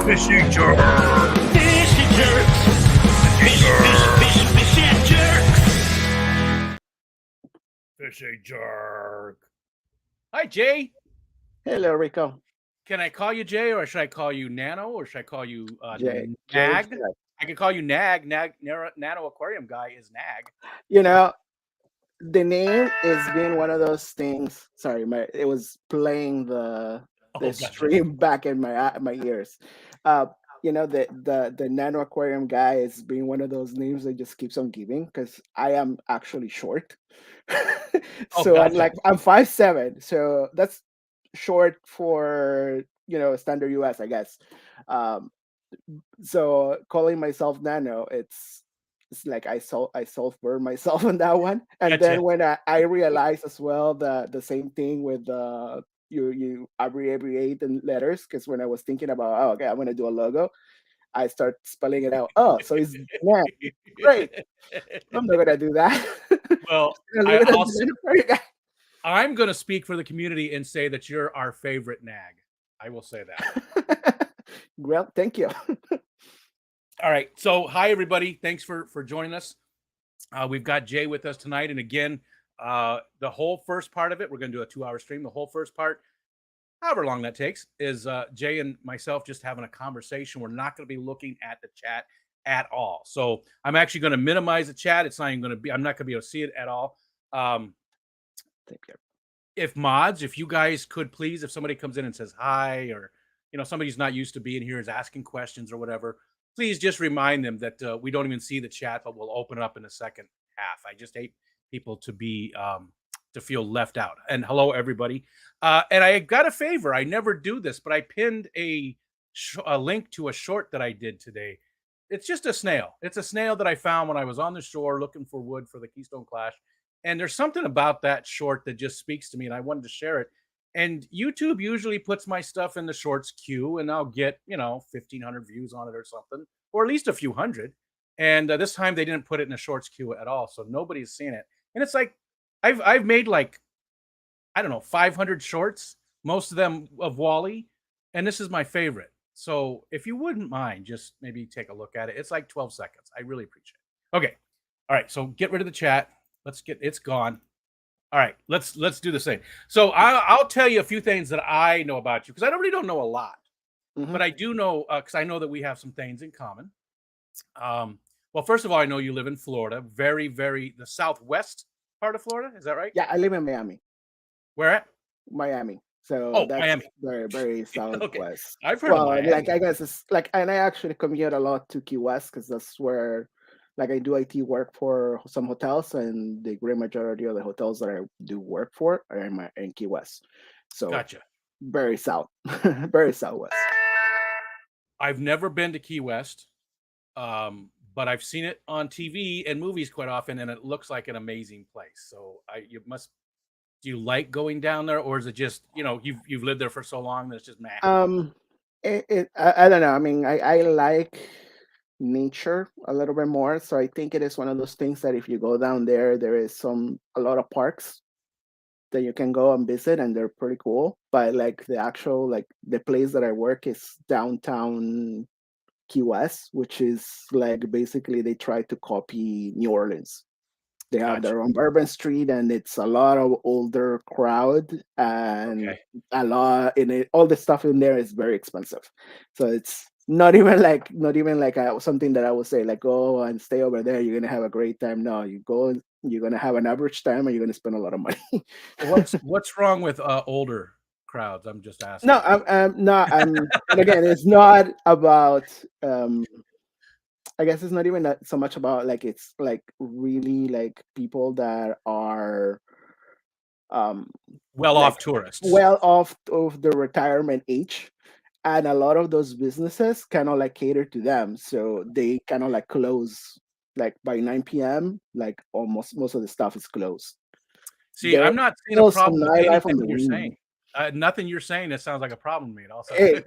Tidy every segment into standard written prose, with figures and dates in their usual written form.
Fishing jerk. Fishy jerks. Fishy jerks. Fishing jerk. Hi, Jay. Hello, Rico. Can I call you Jay, or should I call you Nano, or should I call you Jay. Nag? Jay. I can call you Nag. Nano Aquarium Guy is Nag. You know, the name is being one of those things. Sorry, it was playing the gotcha. stream back in my ears. The Nano Aquarium Guy is being one of those names that just keeps on giving because I am actually short. So gotcha. I'm 5'7", so that's short for standard US, I guess. So calling myself Nano, it's like I self-burn myself on that one. And Gotcha. then when I realized as well the same thing with you abbreviate in letters, because when I was thinking about, oh, okay, I'm gonna do a logo, I start spelling it out. Oh, so it's yeah, great. I'm not gonna do that. Well, I'm gonna speak for the community and say that you're our favorite Nag. I will say that. Well, thank you. All right. So, hi, everybody. Thanks for joining us. We've got Jay with us tonight. And again, the whole first part of it, we're going to do a 2-hour stream. The whole first part, however long that takes, is Jay and myself just having a conversation. We're not going to be looking at the chat at all. So I'm actually going to minimize the chat. It's not even going to be, I'm not going to be able to see it at all. Thank you. If you guys could please, if somebody comes in and says hi, or, somebody's not used to being here, is asking questions or whatever, please just remind them that we don't even see the chat, but we'll open it up in the second half. I just hate people to be to feel left out. And hello, everybody. And I got a favor. I never do this, but I pinned a link to a short that I did today. It's just a snail. It's a snail that I found when I was on the shore looking for wood for the Keystone Clash. And there's something about that short that just speaks to me, and I wanted to share it. And YouTube usually puts my stuff in the shorts queue, and I'll get, 1,500 views on it or something, or at least a few hundred. And this time they didn't put it in the shorts queue at all, so nobody's seen it. And it's like, I've made 500 shorts, most of them of Wally, and this is my favorite. So if you wouldn't mind, just maybe take a look at it. It's like 12 seconds. I really appreciate it. Okay. All right. So get rid of the chat. It's gone. All right, let's do the same. So I'll tell you a few things that I know about you, because I really don't know a lot, but I do know, because I know that we have some things in common. Well, first of all, I know you live in Florida, very, very the southwest part of Florida. Is that right? Yeah, I live in Miami. Where at? Miami. So that's Miami. Very, very southwest. Okay. I've heard of Miami. I guess it's and I actually commute a lot to Key West because that's where. I do IT work for some hotels, and the great majority of the hotels that I do work for are in Key West. So gotcha. Very south, very southwest. I've never been to Key West, but I've seen it on TV and movies quite often, and it looks like an amazing place. So do you like going down there, or is it just, you've lived there for so long that it's just meh? I don't know. I mean, I like nature a little bit more, so I think it is one of those things that if you go down there is a lot of parks that you can go and visit, and they're pretty cool. But the actual the place that I work is downtown Key West, which is basically they try to copy New Orleans. They have their own urban street, and it's a lot of older crowd, and a lot in it. All the stuff in there is very expensive, so it's not even something that I would say go and stay over there. You're gonna have a great time. No, you go, you're gonna have an average time, and you're gonna spend a lot of money. What's wrong with older crowds? I'm just asking. No, I'm not. And again, it's not about. I guess it's not even so much about it's really people that are well-off tourists, well off of the retirement age. And a lot of those businesses kind of cater to them, so they kind of close by 9 p.m. Almost most of the stuff is closed. See, I'm not seeing a problem with anything you're saying. Nothing you're saying that sounds like a problem to me. Also, hey,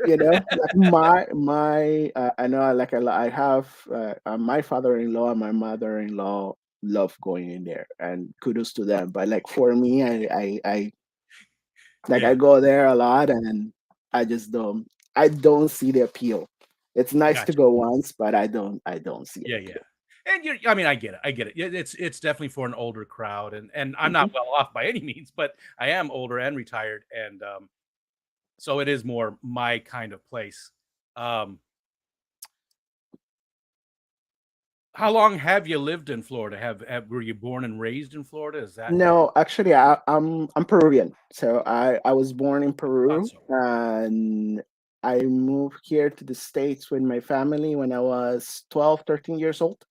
my I know I have my father-in-law and my mother-in-law love going in there, and kudos to them. But for me, I I go there a lot, and I just don't see the appeal. It's nice to Gotcha. go once, but I don't see it Yeah, again. yeah. And you I mean, I get it, I get it. Yeah, it's definitely for an older crowd, and I'm not Mhm. well off by any means, but I am older and retired, and, so it is more my kind of place. Um, how long have you lived in Florida? Have were you born and raised in Florida? Is that No, actually, I'm Peruvian. So I was born in thought Peru, so. and I moved here to the States with my family when I was 12, 13 years old.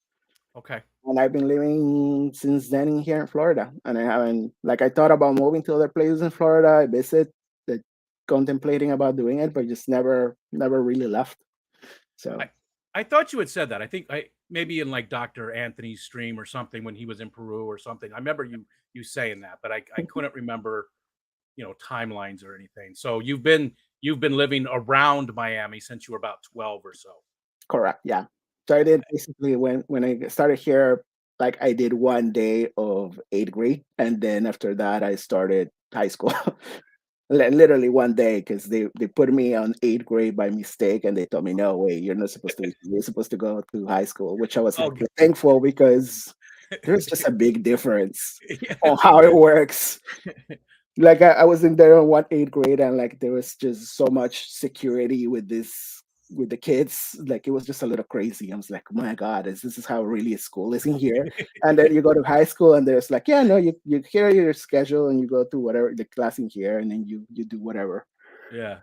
Okay. And I've been living since then in here in Florida. And I haven't, like, I thought about moving to other places in Florida. I visit, like, contemplating about doing it, but just never really left. I So I thought you had said that. I think I maybe in, like, Doctor Anthony's stream or something when he was in Peru or something. I remember you saying that, but I couldn't remember, timelines or anything. So you've been living around Miami since you were about 12 or so. correct, yeah. So I did basically when I started here, like I did 1 day of eighth grade, and then after that I started high school. Literally 1 day, because they put me on eighth grade by mistake, and they told me, no way, you're not supposed to. You're supposed to go to high school, which I was Oh, like thankful, because there's just a big difference on how it works. Like I was in there on one eighth grade, and like there was just so much security with the kids. Like it was just a little crazy. I was like, oh my God, this is how really school is in here? And then you go to high school, and there's like, yeah, no, you hear your schedule, and you go to whatever the class in here, and then you do whatever. yeah.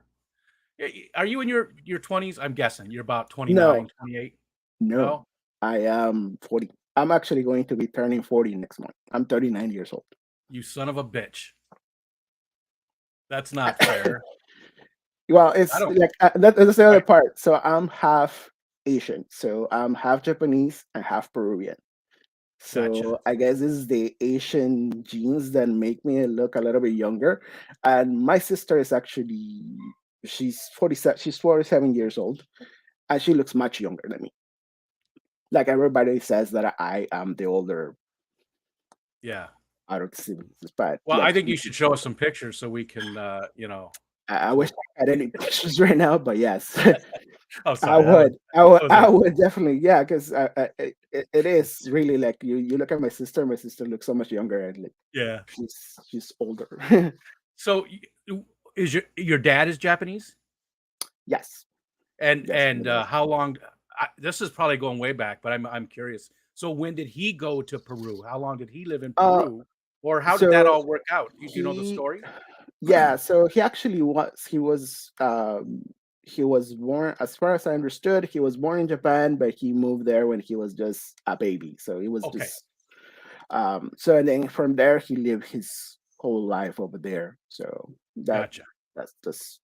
Are you in your 20s? I'm guessing you're about No, 29, 28. no, No? I am 40. I'm actually going to be turning 40 next month. I'm 39 years old. You son of a bitch. That's not fair. Well, I it's don't like that's the other Right. part. So I'm half Asian, so I'm half Japanese and half Peruvian. Gotcha. So I guess this is the Asian genes that make me look a little bit younger. And my sister is actually, she's 47. She's 47 years old, and she looks much younger than me. Like everybody says that I am the older Yeah. out of the siblings, but Well, like I think you should show us some pictures so we can, I wish so I had any pictures right now, but yes. oh, I sorry, would. that was a I would definitely, yeah, because it is really like you look at my sister. My sister looks so much younger, and like yeah. she's older. So, is your dad is Japanese? Yes, yes. And, how long this is probably going way back, but I'm curious. So when did he go to Peru? How long did he live in Uh, Peru? Or how did that so all work out? Do you know the he, story? yeah. So he actually he was born, as far as I understood, he was born in Japan, but he moved there when he was just a baby. So he was Okay, just so, and then from there he lived his whole life over there. So gotcha. that's just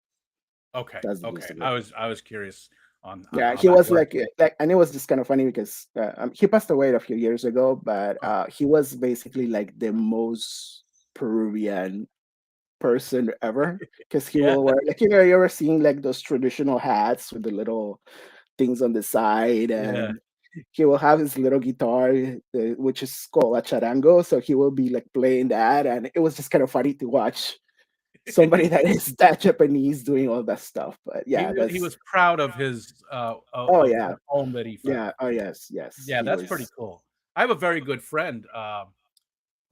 Okay, that's the okay. gist of it. I was curious on Yeah, how he that was worked. like, and it was just kind of funny because he passed away a few years ago, but Oh, he was basically like the most Peruvian person ever, because he yeah? will wear, like, you ever seen like those traditional hats with the little things on the side, Yeah. and he will have his little guitar, which is called a charango. So he will be like playing that, and it was just kind of funny to watch somebody that is that Japanese doing all that stuff. But yeah, He that's, was proud of his, oh of yeah, the home that he found. yeah, oh yes, yes, Yeah, he that's pretty was. cool. I have a very good friend,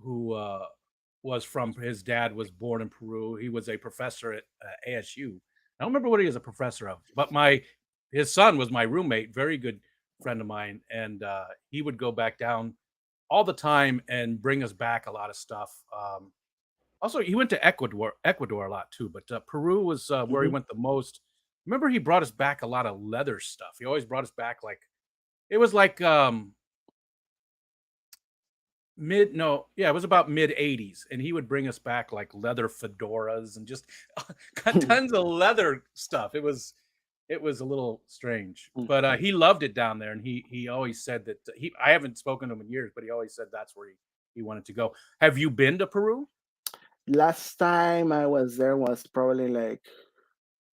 who, was from his dad was born in Peru. He was a professor at, ASU. I don't remember what he was a professor of, but my his son was my roommate, very good friend of mine, and, he would go back down all the time and bring us back a lot of stuff. Also, he went to Ecuador a lot too, but, Peru was, where he Mhm. went the most. Remember he brought us back a lot of leather stuff. He always brought us back, like it was like, mid no, yeah, it was about mid-80s, and he would bring us back, like, leather fedoras and just got tons of leather stuff. It was a little strange, but, he loved it down there, and he always said that he I haven't spoken to him in years, but he always said that's where he wanted to go. Have you been to Peru? Last time I was there was probably like,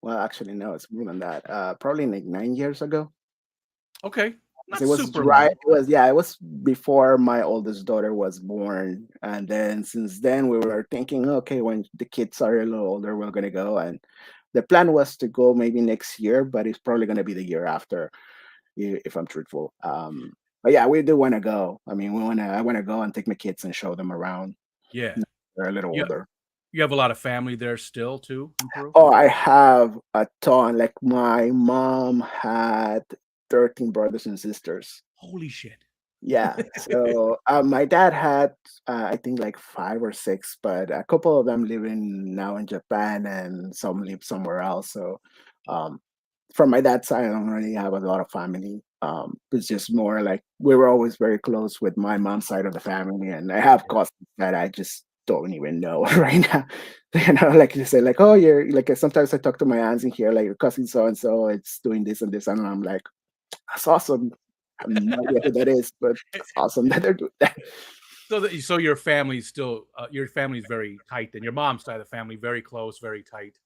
well, actually, no, it's more than that. Probably like 9 years ago. Okay, 'Cause not it was super right. long. It was, yeah. It was before my oldest daughter was born, and then since then we were thinking, okay, when the kids are a little older, we're gonna go. And The plan was to go maybe next year, but it's probably going to be the year after, if I'm truthful. But yeah, we do want to go. I mean, I want to go and take my kids and show them around. Yeah. They're a little You older. you have a lot of family there still too in Peru? Oh, I have a ton. Like my mom had 13 brothers and sisters. Holy shit. Yeah. So my dad had, I think, like five or six, but a couple of them living now in Japan and some live somewhere else. So um, from my dad's side, I don't really have a lot of family. It's just more like we were always very close with my mom's side of the family, and I have Yeah. cousins that I just don't even know right now. Like you say, like, oh, you're like, sometimes I talk to my aunts in here, like your cousin so and so, it's doing this and this, and I'm like, that's awesome. I have no idea who that is, but it's awesome that they're doing that. So your family's still your family's very tight then. Your mom's side of the family very close, very tight.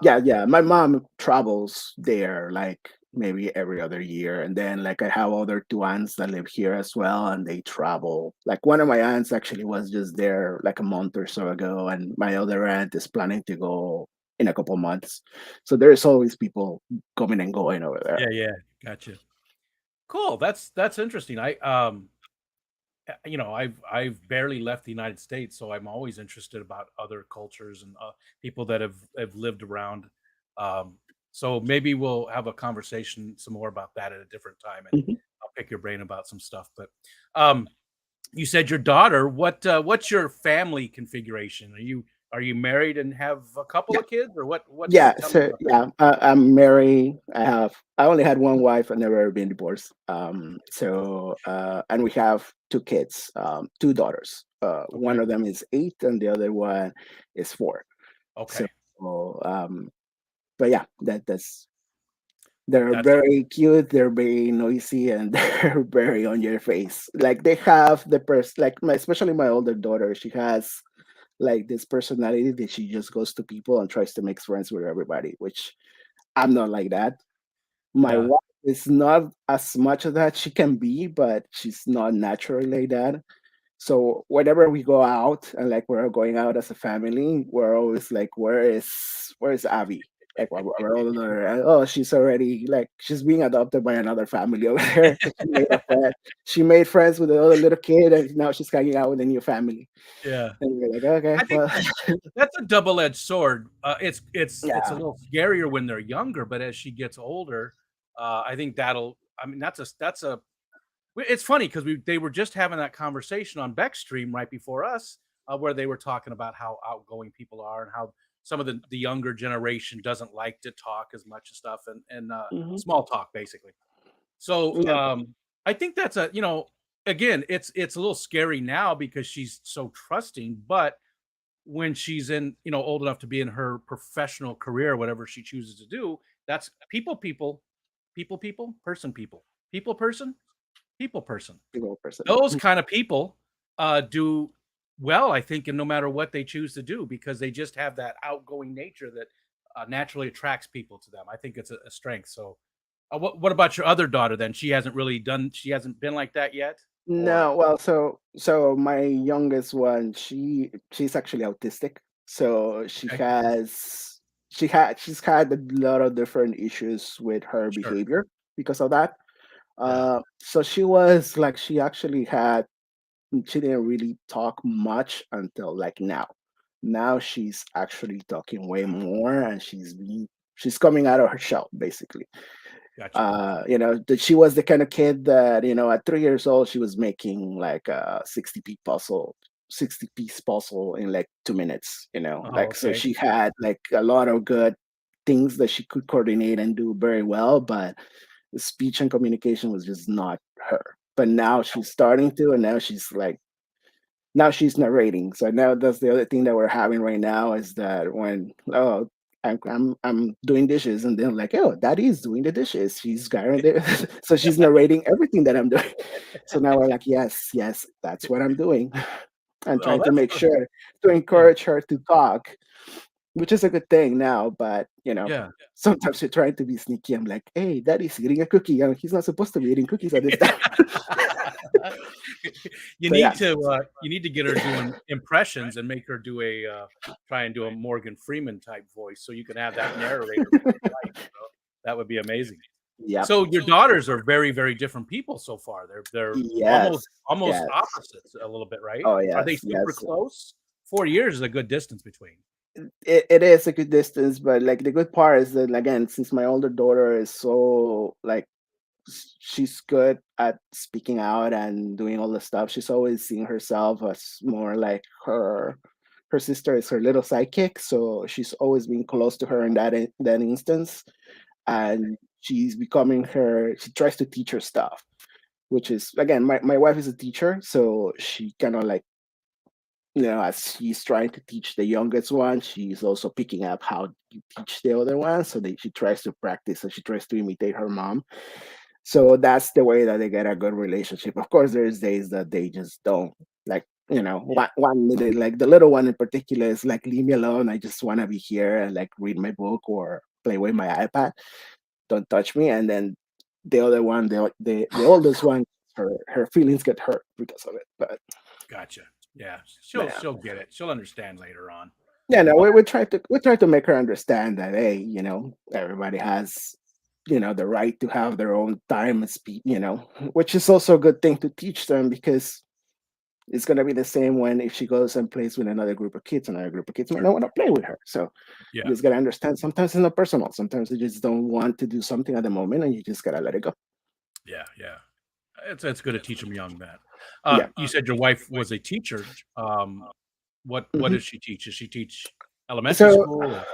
Yeah, yeah. My mom travels there like maybe every other year. And then like I have other two aunts that live here as well and they travel. Like one of my aunts actually was just there like a month or so ago, and my other aunt is planning to go in a couple months. So there's always people coming and going over there. Yeah, yeah. Gotcha. Cool. That's interesting. I've barely left the United States, so I'm always interested about other cultures and people that have lived around. Um, so maybe we'll have a conversation some more about that at a different time, and Mhm. I'll pick your brain about some stuff. But um, you said your daughter. What's your family configuration? Are you married and have a couple of kids, or what's Yeah, tell me so about that? yeah, I'm married. I only had one wife. I've never been divorced. And we have two kids, two daughters. One Okay, of them is 8, and the other one is 4. So, okay, um, but yeah, they're that's very cute. They're very noisy, and they're very on your face. Like they have like especially my older daughter. She has like this personality that she just goes to people and tries to make friends with everybody, which I'm not like that. My yeah, wife is not as much of that. She can be, but she's not naturally like that. So whenever we go out and like we're going out as a family, we're always like, where is Abby? Like we're all oh, she's already like she's being adopted by another family over there. 'Cause she made a friend. She made friends with the other little kid, and now she's hanging out with a new family. yeah. And we're like, okay, I think well, that's a double-edged sword. It's a yeah. little scarier when they're younger, but as she gets older, I think that'll. I mean, that's a. It's funny because they were just having that conversation on Beck's stream right before us, where they were talking about how outgoing people are and how some of the younger generation doesn't like to talk as much and stuff and Mhm. small talk basically. So Yeah. I think that's again it's a little scary now because she's so trusting, but when she's in, old enough to be in her professional career, whatever she chooses to do, that's people, person, people, person. Single person. Those kind of people do well, I think, and no matter what they choose to do, because they just have that outgoing nature that naturally attracts people to them. I think it's a strength. So, what about your other daughter then? She hasn't been like that yet, or No, well, so my youngest one, she's actually autistic. So okay, she's had a lot of different issues with her sure, behavior because of that. yeah, So she was like she actually had she didn't really talk much until like now. Now she's actually talking way more, and she's coming out of her shell basically. gotcha. That she was the kind of kid that at 3 years old she was making like a 60 piece puzzle in like 2 minutes. Oh, Like so okay, she had like a lot of good things that she could coordinate and do very well, but the speech and communication was just not her. But now she's starting to, and now she's narrating. So now that's the other thing that we're having right now is that when I'm doing dishes, and then like, oh, daddy is doing the dishes. She's got it. So she's narrating everything that I'm doing. So now we're like, yes, yes, that's what I'm doing. And oh, trying to that's make good. sure to Yeah, encourage her to talk, which is a good thing now. But yeah. sometimes you're trying to be sneaky. I'm like, hey, daddy's eating a cookie. And he's not supposed to be eating cookies at this time. So yeah. You need to get her doing impressions and make her do a try and do a Morgan Freeman type voice, so you can have that narrator be your wife. So that would be amazing. Yep. So your daughters are very, very different people so far. They're Yes. almost Yes. opposites a little bit, right? Oh Are they yes. super Yes. close? 4 years is a good distance between. It is a good distance, but like the good part is that again, since my older daughter is so like she's good at speaking out and doing all the stuff, she's always seeing herself as more like her sister is her little sidekick, so she's always been close to her in that instance, Yeah. and she's becoming her. She tries to teach her stuff, which is again, my wife is a teacher, so she kind of like, as she's trying to teach the youngest one, she's also picking up how to teach the other one. So she tries to practice and she tries to imitate her mom. So that's the way that they get a good relationship. Of course, there's days that they just don't like. Yeah. One minute, like the little one in particular is like, leave me alone. I just want to be here and like read my book or play with my iPad. Don't touch me. And then the other one, the oldest one, her feelings get hurt because of it. Gotcha. Yeah. But She'll get it. She'll understand later on. yeah, no, But we try to make her understand that, hey, everybody has, the right to have their own time and speed, which is also a good thing to teach them, because it's gonna be the same when if she goes and plays with another group of kids might sure. not want to play with her. So you Yeah. just gotta understand. Sometimes it's not personal. Sometimes they just don't want to do something at the moment, and you just gotta let it go. Yeah. Yeah. It's good to teach them young that. Yeah. You said your wife was a teacher. What Mhm. does she teach? Does she teach elementary So school? Or?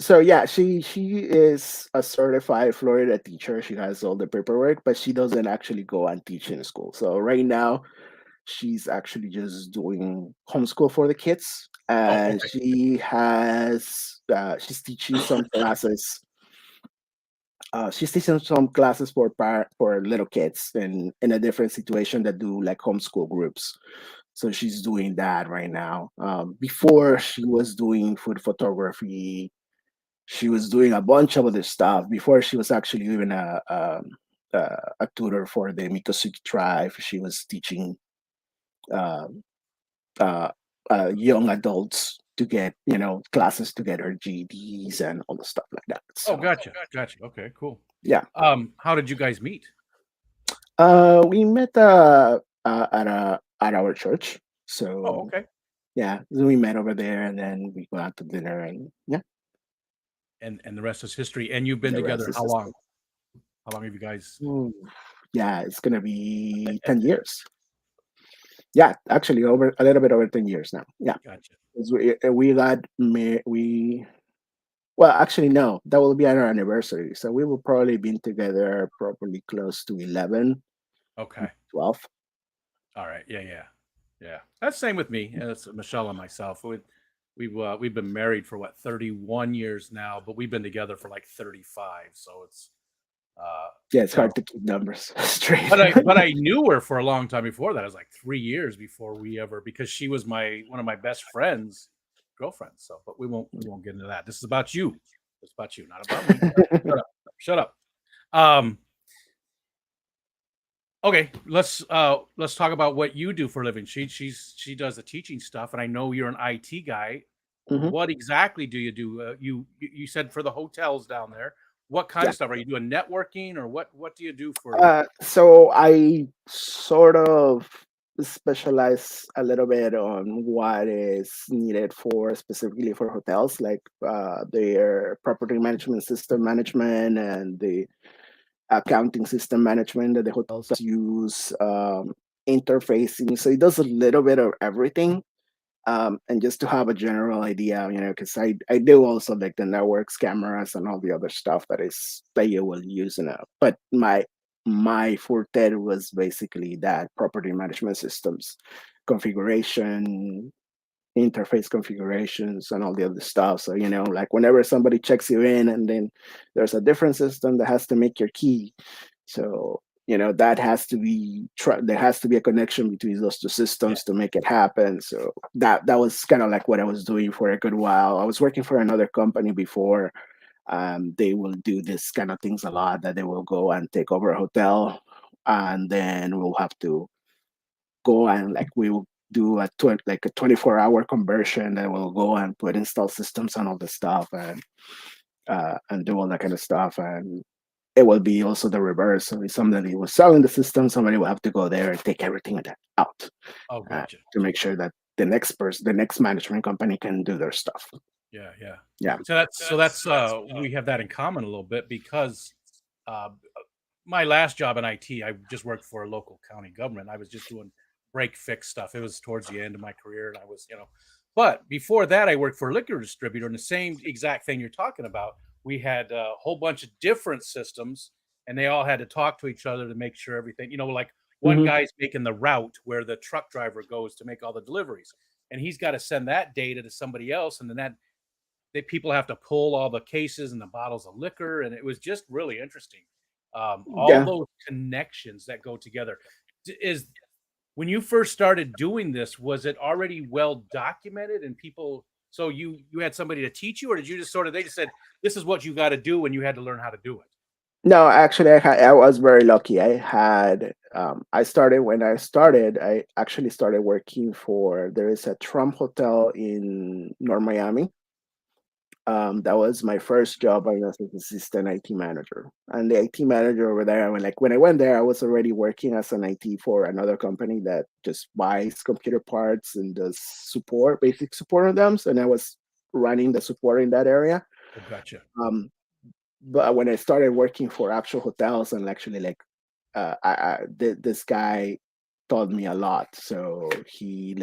So yeah, she is a certified Florida teacher. She has all the paperwork, but she doesn't actually go and teach in school. So right now, she's actually just doing homeschool for the kids, Oh, and okay. she's teaching some classes. She's teaching some classes for little kids in a different situation that do like homeschool groups. So she's doing that right now. Before she was doing food photography, she was doing a bunch of other stuff before she was actually even a tutor for the Miccosukee tribe. She was teaching um, uh, young adults to get classes to get her GEDs and all the stuff like that. Oh, So gotcha. Gotcha. Okay, cool. yeah, How did you guys meet? we met at our church. Oh, So okay. yeah, so we met over there, and then we go out to dinner, and yeah, And the rest is history. And you've been the rest together is how long? history. How long have you guys? Ooh, yeah, it's gonna be 10 years. Yeah, actually, over a little bit over 10 years now. Yeah, Gotcha. 'cause we got we well, actually, no, that will be our anniversary. So we will probably been together probably close to 11, Okay. 12. All right. Yeah. Yeah. Yeah. That's same with me. It's Michelle and myself. We've been married for what 31 years now, but we've been together for like 35. So it's uh Yeah, it's you know hard to keep numbers straight. but I knew her for a long time before that. It was like 3 years before we ever because she was my one of my best friends, girlfriends. So, but we won't get into that. This is about you. It's about you, not about me. Shut up. Shut up. Um. Okay, let's talk about what you do for a living. She does the teaching stuff, and I know you're an IT guy. Mhm. What exactly do you do? You said for the hotels down there. What kind Yeah. of stuff are you doing? Networking or what do you do for? So I sort of specialize a little bit on what is needed for specifically for hotels, like their property management system management and the accounting system management that the hotels use, interfacing. So it does a little bit of everything. And just to have a general idea, because I do also like the networks, cameras, and all the other stuff that you will use in it. But my forte was basically that property management systems, configuration, interface configurations, and all the other stuff. So like whenever somebody checks you in, and then there's a different system that has to make your key. So that has to be there has to be a connection between those two Yeah, systems to make it happen. So that was kind of like what I was doing for a good while. I was working for another company before. They will do this kind of things a lot, that they will go and take over a hotel, and then we'll have to go and like we will do a 24-hour conversion, and we'll go and install systems and all this stuff, and do all that kind of stuff. And it will be also the reverse. So if somebody was selling the system, somebody will have to go there and take everything out Oh, gotcha. to make sure that the next person, the next management company, can do their stuff. Yeah, yeah. Yeah. So that's we have that in common a little bit, because uh, my last job in IT, I just worked for a local county government. I was just doing break fix stuff. It was towards the end of my career, and I was, but before that, I worked for a liquor distributor, and the same exact thing you're talking about. We had a whole bunch of different systems, and they all had to talk to each other to make sure everything, like one Mhm. guy's making the route where the truck driver goes to make all the deliveries, and he's got to send that data to somebody else, and then people have to pull all the cases and the bottles of liquor, and it was just really interesting. All Yeah. those connections that go together. Is when you first started doing this, was it already well documented and people? So you had somebody to teach you, or did you just they just said this is what you got to do, and you had to learn how to do it? No, actually, I was very lucky. I started when I started. I actually started working for. There is a Trump hotel in North Miami. That was my first job. I was an assistant IT manager, and the IT manager over there. When I went there, I was already working as an IT for another company that just buys computer parts and does support, basic support on them. So, and I was running the support in that area. Oh, gotcha. Um, but when I started working for actual hotels, and actually this guy taught me a lot. So he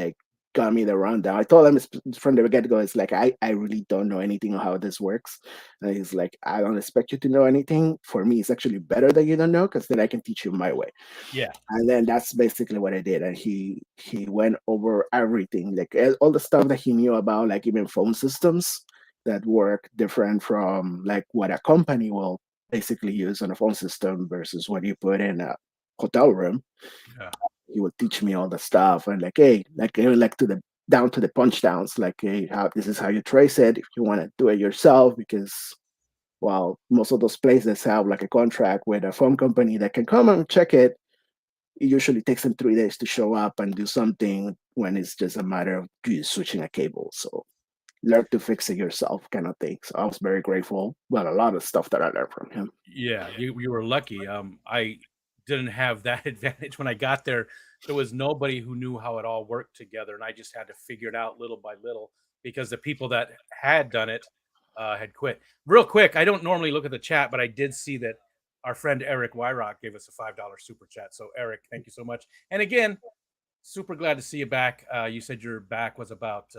got me the rundown. I told him from the get go, it's like I really don't know anything on how this works. And he's like, I don't expect you to know anything. For me, it's actually better that you don't know, because then I can teach you my way. Yeah. And then that's basically what I did. And he went over everything, like all the stuff that he knew about, like even phone systems that work different from like what a company will basically use on a phone system versus what you put in a hotel room. Yeah. He would teach me all the stuff, and like, hey, like even like to the down to the punch downs, like, hey, how this is how you trace it if you want to do it yourself, because well, most of those places have like a contract with a phone company that can come and check it. It usually takes them 3 days to show up and do something, when it's just a matter of you switching a cable. So learn to fix it yourself, kind of thing. So I was very grateful. Well, a lot of stuff that I learned from him. Yeah, you were lucky. I didn't have that advantage when I got there. There was nobody who knew how it all worked together, and I just had to figure it out little by little, because the people that had done it had quit. Real quick, I don't normally look at the chat, but I did see that our friend Eric Wyrock gave us a $5 super chat. So Eric, thank you so much. And again, super glad to see you back. You said your back was about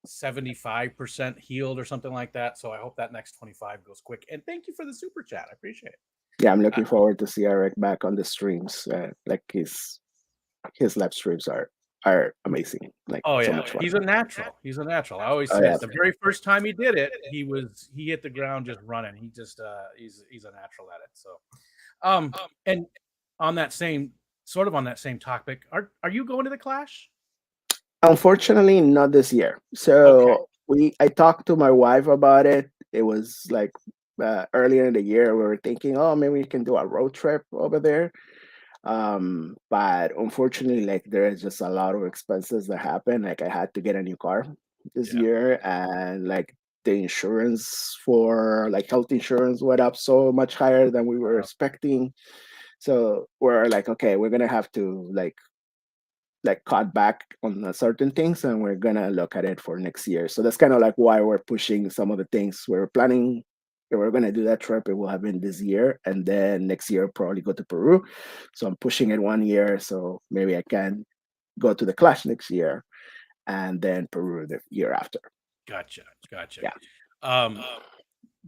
75% healed or something like that. So I hope that next 25 goes quick. And thank you for the super chat. I appreciate it. Yeah, I'm looking forward to see Eric back on the streams. Like his live streams are amazing. Like Oh so yeah, much fun. he's a natural. He's a natural. I always Oh, say yeah. it. The very first time he did it, he hit the ground just running. He just he's a natural at it. So and on that same topic, are you going to the Clash? Unfortunately, not this year. Okay. So I talked to my wife about it. It was like earlier in the year. We were thinking, oh, maybe we can do a road trip over there. But unfortunately, like there is just a lot of expenses that happen. Like I had to get a new car this Yeah. year, and like the insurance for like health insurance went up so much higher than we were Wow. expecting. So we're like, okay, we're gonna have to like cut back on certain things, and we're gonna look at it for next year. So that's kind of like why we're pushing some of the things we're planning. If we're gonna do that trip, it will have been this year, and then next year probably go to Peru. So I'm pushing it 1 year, so maybe I can go to the Clash next year, and then Peru the year after. Gotcha. Yeah.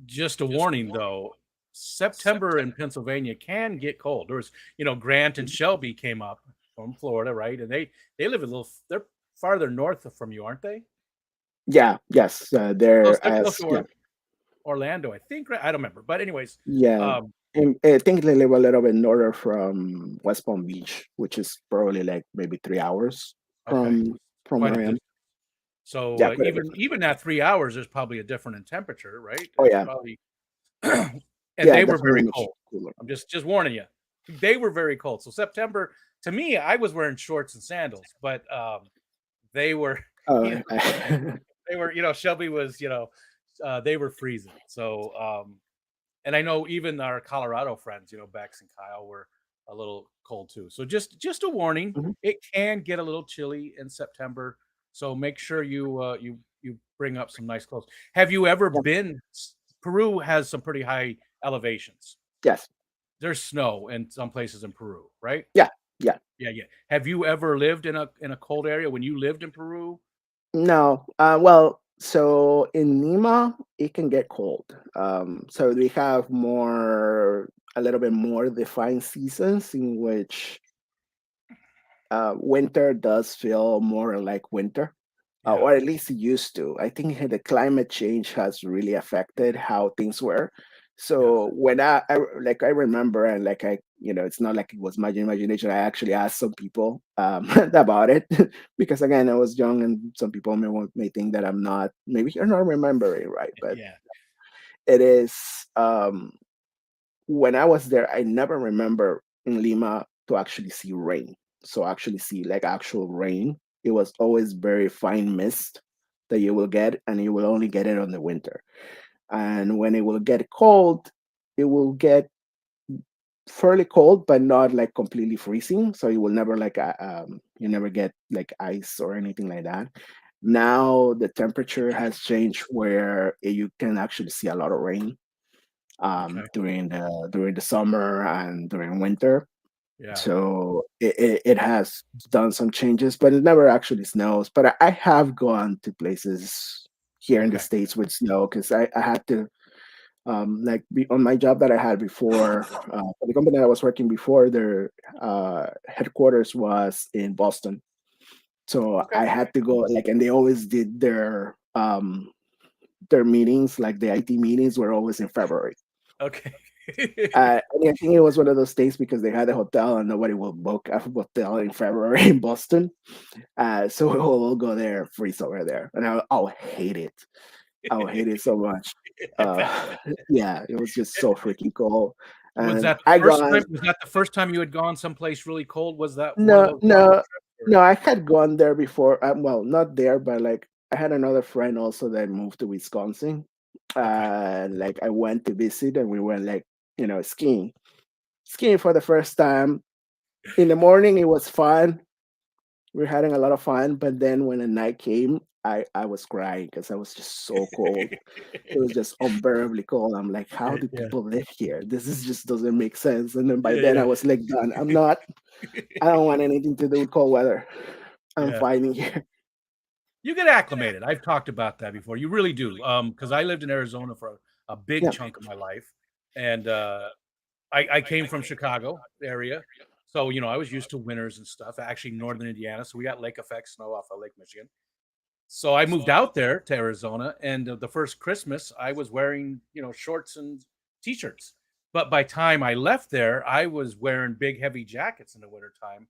Just a warning though, September in Pennsylvania can get cold. There was, Grant and Shelby came up from Florida, right? And they live they're farther north from you, aren't they? Yeah. Yes. Close, There they're as close to yeah. Orlando, I think. Right? I don't remember, but anyways, Yeah. um, And I think they live a little bit northern from West Palm Beach, which is probably like maybe 3 hours okay, from quite where a I am. distance. So Yeah, quite a bit. even that 3 hours is probably a different in temperature, right? Oh It's yeah, probably, and yeah, they were definitely very much cold. cooler. I'm just warning you. They were very cold. So September to me, I was wearing shorts and sandals, but they were, you Oh, know, they were, Shelby was, they were freezing. So, and I know even our Colorado friends, Bex and Kyle were a little cold too. So just a warning, mhm, it can get a little chilly in September. So make sure you bring up some nice clothes. Have you ever yeah, been? Peru has some pretty high elevations. yes, There's snow in some places in Peru, right? yeah, yeah. Yeah, yeah. Have you ever lived in a cold area when you lived in Peru? No, well, so in Lima, it can get cold. So we have a little bit more defined seasons in which winter does feel more like winter, Yeah. or at least it used to. I think the climate change has really affected how things were. Yeah. So when I remember, and like it's not like it was my imagination. I actually asked some people about it because again, I was young, and some people may think that I'm not. Maybe you're not remembering right, but Yeah. it is. When I was there, I never remember in Lima to actually see rain. So actually see like actual rain. It was always very fine mist that you will get, and you will only get it on the winter. And when it will get cold, it will get fairly cold, but not like completely freezing. So you will never you never get like ice or anything like that. Now the temperature has changed where you can actually see a lot of rain Okay. during the summer and during winter. Yeah. So it has done some changes, but it never actually snows. But I have gone to places here in the Okay. States with snow because I had to like be on my job that I had before for the company that I was working before. Their headquarters was in Boston, so Okay. I had to go like, and they always did their meetings, like the IT meetings, were always in February. Okay. And I think it was one of those days because they had a hotel and nobody will book a hotel in February in Boston. So we'll go there, freeze over there, and I'll hate it. I'll hate it so much. I bet. Yeah, it was just so freaking cold. Was And that the I first gone time was that the first time you had gone someplace really cold? Was that one of no those Boston no trips or no, I had gone there before. Well, not there, but like I had another friend also that moved to Wisconsin. okay. Like I went to visit, and we went like skiing for the first time. In the morning, it was fun. We were having a lot of fun, but then when the night came, I was crying because I was just so cold. It was just unbearably cold. I'm like, how do Yeah. people live here? This is just doesn't make sense. And then by Yeah, then I yeah. was like, done. I don't want anything to do with cold weather. I'm Yeah. fine in here. You get acclimated. I've talked about that before. You really do. Because I lived in Arizona for a big Yeah. chunk of my life, and I came from Chicago area, so I was used to winters and stuff. Actually, northern Indiana, so we got lake effect snow off of Lake Michigan. So I moved out there to Arizona, and the first Christmas I was wearing shorts and t-shirts. But by time I left there, I was wearing big heavy jackets in the wintertime.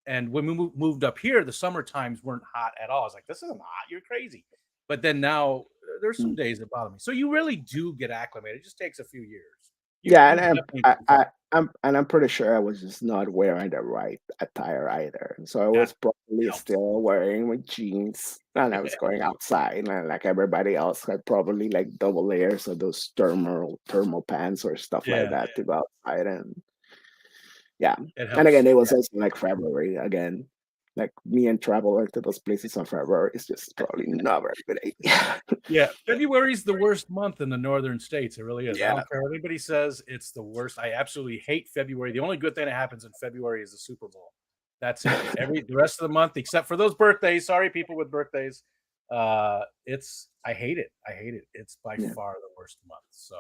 And when we moved up here, the summer times weren't hot at all. I was like, this isn't hot. You're crazy. But then now there's some Mm. days that bother me. So you really do get acclimated. It just takes a few years. You Yeah, you and definitely do fine. I'm pretty sure I was just not wearing the right attire either. So I That was probably helps. still wearing my jeans, and I was going outside, and like everybody else had probably like double layers of those thermal pants or stuff like Yeah, that to go outside. And yeah, it and again, helps. it Yeah. was also like February again. Like me and traveling to those places in February is just probably not a very good idea. Yeah, February's the worst month in the northern states. It really is. I Yeah, don't care what anybody says, it's the worst. I absolutely hate February. The only good thing that happens in February is the Super Bowl. That's it. The rest of the month, except for those birthdays. Sorry, people with birthdays. It's I hate it. I hate it. It's by yeah. far the worst month. So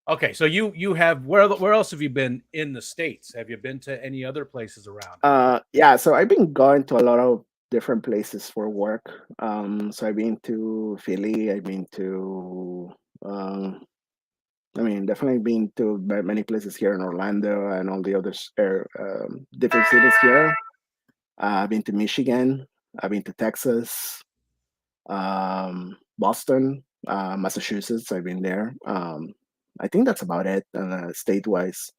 okay, so you have where else have you been in the States? Have you been to any other places around? Yeah, so I've been going to a lot of different places for work. So I've been to Philly, I've been to, um, I mean, definitely been to many places here in Orlando and all the other different cities here. I've been to Michigan, I've been to Texas, Boston, Massachusetts. I've been there. I think that's about it, state-wise.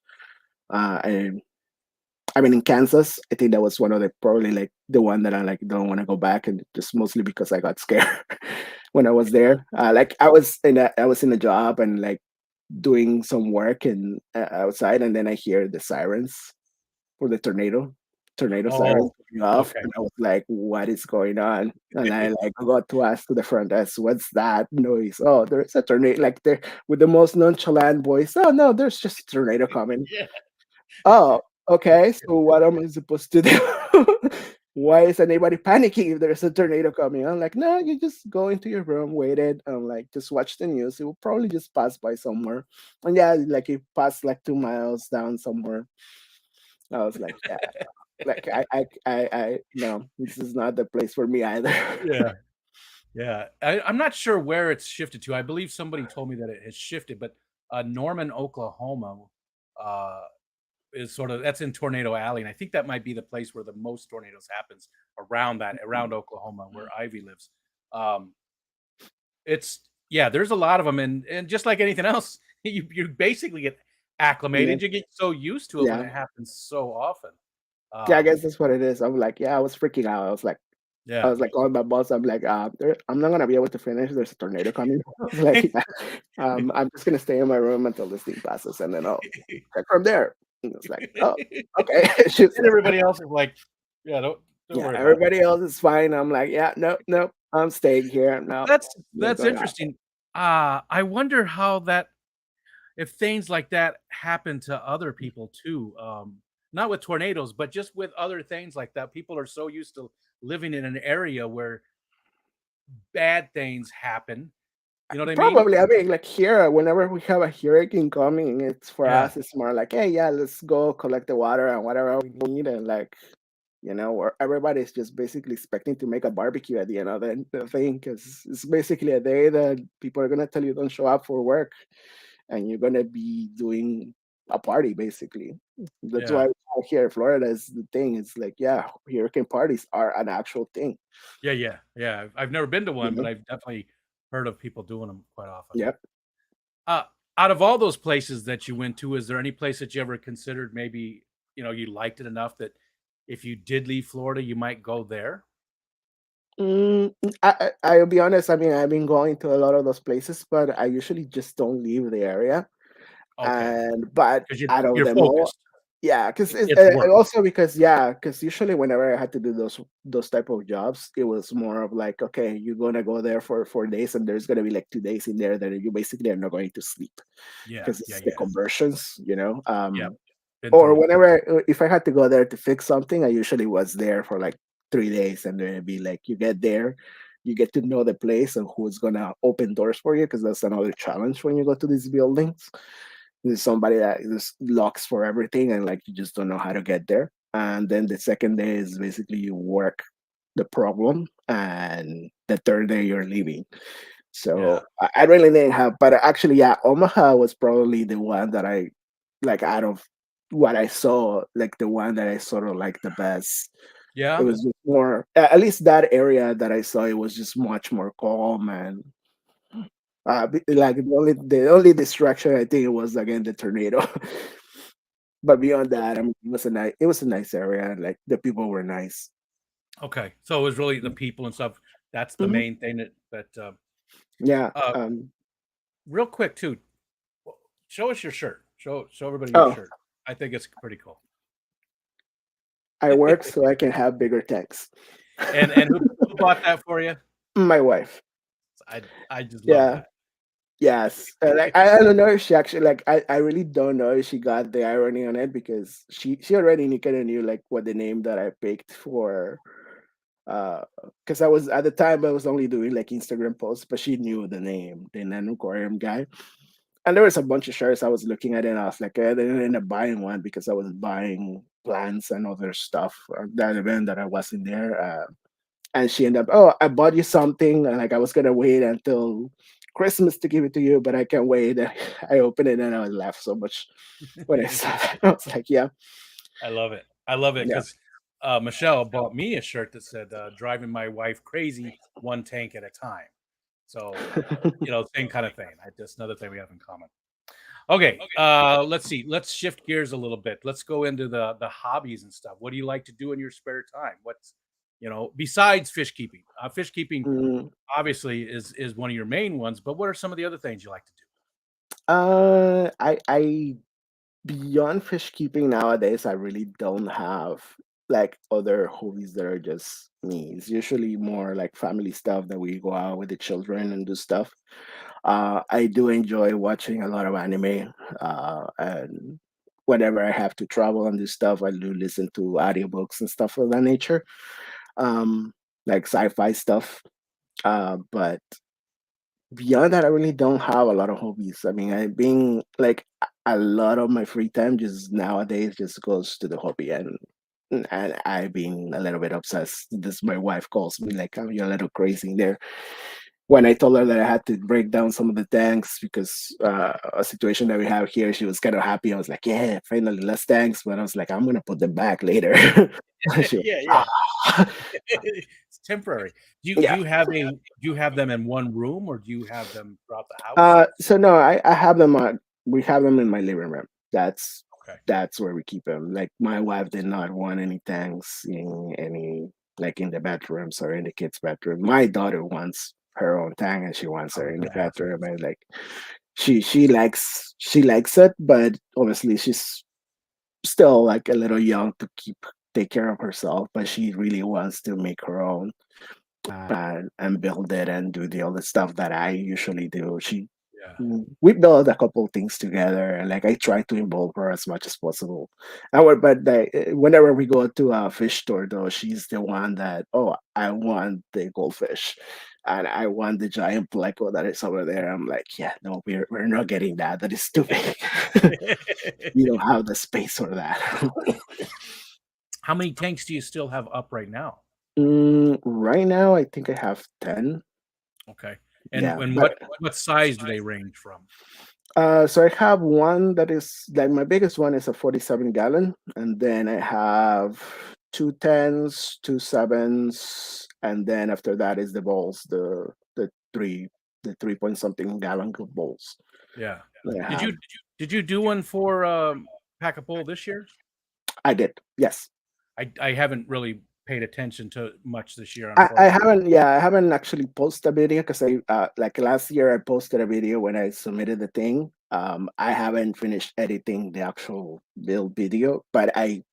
I mean, in Kansas, I think that was one of the probably like the one that I like don't want to go back, and just mostly because I got scared when I was there. Like I was in a job and like doing some work and outside, and then I hear the sirens for the tornado sirens Oh, going off, okay. and I was like, "What is going on?" And I like got to ask to the front desk, "What's that noise?" "Oh, there's a tornado!" Like they're with the most nonchalant voice. "Oh no, there's just a tornado coming." Yeah. Oh, okay. So what am I supposed to do? Why is anybody panicking if there's a tornado coming? I'm like, no, you just go into your room, wait it, and like just watch the news. It will probably just pass by somewhere. And yeah, like it passed like 2 miles down somewhere. I was like, yeah, like no, this is not the place for me either. Yeah. Yeah. I'm not sure where it's shifted to. I believe somebody told me that it has shifted, but Norman, Oklahoma, uh, is sort of that's in Tornado Alley, and I think that might be the place where the most tornadoes happens around Oklahoma, where Ivy lives. Um, it's yeah, there's a lot of them, and just like anything else, you basically get Yeah, acclimated. You get so used to it when yeah, it happens so often. yeah. I Um, guess that's what it is. I'm like, yeah, I was freaking out. I yeah. was like calling my boss. I'm like, I'm not gonna be able to finish. There's a tornado coming. I was like, yeah, I'm just gonna stay in my room until this thing passes, and then I'll check from there. And it's like, oh, okay. She's And like, everybody else is like, yeah, don't yeah, worry about it. everybody else is fine. I'm like, yeah, nope, nope. I'm staying here. No, not That's gonna happen. interesting. I wonder how that if things like that happen to other people too. Not with tornadoes, but just with other things like that. People are so used to living in an area where bad things happen. You know what I mean? Probably. I mean, like here, whenever we have a hurricane coming, it's for Yeah, us. It's more like, hey, yeah, let's go collect the water and whatever we need, and like, where everybody's just basically expecting to make a barbecue at the end of the thing, because it's basically a day that people are gonna tell you don't show up for work, and you're gonna be doing a party basically. That's why yeah, out here in Florida is the thing. It's like, yeah, hurricane parties are an actual thing. yeah. I've never been to You one, but know? I've definitely heard of people doing them quite often. Yep. Uh, Out of all those places that you went to, is there any place that you ever considered maybe, you liked it enough that if you did leave Florida, you might go there? I'll be honest. I mean, I've been going to a lot of those places, but I usually just don't leave the area. Okay, But because out of you're them all, focused. yeah, because It's work. also because yeah, because usually whenever I had to do those type of jobs, it was more of like, okay, you're gonna go there for 4 days, and there's gonna be like 2 days in there that you basically are not going to sleep Yeah, because yeah, it's the yeah. conversions, Yep, been or through it. whenever if I had to go there to fix something, I usually was there for like 3 days, and then it'd be like you get there, you get to know the place and who's gonna open doors for you, because that's another challenge when you go to these buildings. There's somebody that just locks for everything, and like you just don't know how to get there. And then the second day is basically you work the problem, and the third day you're leaving. Yeah. So I really didn't have, but actually, yeah, Omaha was probably the one that I like out of what I saw, like the one that I sort of like the best. It Yeah? was just more, at least that area that I saw, it was just much more calm, and like the only distraction I think it was again the tornado. But beyond that, I mean, it was a nice area. Like the people were nice. Okay. So it was really the people and stuff. That's the Mhm. main thing Yeah. uh, real quick too, show us your shirt. Show everybody your Oh, shirt. I think it's pretty cool. I work so I can have bigger tanks. And who bought that for you? My wife. I just love Yeah. that. Yes. Like I don't know if she actually like I really don't know if she got the irony on it, because she already kind of knew like what the name that I picked for, because I was at the time I was only doing like Instagram posts, but she knew the name, the Nano Aquarium Guy. And there was a bunch of shirts I was looking at, and I was like, I didn't end up buying one because I was buying plants and other stuff that event that I wasn't there. And she ended up, oh, I bought you something, and like I was gonna wait until Christmas to give it to you, but I can't wait. And I opened it and I laughed so much when I saw that. I was like, yeah, I love it. I love it yeah. because Michelle bought me a shirt that said "Driving my wife crazy, one tank at a time." So same kind of thing. That's another thing we have in common. Okay, let's see. Let's shift gears a little bit. Let's go into the hobbies and stuff. What do you like to do in your spare time? What's besides fish keeping? Fish keeping Mm, obviously is one of your main ones, but what are some of the other things you like to do? I beyond fish keeping nowadays, I really don't have like other hobbies that are just me. It's usually more like family stuff that we go out with the children and do stuff. I do enjoy watching a lot of anime, and whenever I have to travel and do stuff, I do listen to audiobooks and stuff of that nature, um, like sci-fi stuff. But beyond that, I really don't have a lot of hobbies. I mean, I being like a lot of my free time just nowadays just goes to the hobby, and I've been a little bit obsessed. This my wife calls me like, "Oh, you're a little crazy in there." When I told her that I had to break down some of the tanks because a situation that we have here, she was kind of happy. I was like, "Yeah, finally less tanks," but I was like, "I'm gonna put them back later." She was, Yeah, yeah. "Ah." It's temporary. Yeah. Do you have them in one room or do you have them throughout the house? So no, I have them on. We have them in my living room. Okay. That's where we keep them. Like my wife did not want any tanks in any like in the bedrooms or in the kids' bedroom. My daughter wants her own tank and she wants I her was in the gonna ask bedroom. this. And like she likes it, but obviously she's still like a little young to take care of herself. But she really wants to make her own and build it and do the other stuff that I usually do. Yeah. We build a couple things together, and like I try to involve her as much as possible. Whenever we go to a fish store, though, she's the one that, oh, I want the goldfish, and I want the giant pleco that is over there. I'm like, yeah, no, we're not getting that. That is too big. We don't have the space for that. How many tanks do you still have up right now? Right now, I think I have 10. Okay. Yeah, And but what size do they range from? so I have one that is like my biggest one is a 47 gallon, and then I have two tens, two sevens, and then after that is the bowls, the 3 point something gallon bowls Yeah. that I Did have. did you do one for Pack a Bowl this year? I did, yes. I haven't really paid attention to much this year, I unfortunately. haven't, yeah, I haven't actually posted a video because I like last year I posted a video when I submitted the thing. I haven't finished editing the actual build video, but I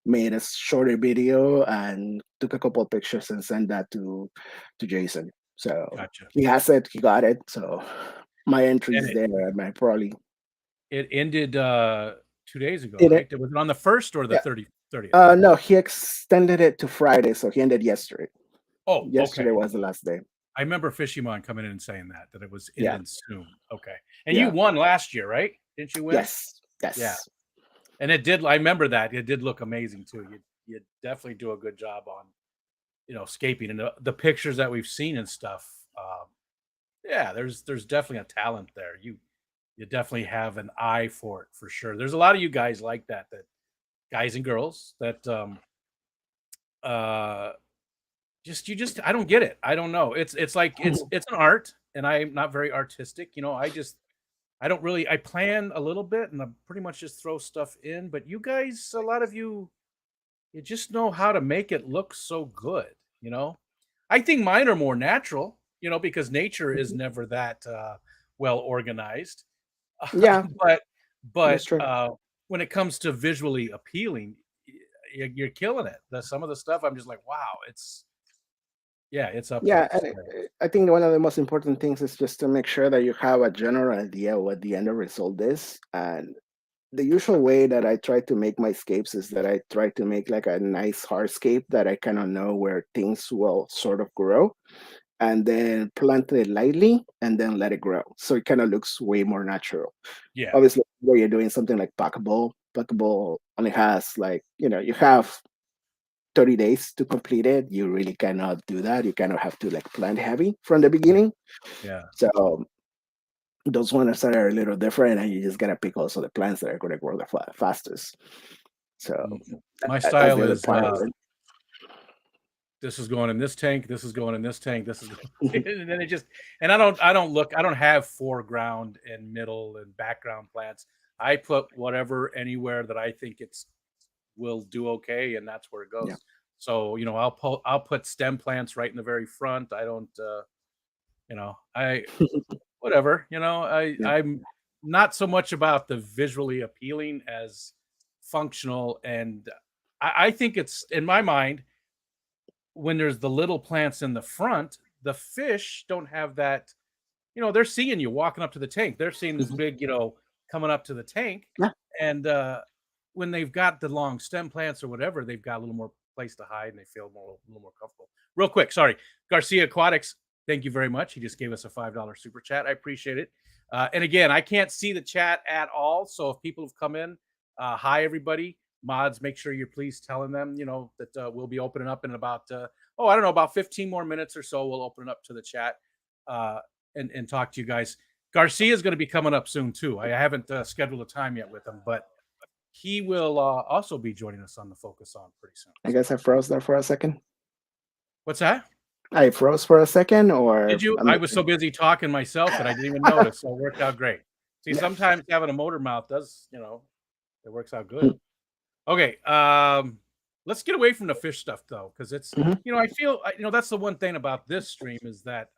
made a shorter video and took a couple of pictures and sent that to Jason. So Gotcha. he has it, he got it. So my entry And is there. I might probably it ended 2 days ago, it. right? Was it on the first or the Yeah. 30th? No, he extended it to Friday, so he ended yesterday. Oh, okay. Yesterday was the last day. I remember Fishimon coming in and saying that it was Yeah, ending soon. Okay. And you yeah, won last year, right? Didn't you win? yes, Yeah. yes. And it did. I remember that. It did look amazing too. You definitely do a good job on, scaping and the pictures that we've seen and stuff. Yeah, there's definitely a talent there. You definitely have an eye for it for sure. There's a lot of you guys like that guys and girls that uh just I don't get it. I don't know. It's like it's an art and I'm not very artistic. I don't really I plan a little bit and I pretty much just throw stuff in, but you guys, a lot of you just know how to make it look so good, you know? I think mine are more natural, because nature is never that well organized. Yeah, but that's but true. when it comes to visually appealing, you're killing it. Some of the stuff I'm just like, wow, it's up Yeah, there. and So, I think one of the most important things is just to make sure that you have a general idea what the end result is. And the usual way that I try to make my scapes is that I try to make like a nice hardscape that I kind of know where things will sort of grow, and then plant it lightly and then let it grow. So it kind of looks way more natural. yeah, Obviously, where you're doing something like packable only has like, you have 30 days to complete it. You really cannot do that. You kind of have to like plant heavy from the yeah, beginning. yeah. So those ones are a little different, and you just gotta pick also the plants that are going to grow the fastest. So My that's style the other is part of it. this is going in this tank, this is going in this tank, this is going and then it just and I don't have foreground and middle and background plants. I put whatever anywhere that I think it's will do okay, and that's where it Yeah. goes. So, I'll put stem plants right in the very front. I don't I whatever, Yeah. I'm not so much about the visually appealing as functional and I think it's in my mind when there's the little plants in the front, the fish don't have that. They're seeing you walking up to the tank. They're seeing this Mhm. big, coming up to the tank. Yeah. And when they've got the long stem plants or whatever, they've got a little more place to hide and they feel a little more comfortable. Real quick, sorry. Garcia Aquatics, thank you very much. He just gave us a $5 super chat. I appreciate it. And again, I can't see the chat at all. So if people have come in, hi, everybody. Mods, make sure you're please telling them, that we'll be opening up in about, I don't know, about 15 more minutes or so. We'll open it up to the chat. And talk to you guys. Garcia is going to be coming up soon too. I haven't scheduled a time yet with him, but he will also be joining us on the Focus On pretty soon. I guess I froze there for a second. What's that? I froze for a second, or Did you? I was so busy talking myself that I didn't even notice. So it worked out great. See, Yeah. sometimes having a motor mouth does, it works out Hmm. good. Okay. Let's get away from the fish stuff though, because it's, Mhm. I feel, that's the one thing about this stream is that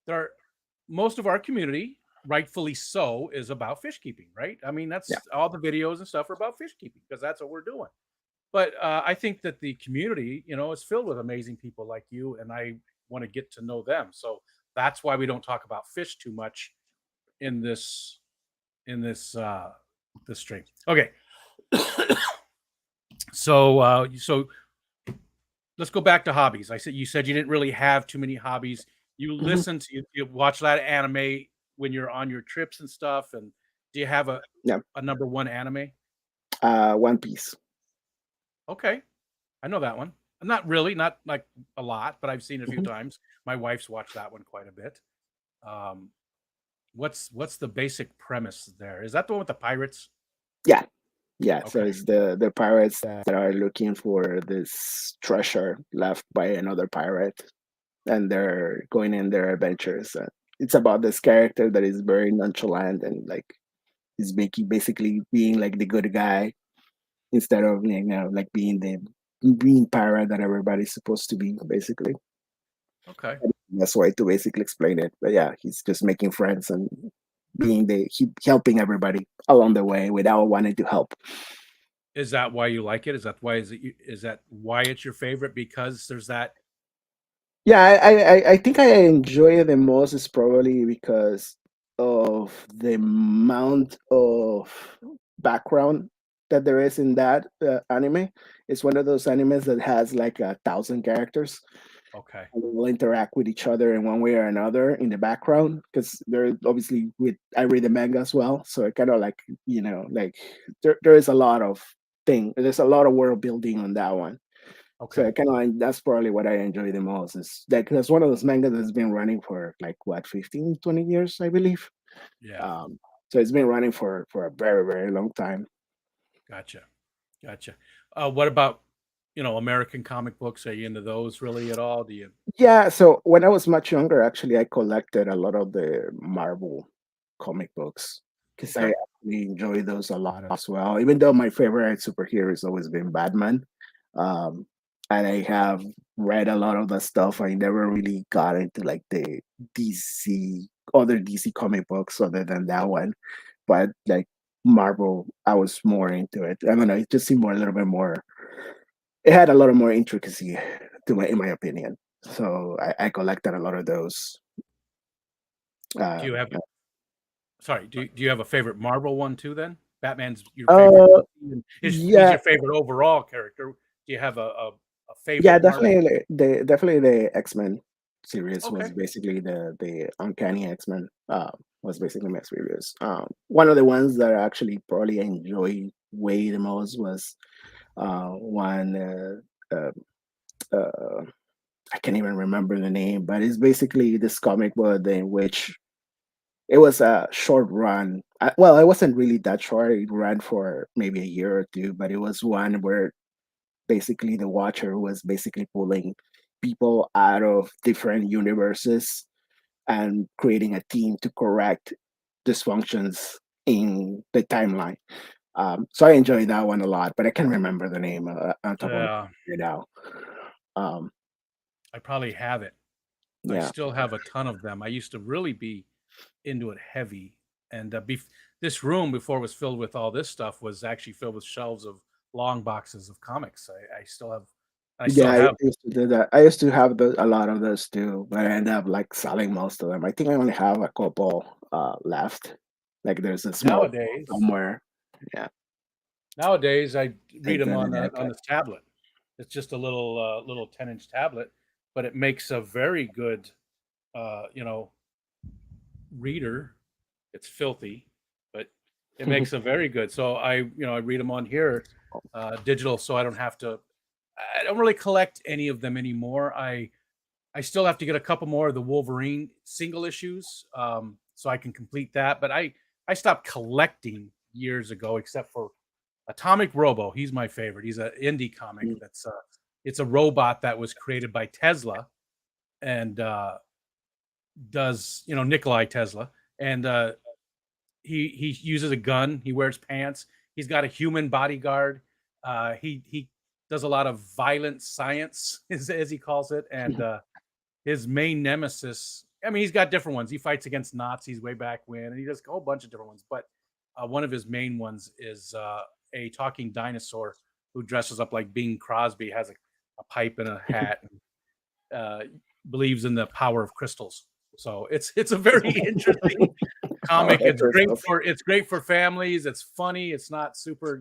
there are most of our community, rightfully so, is about fish keeping, right? I mean, that's Yeah. all the videos and stuff are about fish keeping because that's what we're doing. But I think that the community, is filled with amazing people like you, and I want to get to know them. So that's why we don't talk about fish too much in this stream. Okay. So let's go back to hobbies. You said you didn't really have too many hobbies. You Mhm. listen to you watch a lot of anime when you're on your trips and stuff. And do you have a Yeah. a number one anime? One Piece. Okay, I know that one. Not really, not like a lot, but I've seen it a few Mhm. times. My wife's watched that one quite a bit. Um, what's the basic premise there? Is that the one with the pirates? Yeah. Yeah. So Okay, it's the pirates that are looking for this treasure left by another pirate, and they're going in their adventures. It's about this character that is very nonchalant and like he's making basically being like the good guy instead of like being the being pirate that everybody's supposed to be basically. okay. That's way to basically explain it. But yeah, he's just making friends and helping everybody along the way without wanting to help. Is that why you like it? Is that why it's your favorite? Because there's that. Yeah, I think I enjoy it the most is probably because of the amount of background that there is in that anime. It's one of those animes that has like 1,000 characters. Okay, Will interact with each other in one way or another in the background because they're obviously with I read the manga as well, so it kind of like like there is a lot of there's a lot of world building on that one. So okay, I kind of like that's probably what I enjoy the most is that that's one of those mangas that's been running for like what 15, 20 years I believe. yeah, um so it's been running for a very very long time. gotcha, gotcha. What about American comic books? Are you into those really at all? Do you? Yeah, so when I was much younger, actually, I collected a lot of the Marvel comic books because I Okay, actually enjoy those a lot as well. Even though my favorite superhero has always been Batman, um, and I have read a lot of the stuff. I never really got into like the DC other DC comic books other than that one, but like Marvel, I was more into it. I don't know, it just seemed more a little bit more. It had a lot of more intricacy in my opinion. So I collected a lot of those. do Uh, you have? Sorry, do you have a favorite Marvel one too? Then Batman's your favorite. uh, He's yeah, your favorite overall character. Do you have a yeah, favorite Marvel? definitely the X Men series was Okay, basically the Uncanny X Men. Was basically my series. One of the ones that I actually probably enjoyed way the most was one. Uh, I can't even remember the name, but it's basically this comic book in which it was a short run. Well, it wasn't really that short. It ran for maybe a year or two, but it was one where basically the Watcher, who was basically pulling people out of different universes and creating a team to correct dysfunctions in the timeline. So I enjoyed that one a lot, but I can't remember the name on top of my Yeah, head now. Um, I probably have it. I yeah, still have a ton of them. I used to really be into it heavy, and this room before it was filled with all this stuff was actually filled with shelves of long boxes of comics. I still have, I yeah, still I have. used to do that. I used to have a lot of those too, but I ended up like selling most of them. I think I only have a couple left. Like there's a small Nowadays, somewhere. Yeah, nowadays I read like them the deck. on this tablet. It's just a little 10-inch tablet, but it makes a very good you know reader. It's filthy, but it makes a very good. So I read them on here, digital, so I don't have to. I don't really collect any of them anymore. I still have to get a couple more of the Wolverine single issues, so I can complete that. But I stopped collecting years ago, except for Atomic Robo. He's my favorite. He's an indie comic that's it's a robot that was created by Tesla and does Nikolai Tesla, and he uses a gun. He wears pants. He's got a human bodyguard. He does a lot of violent science, as he calls it, and his main nemesis. I mean, he's got different ones. He fights against Nazis way back when, and he does a whole bunch of different ones. But one of his main ones is a talking dinosaur who dresses up like Bing Crosby, has a pipe and a hat, and believes in the power of crystals. So it's a very interesting Oh, comic. that crystals. It's great for families. It's funny. It's not super.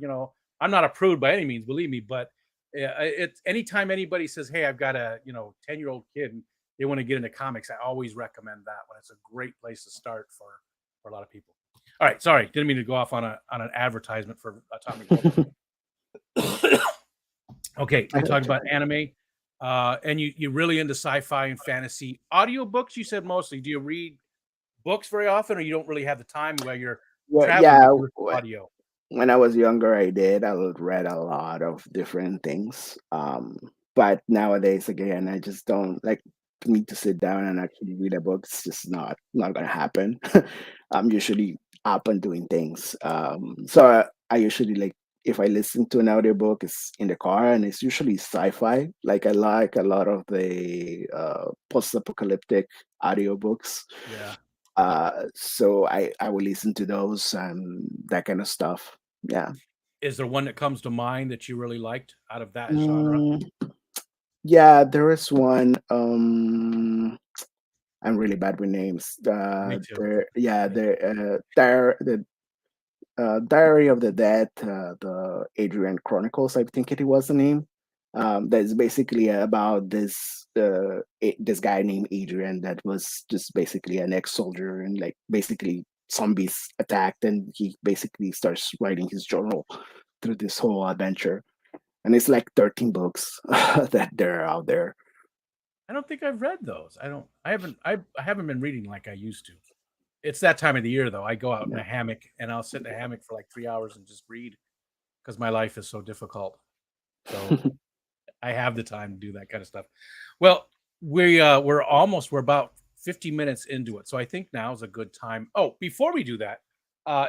I'm not a prude by any means, believe me. But it's anytime anybody says, "Hey, I've got a 10-year-old kid and they want to get into comics," I always recommend that one. It's a great place to start for a lot of people. All right, sorry, didn't mean to go off on an advertisement for Atomic Robo. Okay, I we gotta talked check about it. anime, and you really into sci-fi and fantasy audiobooks. You said mostly. Do you read books very often, or you don't really have the time while you're Well, traveling yeah. to listen to audio? When I was younger, I did. I would read a lot of different things. But nowadays, again, I just don't like for me to sit down and actually read a book. It's just not gonna happen. I'm usually up and doing things. So I usually like if I listen to an audiobook, it's in the car, and it's usually sci-fi. Like I like a lot of the post-apocalyptic audiobooks. Yeah. So I will listen to those and that kind of stuff. Yeah. Is there one that comes to mind that you really liked out of that genre? Mm, yeah, there is one. I'm really bad with names. Me too. There, yeah, Me too. the Diary of the Dead, the Adrian Chronicles, I think it was the name. That's basically about this guy named Adrian that was just basically an ex-soldier, and like basically zombies attacked, and he basically starts writing his journal through this whole adventure. And it's like 13 books that they're out there. I don't think I've read those. I haven't been reading like I used to. It's that time of the year though. I go out in Yeah. a hammock and I'll sit in a hammock for like 3 hours and just read because my life is so difficult. So I have the time to do that kind of stuff. Well, we're about 50 minutes into it. So I think now is a good time. Oh, before we do that,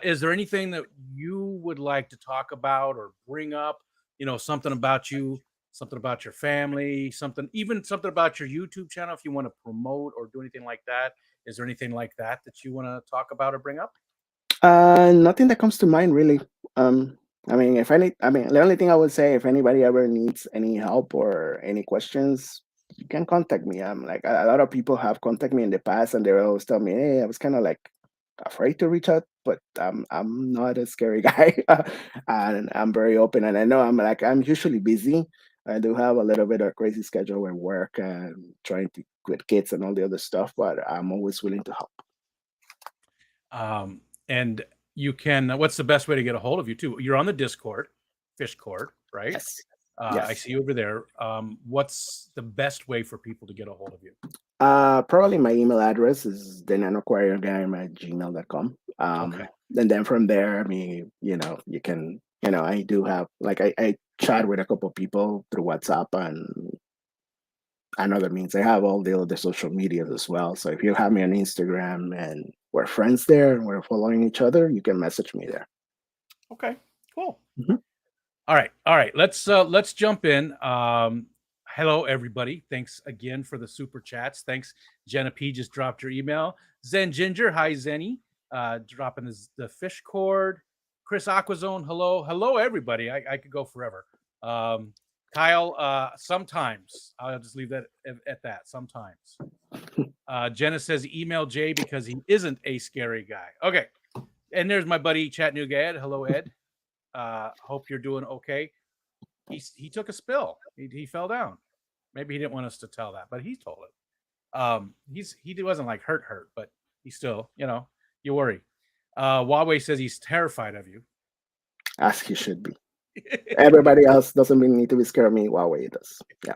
is there anything that you would like to talk about or bring up? Something about you, something about your family, even something about your YouTube channel if you want to promote or do anything like that. Is there anything like that that you want to talk about or bring up? Nothing that comes to mind really. I mean, the only thing I would say, if anybody ever needs any help or any questions, you can contact me. I'm like a lot of people have contacted me in the past, and they always tell me, "Hey, I was kind of like afraid to reach out, but I'm not a scary guy, and I'm very open. And I know I'm usually busy. I do have a little bit of a crazy schedule with work and trying to with kids and all the other stuff, but I'm always willing to help. And you can. What's the best way to get a hold of you too? You're on the Discord, Fish Cord, right? Yes, I yes. see you over there. What's the best way for people to get a hold of you? Probably my email address is the Nano Aquarium Guy at gmail.com. Okay. And then from there, I mean, you can, I do have like I chat with a couple people through WhatsApp and other means. I have all the other social medias as well. So if you have me on Instagram and we're friends there and we're following each other, you can message me there. Okay, cool. Mhm. All right. Let's jump in. Hello everybody. Thanks again for the super chats. Thanks. Jenna P just dropped your email. Zen Ginger, hi Zenny. Dropping the fish cord. Chris Aquazone, hello everybody. I could go forever. Kyle, sometimes I'll just leave that at that. Sometimes. Jenna says email Jay because he isn't a scary guy. Okay, and there's my buddy Chattanooga Ed. Hello Ed. Hope you're doing okay. He took a spill. He fell down. Maybe he didn't want us to tell that, but he told it. He wasn't like hurt, but he still, you worry. Huawei says he's terrified of you. As he should be. Everybody else doesn't need to be scared of me. Huawei does. Yeah.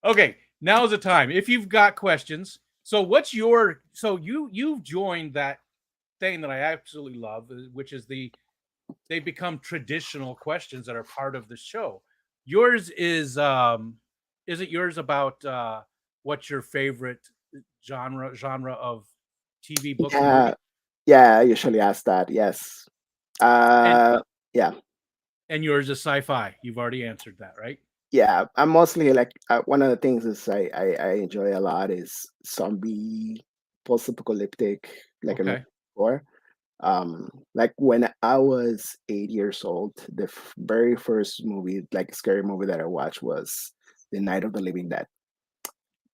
Okay, now is the time. If you've got questions, you've joined that thing that I absolutely love, which is they become traditional questions that are part of the show. Yours is it yours about what's your favorite genre of TV, books, and movies? Yeah, I usually ask that. Yes. Yeah. And yours is sci-fi. You've already answered that, right? Yeah, I'm mostly like one of the things is I enjoy a lot is zombie post-apocalyptic, like I Okay. mentioned before. Like when I was 8 years old, the very first movie, like scary movie that I watched was The Night of the Living Dead.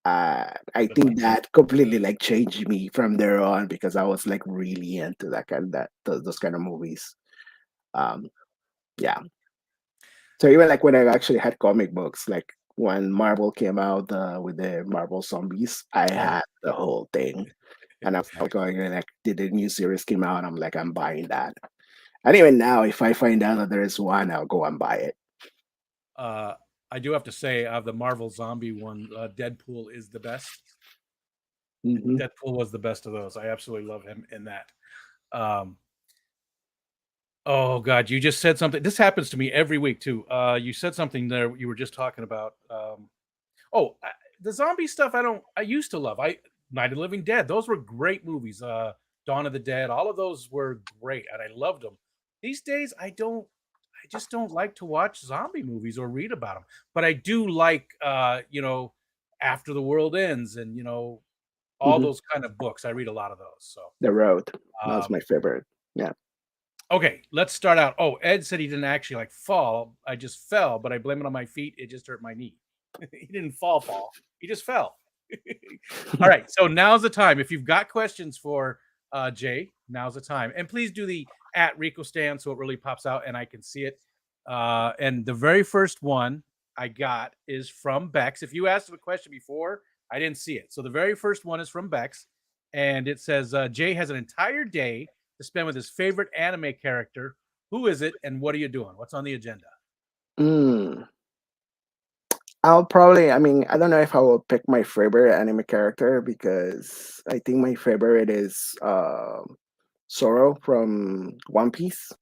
I Good one. think that completely like changed me from there on because I was like really into those kind of movies. Um, yeah. So even like when I actually had comic books, like when Marvel came out with the Marvel Zombies, I Yeah. had the whole thing, and I'm It's like nice. going like, did the new series came out? I'm like, I'm buying that. And even now, if I find out that there is one, I'll go and buy it. I do have to say, of the Marvel zombie one, Deadpool is the best. Hmm. Deadpool was the best of those. I absolutely love him in that. Um, oh God, you just said something. This happens to me every week too. You said something there. You were just talking about. The zombie stuff. I used to love. Night of the Living Dead. Those were great movies. Dawn of the Dead. All of those were great, and I loved them. These days, I don't. I just don't like to watch zombie movies or read about them. But I do like, After the World Ends, and all Hmm. those kind of books. I read a lot of those. So, The Road. That was um, my favorite. Yeah. okay, let's start out. Oh, Ed said he didn't actually like fall. I just fell, but I blame it on my feet. It just hurt my knee. He didn't fall, Paul. He just fell. All right, so now's the time. If you've got questions for Jay, now's the time. And please do the at Rico stand so it really pops out and I can see it. And the very first one I got is from Bex. If you asked the question before, I didn't see it. So the very first one is from Bex. And it says Jay has an entire day to spend with his favorite anime character. Who is it and what are you doing? What's on the agenda? Mm. I'll probably, I mean, I don't know if I will pick my favorite anime character because I think my favorite is Zoro from One Piece,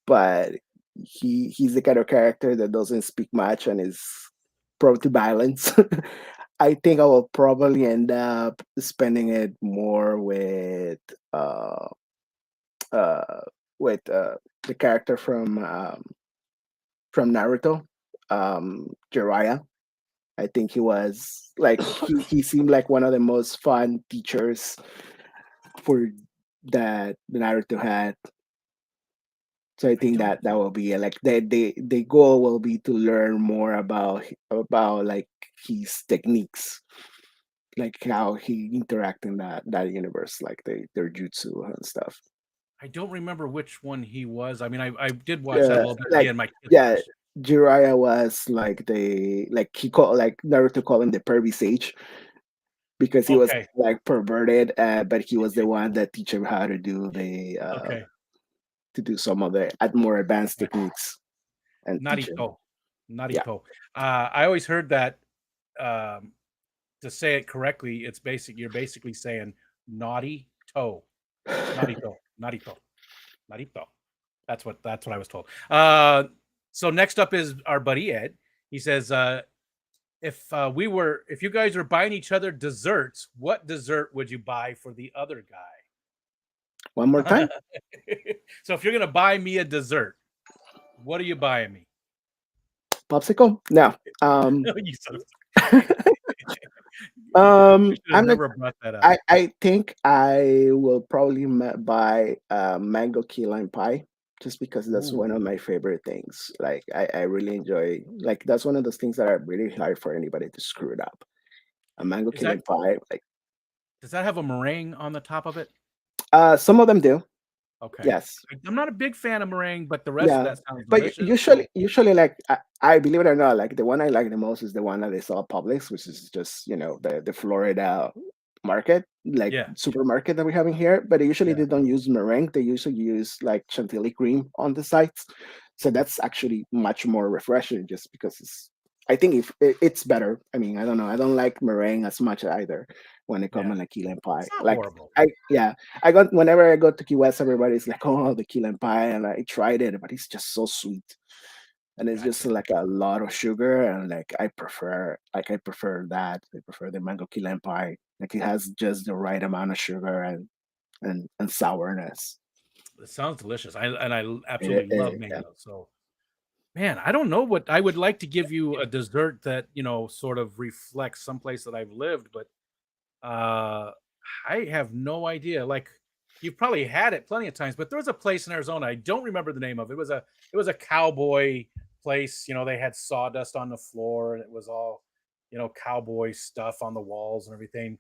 but he's the kind of character that doesn't speak much and is prone to violence. I think I will probably end up spending it more uh uh with the character from Naruto, Jiraiya. I think he was like he seemed like one of the most fun teachers for that the Naruto had. So I I think don't that will be like the goal will be to learn more about like his techniques, like how he interact in that universe, like their jutsu and stuff. I don't remember which one he was. I mean, I did watch that a Yeah, little bit. like Again, my kids yeah, watched it. Jiraiya was like the like he called like Naruto called him the pervy sage because he was Okay. like perverted, but he was the one that teach him how to do the Okay. to do some of the more advanced techniques and teach him. Narito. Yeah. Narito. I always heard that um, to say it correctly, you're basically saying naughty toe. Narito. Narito. Narito. That's what I was told. So next up is our buddy Ed. He says, if you guys were buying each other desserts, what dessert would you buy for the other One more guy? time. So if you're gonna buy me a dessert, what are you buying me? Popsicle? No. You son of you should have I'm not. never brought that up. I think I will probably buy mango key lime pie just because that's Ooh, one of my favorite things. Like I really enjoy like that's one of those things that are really hard for anybody to screw it up. A mango is key that lime pie, like does that have a meringue on the top of it? some of them do. Okay. Yes. I'm not a big fan of meringue, but the rest of Yeah, that sounds but delicious. So usually, like I believe it or not, like the one I like the most is the one that they sell at Publix, which is just the Florida market, like yeah, supermarket that we have in here. But usually yeah. they don't use meringue; they usually use like chantilly cream on the sides. So that's actually much more refreshing, just because I think if it's better. I mean, I don't know. I don't like meringue as much either when it comes Yeah. to like key lime pie. It's not Like horrible. yeah, I got whenever I go to Key West, everybody's like, "Oh, the key lime pie," and I tried it, but it's just so sweet, and it's just Gotcha. like a lot of sugar, and like I prefer that. I prefer the mango key lime pie. Like it has just the right amount of sugar and sourness. It sounds delicious. I It, absolutely love it, yeah. mango. So man, I don't know what I would like to give you a dessert that, sort of reflects someplace that I've lived, but uh I have no idea. Like you've probably had it plenty of times, but there was a place in Arizona, I don't remember the name of it. It was a cowboy place, they had sawdust on the floor and it was all, cowboy stuff on the walls and everything.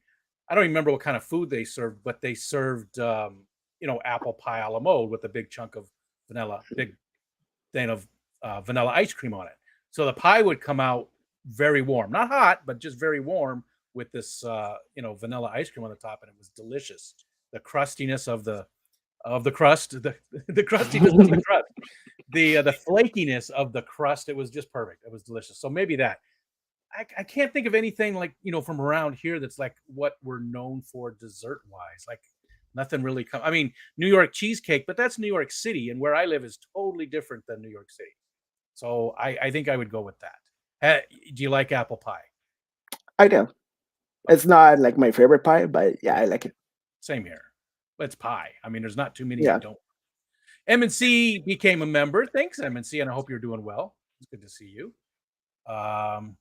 I don't remember what kind of food they served, but they served apple pie a la mode with a big chunk of big thing of vanilla ice cream on it. So the pie would come out very warm, not hot, but just very warm with this, vanilla ice cream on the top, and it was delicious. The crustiness of the crust, the crustiness of the crust, the flakiness of the crust. It was just perfect. It was delicious. So maybe that. I can't think of anything like from around here that's like what we're known for dessert wise. Like nothing really come. I mean, New York cheesecake, but that's New York City, and where I live is totally different than New York City. So I think I would go with that. Do you like apple pie? I do. It's Okay, not like my favorite pie, but yeah, I like it. same here. But it's pie. I mean, there's not too many I Yeah. don't. MNC became a member. Thanks, MNC, and I hope you're doing well. It's good to see you. Um,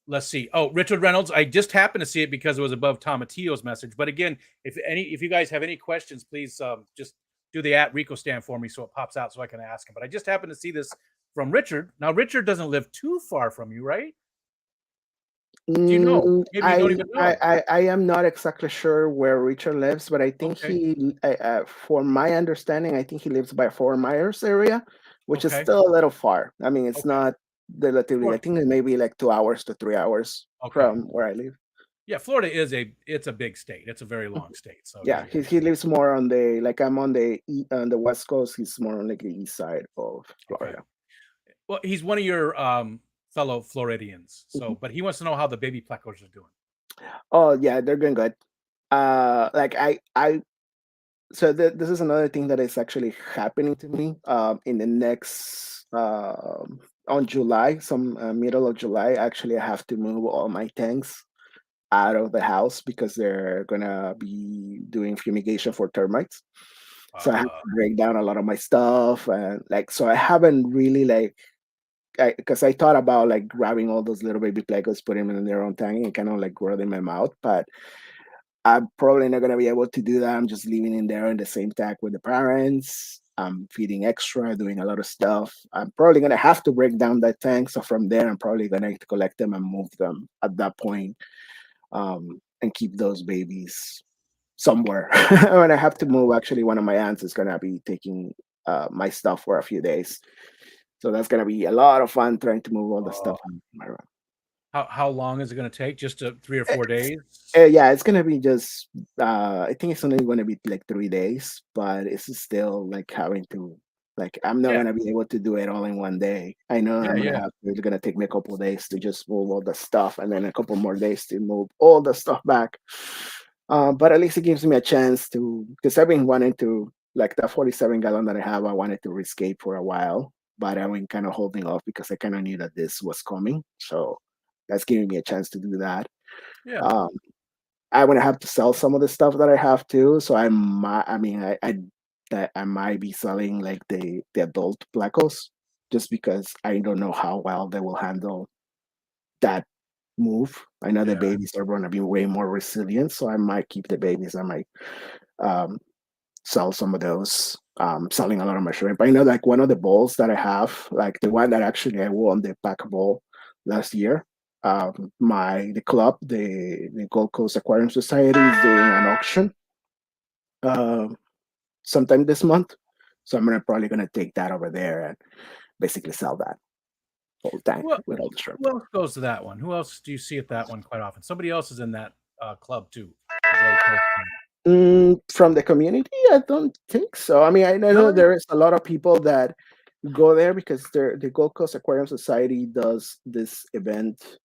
let's see. Oh, Richard Reynolds. I just happened to see it because it was above Tomatillo's message. But again, if you guys have any questions, please just do the @Rico stand for me so it pops out so I can ask him. But I just happened to see this from Richard. Now, Richard doesn't live too far from you, right? Do you know? Maybe you don't even know. I am not exactly sure where Richard lives, but I think Okay. for my understanding, I think he lives by Fort Myers area, which is Okay. still a little far. I mean, it's Okay. not relatively. I Florida. think it may be like 2 hours to 3 hours Okay. from where I live. Yeah, Florida it's a big state. It's a very long state. So yeah, Yeah, he lives more on the like I'm on the west coast. He's more on like the east side of okay. Florida. Well, he's one of your fellow Floridians. So, Mhm. but he wants to know how the baby pleckers are doing. Oh yeah, they're going good. Like I so this is another thing that is actually happening to me in the next on July, some middle of July. Actually, I have to move all my tanks out of the house because they're gonna be doing fumigation for termites. So I have Uh, to break down a lot of my stuff, and like so I haven't really like because I thought about like grabbing all those little baby plecos, put them in their own tank, and kind of like grow them in my mouth, but I'm probably not gonna be able to do that. I'm just living in there in the same tag with the parents. I'm feeding extra, doing a lot of stuff. I'm probably gonna have to break down that tank. So from there, I'm probably gonna collect them and move them at that point, and keep those babies somewhere. When I have to move, actually, one of my aunts is gonna be taking my stuff for a few days. So that's gonna be a lot of fun trying to move all the uh, stuff in my room. how long is it going to take? Just 3 or 4 days? Yeah, it's gonna be just. I think it's only gonna be like 3 days, but it's still like having to. Like, I'm not Yeah, gonna be able to do it all in one day. I know yeah, I'm gonna yeah. have. It's gonna take me a couple of days to just move all the stuff, and then a couple more days to move all the stuff back. But at least it gives me a chance to, because I've been wanting to, like that 47 gallon that I have. I wanted to rescape for a while, but I've been kind of holding off because I kind of knew that this was coming. So that's giving me a chance to do that. Yeah. Um, I'm gonna have to sell some of the stuff that I have too. So I might, I mean, that I might be selling like the adult Blackos just because I don't know how well they will handle that move. I know the Yeah. babies are gonna be way more resilient, so I might keep the babies. I might um, sell some of those. Selling a lot of my shrimp. I know like one of the bowls that I have, like the one that actually I won the pack bowl last year. The club, the Gold Coast Aquarium Society is doing an auction uh, sometime this month. So probably gonna take that over there and basically sell that whole tank Well, with all the shrimp. who else goes to that one? Who else do you see at that one quite often? Somebody else is in that club too. The Gold Coast one. From the community, I don't think so. I mean, I know Really? there is a lot of people that go there because the Gold Coast Aquarium Society does this event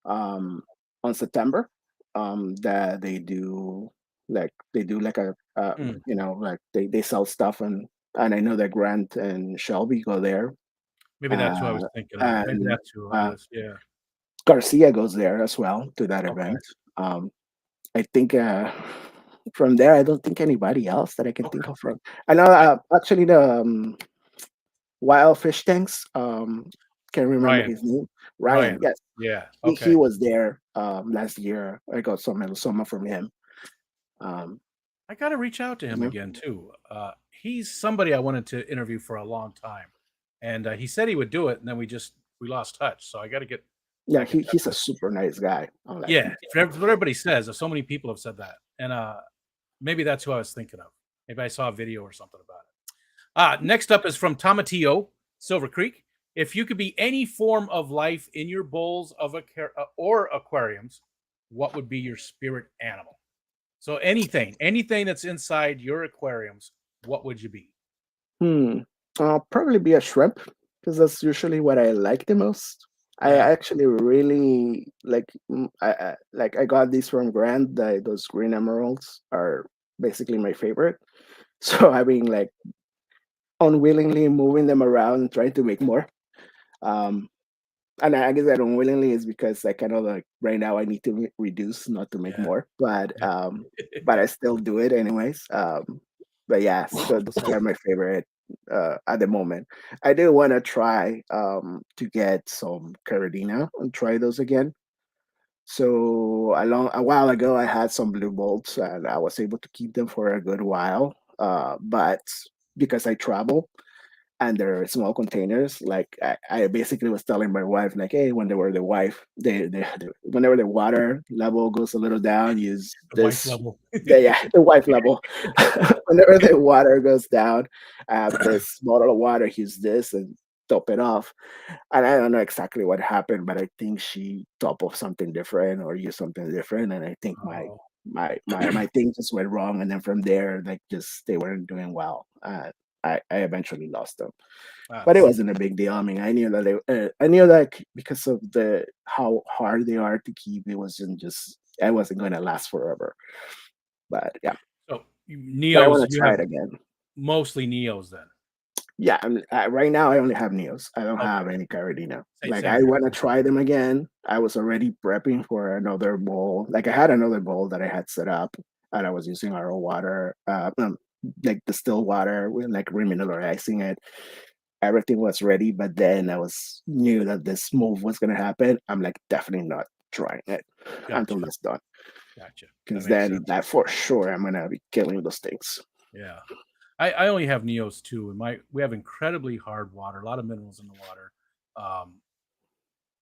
um, on September that they do like a Mm, like they sell stuff and I know that Grant and Shelby go there maybe that's who I uh, was thinking of. Maybe and that's who it was. Yeah. Garcia goes there as well to that Okay. event. Um, I think from there I don't think anybody else that I can think Okay. of from. I know I, actually the wild fish tanks. Can't remember Ryan. his name. Ryan, Ryan. yes, Yeah. he Okay. was there last year. I got some from him. Um, I got to reach out to him yeah, again too. He's somebody I wanted to interview for a long time, and he said he would do it, and then we lost touch. So I got to get yeah, back in touch he's a with him. super nice guy. I'm like, Yeah, it's what everybody says. So many people have said that, and maybe that's who I was thinking of. Maybe I saw a video or something about it. Next up is from Tomatillo, Silver Creek. If you could be any form of life in your bowls of or aquariums, what would be your spirit animal? So anything that's inside your aquariums, what would you be? hmm, I'll probably be a shrimp because that's usually what I like the most. I Yeah. actually really like. I got these from Grant. Those green emeralds are basically my favorite. So I've been like unwillingly moving them around and trying to make more. Um, and I guess that unwillingly is because I kind of like right now I need to reduce, not to make Yeah. more, Yeah. but I still do it anyways. But yes, those are my favorite at the moment. I do want to try to get some Caradina and try those again. So a while ago, I had some blue bolts and I was able to keep them for a good while. But because I travel, and they're small containers. Like I basically was telling my wife, like, hey, whenever whenever the water level goes a little down, use The wife this. level. Yeah, the wife level. Whenever the water goes down, I have this bottle of water. Use this and top it off. And I don't know exactly what happened, but I think she top off something different or used something different, and I think Oh, my thing just went wrong, and then from there, like just they weren't doing well. I eventually lost them, but it that's wasn't a big deal. I mean, I knew that because of the how hard they are to keep, I wasn't going to last forever. But yeah, so but I Neos. want to You try have it again. mostly Neos then. Yeah, right now I only have Neos. I don't Okay, have any Caradina. Like same I here. want to try them again. I was already prepping for another bowl. Like I had another bowl that I had set up, and I was using RO water, like distilled water, with like remineralizing it. Everything was ready, but then I was knew that this move was gonna happen. I'm like definitely not trying it until Gotcha, that's done, gotcha. That because makes then sense. that for sure I'm gonna be killing those things. Yeah. I only have Neos too, and my we have incredibly hard water, a lot of minerals in the water. Um,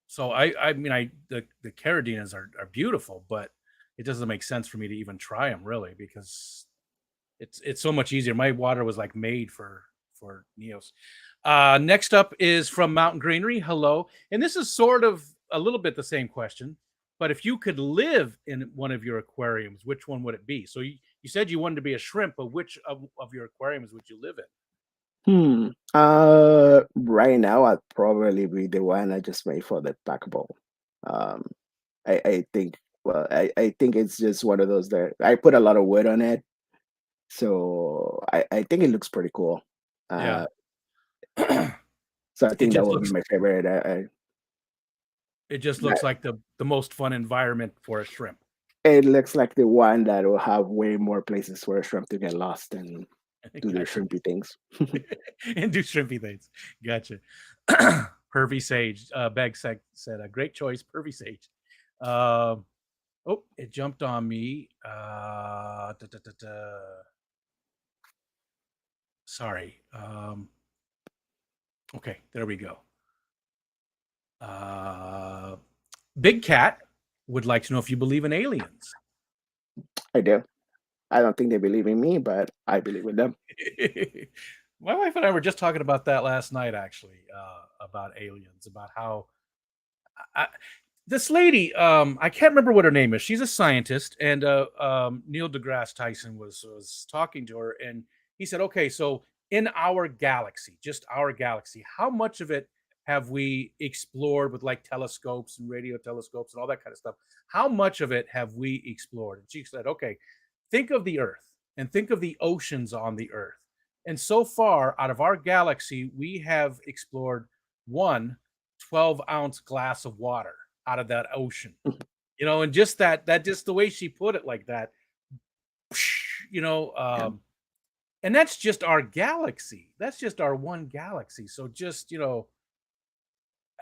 so I mean the Caradinas are beautiful, but it doesn't make sense for me to even try them really because it's so much easier. My water was like made for Neos. Next up is from Mountain Greenery. Hello, and this is sort of a little bit the same question, but if you could live in one of your aquariums, which one would it be? So you said you wanted to be a shrimp, but which of your aquariums would you live in? Right now I'd probably be the one I just made for the pack bowl. Um, I think, well, I think it's just one of those that I put a lot of wood on it, so I think it looks pretty cool. Yeah. Uh, So I It think that just would be looks my favorite. it just looks like the most fun environment for a shrimp. It looks like the one that will have way more places for a shrimp to get lost and do their Gotcha. shrimpy things. And do shrimpy things. Gotcha. Pervy Sage. Said a great choice, Pervy Sage. Um, oh, it jumped on me. Sorry. Okay, there we go. Big Cat would like to know if you believe in aliens. I do. I don't think they believe in me, but I believe in them. My wife and I were just talking about that last night, actually, about aliens, about how I, this lady, I can't remember what her name is. She's a scientist, and Neil deGrasse Tyson was talking to her, and he said, "Okay, so in our galaxy, just our galaxy, how much of it have we explored with like telescopes and radio telescopes and all that kind of stuff? How much of it have we explored?" And she said, "Okay, think of the Earth and think of the oceans on the Earth. And so far, out of our galaxy, we have explored one 12-ounce glass of water out of that ocean. And just that just the way she put it like that, you know, Yeah. and that's just our galaxy. That's just our one galaxy. So just,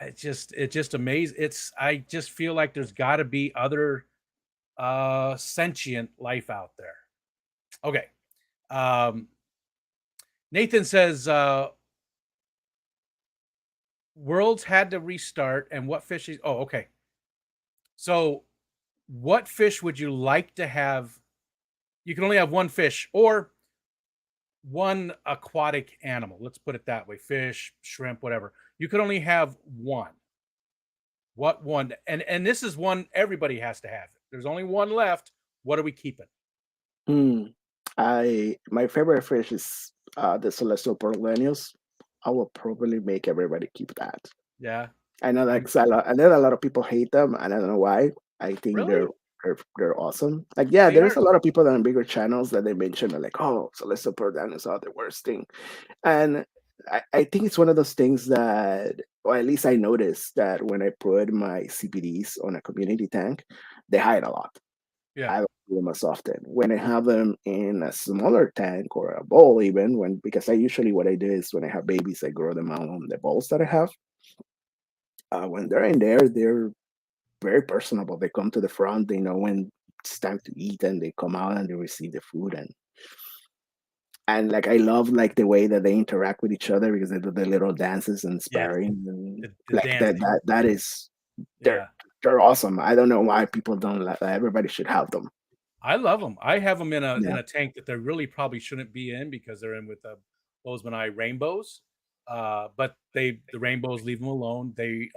it just amazing. I just feel like there's got to be other sentient life out there. Okay. Nathan says worlds had to restart, and what fish is okay. So what fish would you like to have? You can only have one fish or one aquatic animal. Let's put it that way. Fish, shrimp, whatever. You can only have one. What one? And this is one everybody has to have. There's only one left. What are we keeping? My favorite fish is the celestial pearlenius. I will probably make everybody keep that. Yeah. I know like I know a lot of people hate them, and I don't know why. I think Really? they're awesome. Like, yeah, They there's are. a lot of people on bigger channels that they mention are like, oh, celestial pearlenius are the worst thing. And I think it's one of those things that, or at least I noticed that when I put my CPDs on a community tank, they hide a lot. Yeah. I don't do them as often. When I have them in a smaller tank or a bowl, even because I usually what I do is when I have babies, I grow them out on the bowls that I have. When they're in there, they're very personable. They come to the front, they know when it's time to eat, and they come out and they receive the food. And like I love like the way that they interact with each other because they do the little dances and Yes. sparring and The like that dancing. that is Yeah. they're awesome. I don't know why people don't like that. Everybody should have them. I love them. I have them in Yeah. a tank that they really probably shouldn't be in because they're in with the Bozeman Eye rainbows. But the rainbows leave them alone. They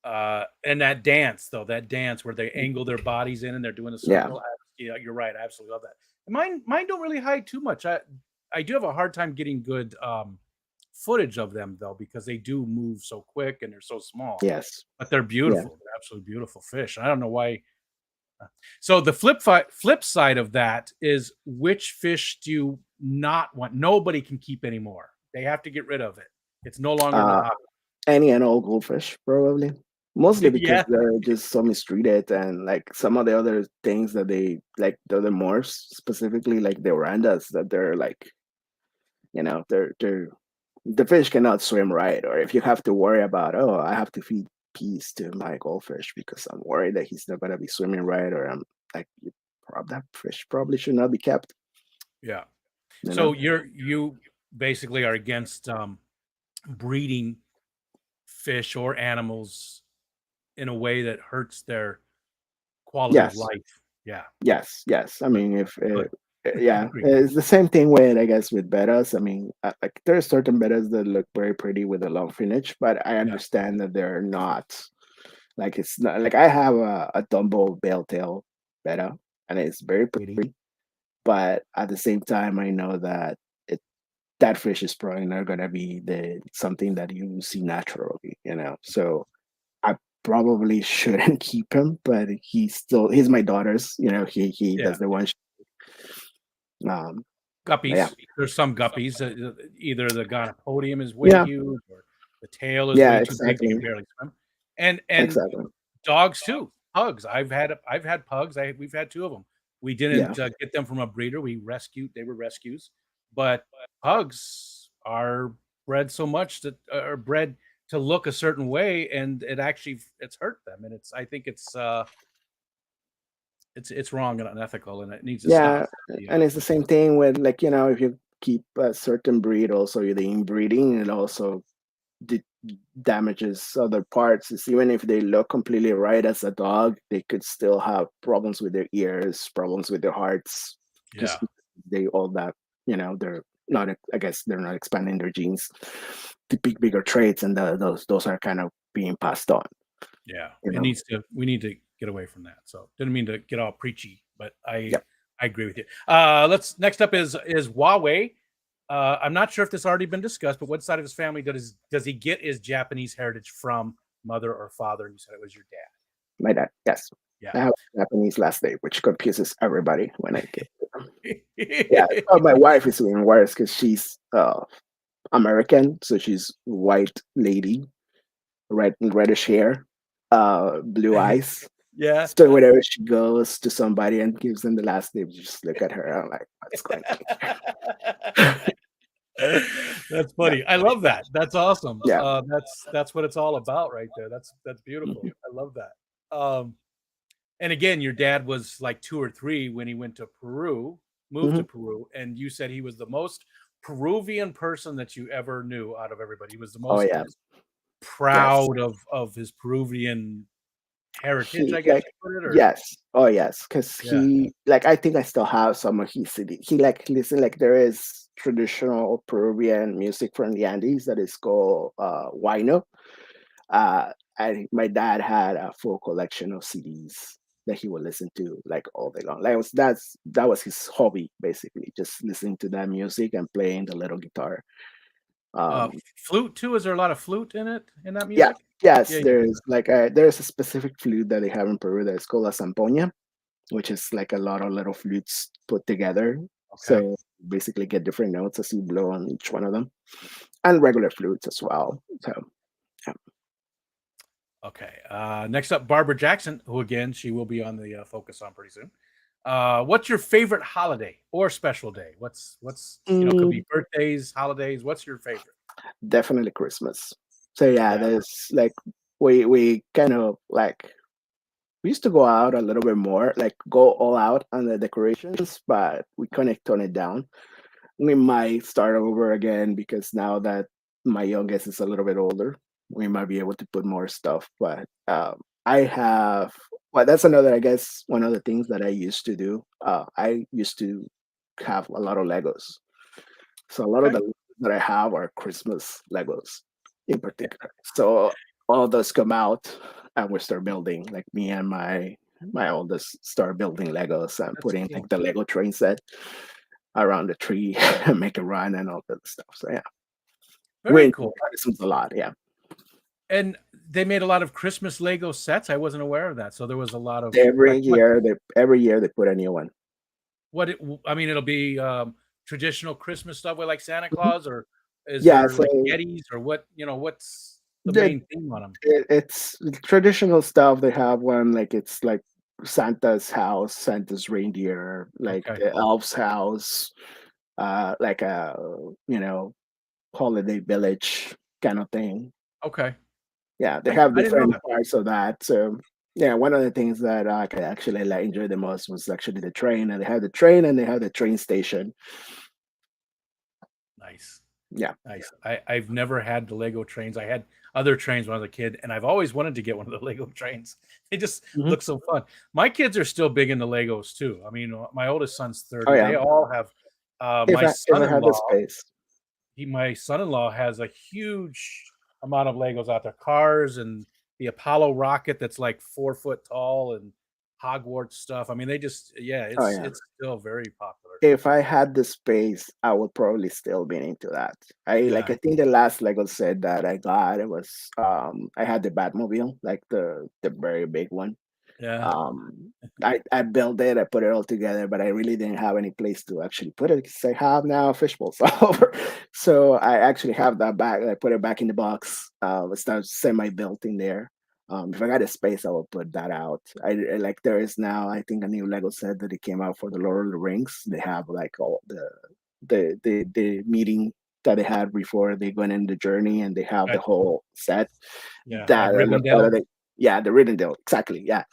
and that dance where they angle their bodies in and they're doing a Yeah. circle. Yeah, you're right. I absolutely love that. And mine don't really hide too much. I do have a hard time getting good footage of them though because they do move so quick and they're so small. Yes. But they're Yeah. beautiful. They're absolutely beautiful fish. I don't know why. So the flip side of that is which fish do you not want? Nobody can keep anymore. They have to get rid of it. It's no longer in the Uh, hobby. any and all goldfish, probably. Mostly because Yeah, they're just so mistreated, and like some of the other things that they like, the other morphs, specifically like the orandas, that they're like, they're the fish cannot swim right, or if you have to worry about, oh, I have to feed peas to my goldfish because I'm worried that he's not gonna be swimming right, or I'm like, that fish probably should not be kept. yeah. You So know? you basically are against breeding fish or animals in a way that hurts their quality of Yes. life. Yeah, Yes. I good, mean, if good. yeah, Agree. it's the same thing with, I guess, with bettas. I mean, like there are certain bettas that look very pretty with a long finish, but I Yeah, understand that they're not like, it's not like I have a Dumbo bell tail betta, and it's very pretty, but at the same time, I know that that fish is probably not gonna be the something that you see naturally. So I probably shouldn't keep him, but he's my daughter's. He yeah. does the one. Um, yeah, Guppies. There's some guppies. either the gonopodium is way Yeah, huge or the tail is yeah, way too big. They exactly, can barely swim. And exactly. dogs too. Pugs. I've had pugs. We've had two of them. We Yeah, didn't get them from a breeder. We rescued. They were rescues, but pugs are bred so much that are bred to look a certain way, and it's hurt them. And I think it's wrong and unethical, and it needs to stop. yeah, Yeah, and it's the same thing with, like, if you keep a certain breed, also the inbreeding, it also d- damages other parts. It's even if they look completely right as a dog, they could still have problems with their ears, problems with their hearts, just yeah, because they all that, they're not, I guess they're not expanding their genes to pick bigger traits, and those are kind of being passed on. yeah. You It know, needs to. We need to get away from that. So didn't mean to get all preachy, but I yeah. I agree with you. Let's next up is Huawei. I'm not sure if this already been discussed, but what side of his family does he get his Japanese heritage from, mother or father? And you said it was your dad. My dad, yes. Yeah. I have a Japanese last name, which confuses everybody when I get. Yeah, my wife is even worse because she's American, so she's white lady, reddish hair, blue eyes. Yeah. So whenever she goes to somebody and gives them the last name, you just look at her. I'm like, what's going on? That's Yeah, funny. I love that. That's awesome. yeah. That's what it's all about right there. That's beautiful. Mhm, I love that. And again, your dad was like 2 or 3 when he went to Peru, moved to mhm. Peru, and you said he was the most Peruvian person that you ever knew out of everybody. He was the Oh most yeah, yes. proud of his Peruvian heritage, He I guess like you put it, or yes, oh yes, because yeah. he like I think I still have some of his CD. He like listen like there is traditional Peruvian music from the Andes that is called huayno. And my dad had a full collection of CDs that he would listen to like all day long. Like that was his hobby basically, just listening to that music and playing the little guitar. Um, Flute too? Is there a lot of flute in that yeah, music? yes, Yeah, yeah. there's a specific flute that they have in Peru that is called a zampoña, which is like a lot of little flutes put together. Okay. So basically get different notes as you blow on each one of them, and regular flutes as well. So yeah. Okay. Next up, Barbara Jackson, who again she will be on the focus on pretty soon. What's your favorite holiday or special day? What's could Mm, be birthdays, holidays. What's your favorite? definitely Christmas. So yeah, Yeah. there's like we kind of like we used to go out a little bit more, like go all out on the decorations, but we kind of tone it down. We might start over again because now that my youngest is a little bit older, we might be able to put more stuff. But I have, well, that's another, I guess, one of the things that I used to do. I used to have a lot of Legos. So a lot of Okay. the Legos that I have are Christmas Legos in particular. So all those come out and we start building. Like me and my oldest start building Legos and That's putting cool. like the Lego train set around the tree and make a run and all that stuff. So yeah, we Very enjoy cool. Christmas a lot. Yeah, And they made a lot of Christmas Lego sets. I wasn't aware of that. So there was a lot of every like year they put a new one. I mean, it'll be traditional Christmas stuff with like Santa Mhm. Claus, or is Yeah, there so like Yetis, or what's the the, main theme on them? it's traditional stuff. They have one like it's like Santa's house, Santa's reindeer, like Okay. the elf's house, like a you know holiday village kind of thing. Okay. Yeah, they Okay. have I didn't know different that. parts of that. So yeah, one of the things that I could actually like enjoy the most was actually the train, and they have the train and they have the train station. Nice. Yeah. Nice. I've never had the Lego trains. I had other trains when I was a kid, and I've always wanted to get one of the Lego trains. They just Mhm. look so fun. My kids are still big into Legos too. I mean, my oldest son's Oh 30. yeah. They all have If my I had the son-in-law, space. my son-in-law has a huge amount of Legos out there, cars and the Apollo rocket that's like 4 foot tall and Hogwarts stuff. I mean, they just yeah, Oh it's yeah. it's still very popular. If I had the space, I would probably still be into that. Yeah. I think the last Lego set that I got it was I had the Batmobile, like the very big one. Yeah. I built it, I put it all together, but I really didn't have any place to actually put it because I have now a fishbowl solver. So I actually have that back. I put it back in the box. It's now semi-built in there. If I got a space, I will put that out. Like there is now, I think, a new Lego set that it came out for the Lord of the Rings. They have like all the meeting that they had before they went in the journey, and they have the Gotcha. whole set. Yeah. Like That and the part Rivendell. of the yeah, the Rivendell, exactly. Yeah.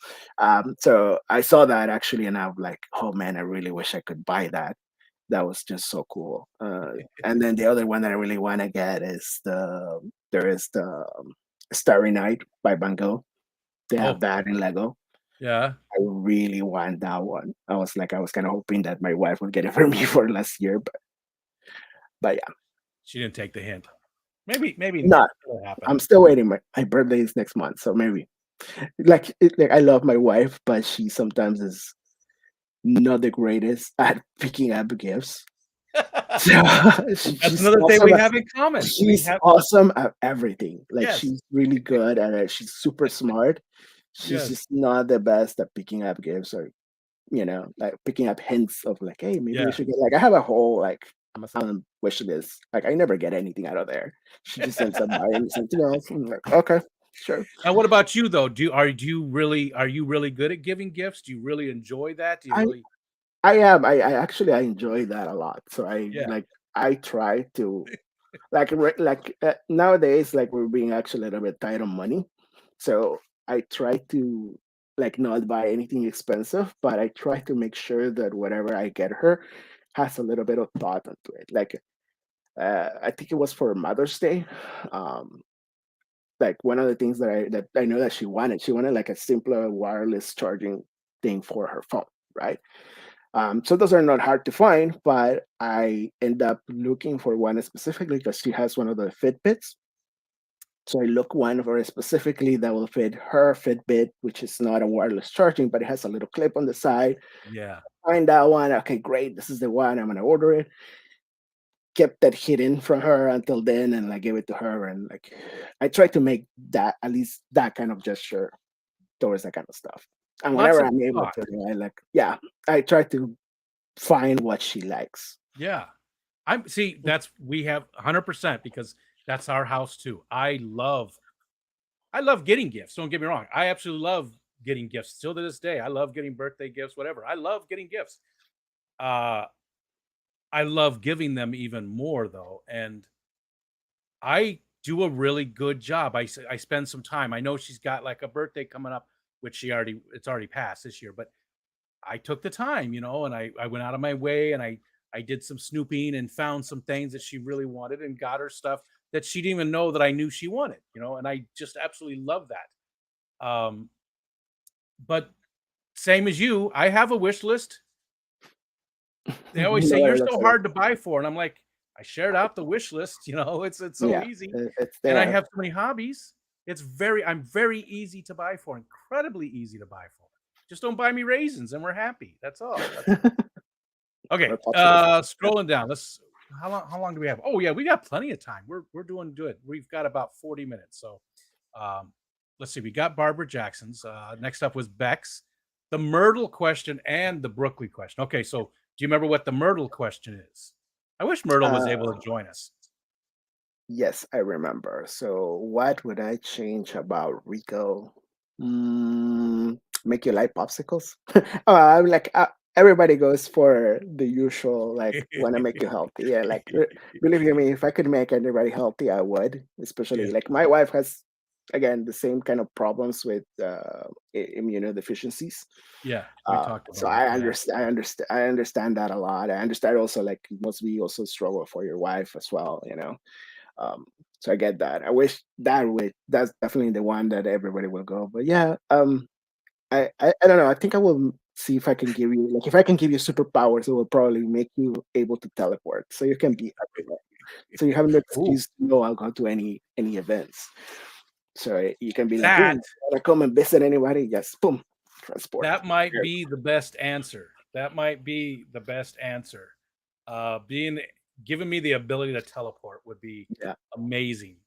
So I saw that actually, and I'm like, oh man, I really wish I could buy that. That was just so cool. And then the other one that I really want to get is the Starry Night by Van Gogh. They have Oh, that in Lego. yeah. I really want that one. I was kind of hoping that my wife would get it for me for last year, but yeah, She didn't take the hint. Maybe not. it'll happen. I'm still waiting. My birthday is next month, so maybe. Like I love my wife, but she sometimes is not the greatest at picking up gifts. So That's another thing we have in common. We she's have awesome at everything. Like yes, she's really good at it. She's super smart. She's yes, just not the best at picking up gifts or like picking up hints of like, hey, maybe we yeah. should get like I have a whole like Amazon wish list. Like I never get anything out of there. She just ends up buying something else. I'm like, okay, sure. Now, what about you though? Are you really good at giving gifts? Do you really enjoy that? Do you I really? I am. I actually I enjoy that a lot. So Yeah, I try to nowadays like we're being actually a little bit tight on money. So I try to like not buy anything expensive, but I try to make sure that whatever I get her has a little bit of thought into it. Like I think it was for Mother's Day. Um like one of the things that I know that she wanted like a simpler wireless charging thing for her phone, right? So those are not hard to find, but I end up looking for one specifically because she has one of the Fitbits. So I look one for her specifically that will fit her Fitbit, which is not a wireless charging, but it has a little clip on the side. yeah. Find that one. Okay, great. This is the one. I'm gonna order it. Kept that hidden from her until then, and like give it to her. And like I try to make that at least that kind of gesture towards that kind of stuff. And Lots whenever of I'm able thought. to, I try to find what she likes. Yeah. I'm see. That's we have 100% because that's our house too. I love getting gifts. Don't get me wrong. I absolutely love getting gifts. Still to this day, I love getting birthday gifts. Whatever. I love getting gifts. Uh, I love giving them even more though, and I do a really good job. I spend some time. I know she's got like a birthday coming up, which it's already passed this year, but I took the time, and I went out of my way and I did some snooping and found some things that she really wanted and got her stuff that she didn't even know that I knew she wanted, and I just absolutely love that. But same as you, I have a wish list. They always You say know what you're it so looks like. hard to buy for, and I'm like, I shared out the wish list, it's so Yeah, easy. it's And I there. have so many hobbies. I'm very easy to buy for, incredibly easy to buy for. Just don't buy me raisins and we're happy. That's all. That's okay. Or popsicles. Yeah. Scrolling down. Let's how long do we have? Oh yeah, we got plenty of time. We're doing good. We've got about 40 minutes. So um let's see. We got Barbara Jackson's. Next up was Beck's, the Myrtle question and the Brookley question. Okay, so do you remember what the Myrtle question is? I wish Myrtle was able to Uh, join us. yes, I remember. So, what would I change about Rico? Make you like popsicles? I'm like, everybody goes for the usual, like, want to make you healthy. Yeah, like, believe you me, if I could make anybody healthy, I would. Yeah, Especially, like, my wife has, again, the same kind of problems with immunodeficiencies. yeah. We talked So about it. Yeah. I understand that a lot. I understand also like must be also struggle for your wife as well. Um, so I get that. I wish that's definitely the one that everybody will go. But yeah, I don't know. I think I will see if I can give you like if I can give you superpowers, it will probably make you able to teleport, so you can be everywhere. So you have no Ooh, excuse to know I'll go to any events. So you can be like, that boom, wanna come and visit anybody? Yes, boom, transport. That might be the best answer. That might be the best answer. Being giving me the ability to teleport would be Yeah. amazing.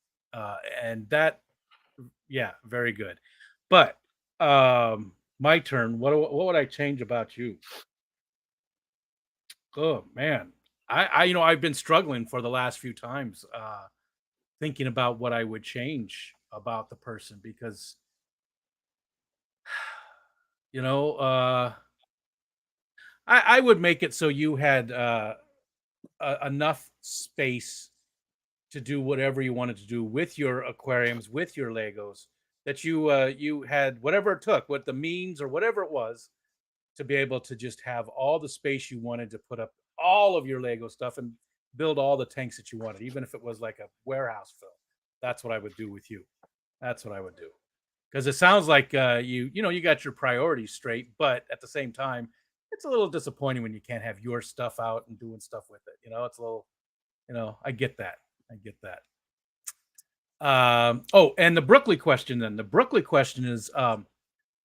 And that, yeah, very good. But um, My turn. What would I change about you? Oh man, I I've been struggling for the last few times, thinking about what I would change about the person because you know, I would make it so you had enough space to do whatever you wanted to do with your aquariums, with your Legos, that you had whatever it took, what the means or whatever it was, to be able to just have all the space you wanted to put up all of your Lego stuff and build all the tanks that you wanted, even if it was like a warehouse fill. That's what I would do with you. That's what I would do. Because it sounds like you got your priorities straight, but at the same time, it's a little disappointing when you can't have your stuff out and doing stuff with it. It's a little, I get that. I get that. Oh, and the Brooklyn question then. The Brooklyn question is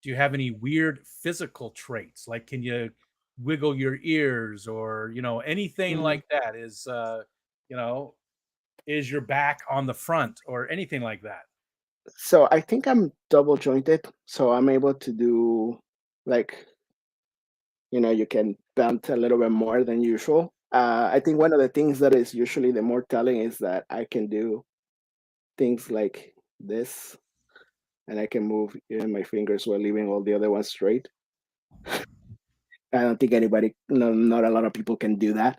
do you have any weird physical traits? Like can you wiggle your ears or, anything Mm. like that? You know, is your back on the front or anything like that? So I think I'm double jointed, so I'm able to do like you can bend a little bit more than usual. I think one of the things that is usually the more telling is that I can do things like this, and I can move even my fingers while leaving all the other ones straight. I don't think anybody, no, not a lot of people can do that.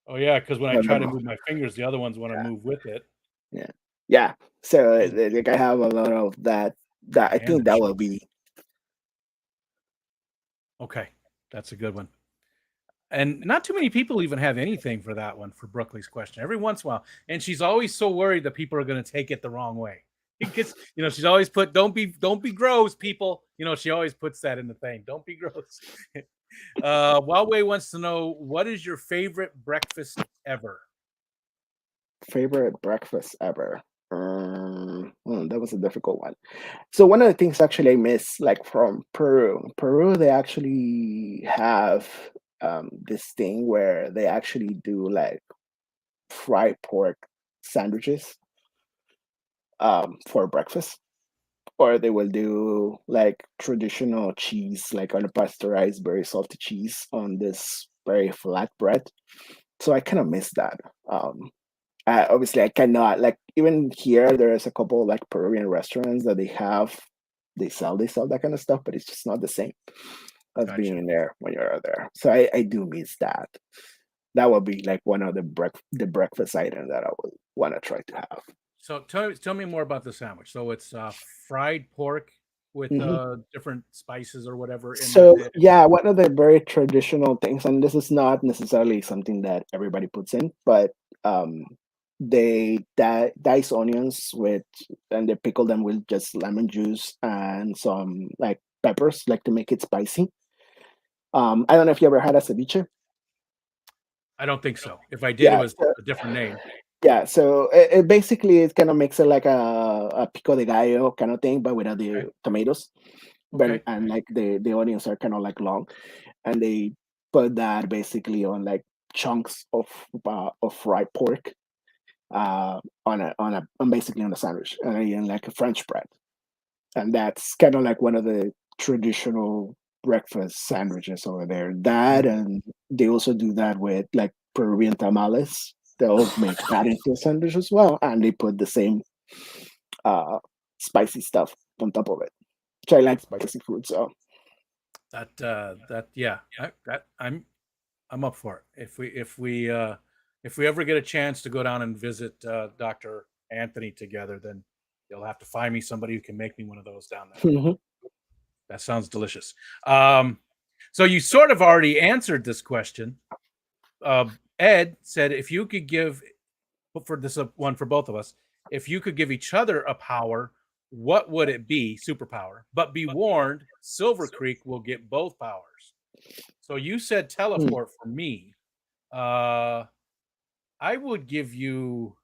Oh yeah, because when I But try to move my fingers, the other ones want to yeah, move with it. yeah, yeah. So Mm, like I have a lot of that. That I think that advantage. will be Okay, that's a good one. And not too many people even have anything for that one for Brooklyn's question. Every once in a while, and she's always so worried that people are going to take it the wrong way. Because she's always put don't be gross, people. She always puts that in the thing. Don't be gross. Huawei wants to know what is your favorite breakfast ever? favorite breakfast ever. That was a difficult one. So one of the things actually I miss, like from Peru. Peru, they actually have this thing where they actually do like fried pork sandwiches for breakfast, or they will do like traditional cheese, like unpasteurized, very salty cheese on this very flat bread. So I kind of miss that. Um, obviously, I cannot like even here. There's a couple like Peruvian restaurants that they sell that kind of stuff, but it's just not the same as being Gotcha. in there when you're there. So I do miss that. That would be like one of the breakfast items that I would want to try to have. So tell me more about the sandwich. So it's fried pork with Mhm. different spices or whatever in So the yeah, one of the very traditional things, and this is not necessarily something that everybody puts in, but um, they dice onions with, and they pickle them with just lemon juice and some like peppers, like to make it spicy. I don't know if you ever had a ceviche. I don't think so. If I did, it Yeah, was a different name. yeah. So it basically it kind of makes it like a pico de gallo kind of thing, but without Okay. the tomatoes. But Okay. and like the onions are kind of like long, and they put that basically on like chunks of fried pork on basically on a sandwich and eating like a French bread, and that's kind of like one of the traditional breakfast sandwiches over there. That Mm. and they also do that with like Peruvian tamales. They'll make that into a sandwich as well, and they put the same uh, spicy stuff on top of it. Which I like spicy food, so. That yeah, I'm up for it. If we ever get a chance to go down and visit Dr. Anthony together, then you'll have to find me somebody who can make me one of those down there. That sounds delicious. Um, so you sort of already answered this question. Ed said if you could give for this one for both of us, if you could give each other a power, what would it be? Superpower. But be warned, Silver Creek will get both powers. So you said Hmm. teleport for me. Uh, I would give you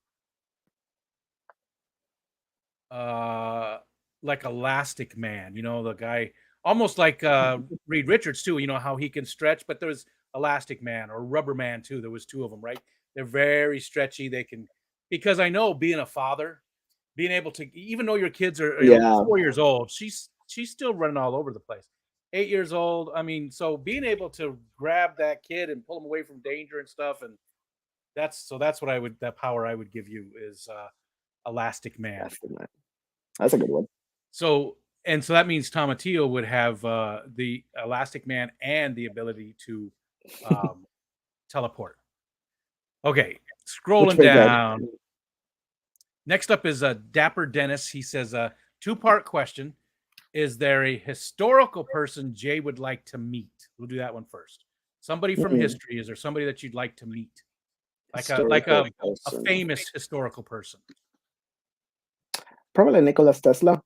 uh like Elastic Man, the guy almost like Reed Richards too, how he can stretch, but there's Elastic Man or Rubber Man too. There was two of them, right? They're very stretchy. They can because I know being a father, being able to even though your kids are Yeah. 4 years old, she's still running all over the place. 8 years old. I mean, so being able to grab that kid and pull him away from danger and stuff, and that's what I would that power I would give you is Elastic Man. That's the man. That's a good one. So and so that means Tomatillo would have the Elastic Man and the ability to um, teleport. Okay, Which scrolling pretty good. down. Next up is Dapper Dennis. He says a two-part question. Is there a historical person Jay would like to meet? We'll do that one first. Somebody from history. Is there somebody that you'd like to meet? Like Historical a person. famous historical person. Probably Nikola Tesla.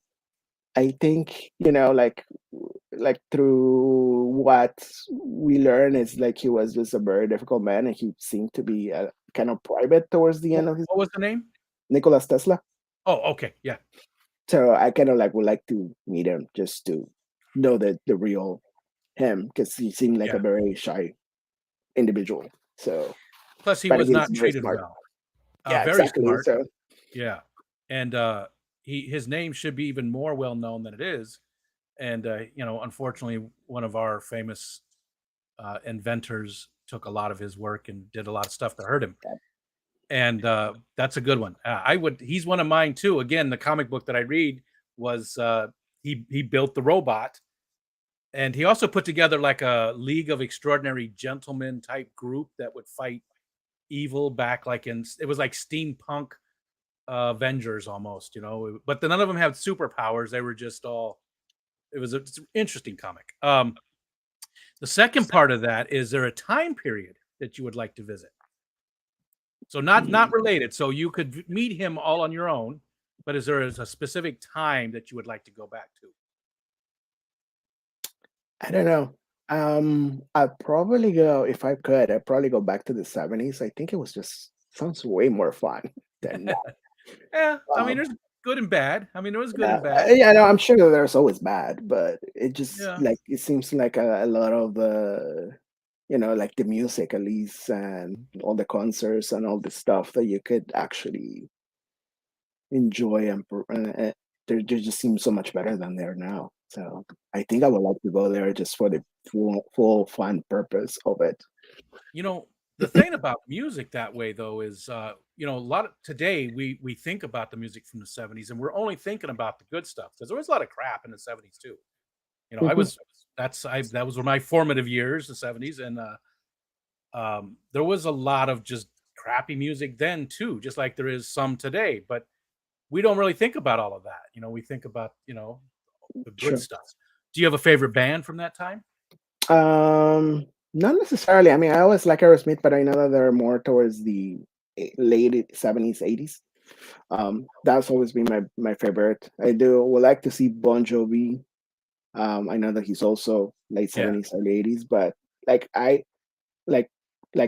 I think, like through what we learn is like he was just a very difficult man, and he seemed to be kind of private towards the end of his. What was the name? Nikola Tesla. Oh, okay, yeah. So I kind of like would like to meet him just to know the real him, because he seemed like Yeah. a very shy individual. So Plus, he but was he's not very treated smart. well. Yeah, Very exactly. smart. So Yeah, and his name should be even more well known than it is. And unfortunately, one of our famous inventors took a lot of his work and did a lot of stuff that hurt him. And that's a good one. He's one of mine too. Again, the comic book that I read was he built the robot, and he also put together like a League of Extraordinary Gentlemen type group that would fight evil back it was like steampunk Avengers almost, but none of them had superpowers. They were just all. It's an interesting comic. The second part of that is there a time period that you would like to visit? So not related. So you could meet him all on your own, but is there a specific time that you would like to go back to? I don't know. I'd probably go if I could. I'd probably go back to the 70s. I think it was just sounds way more fun than now. Yeah, I mean, Um, there's good and bad. I mean, there was good yeah, and bad. yeah, no, I'm sure that there's always bad, but it just Yeah. like it seems like a lot of the, like the music at least, and all the concerts and all the stuff that you could actually enjoy, and there just seems so much better than there now. So I think I would like to go there just for the full fun purpose of it. The thing about music that way though is a lot of today we think about the music from the 70s and we're only thinking about the good stuff because there was a lot of crap in the 70s too. I Mhm. was that was my formative years, the 70s, and there was a lot of just crappy music then too, just like there is some today, but we don't really think about all of that. We think about, the good Sure. stuff. Do you have a favorite band from that time? Not necessarily. I mean, I always like Aerosmith, but I know that they're more towards the late 70s, 80s. That's always been my favorite. I would like to see Bon Jovi. I know that he's also late Yeah. 70s, early 80s, but like I like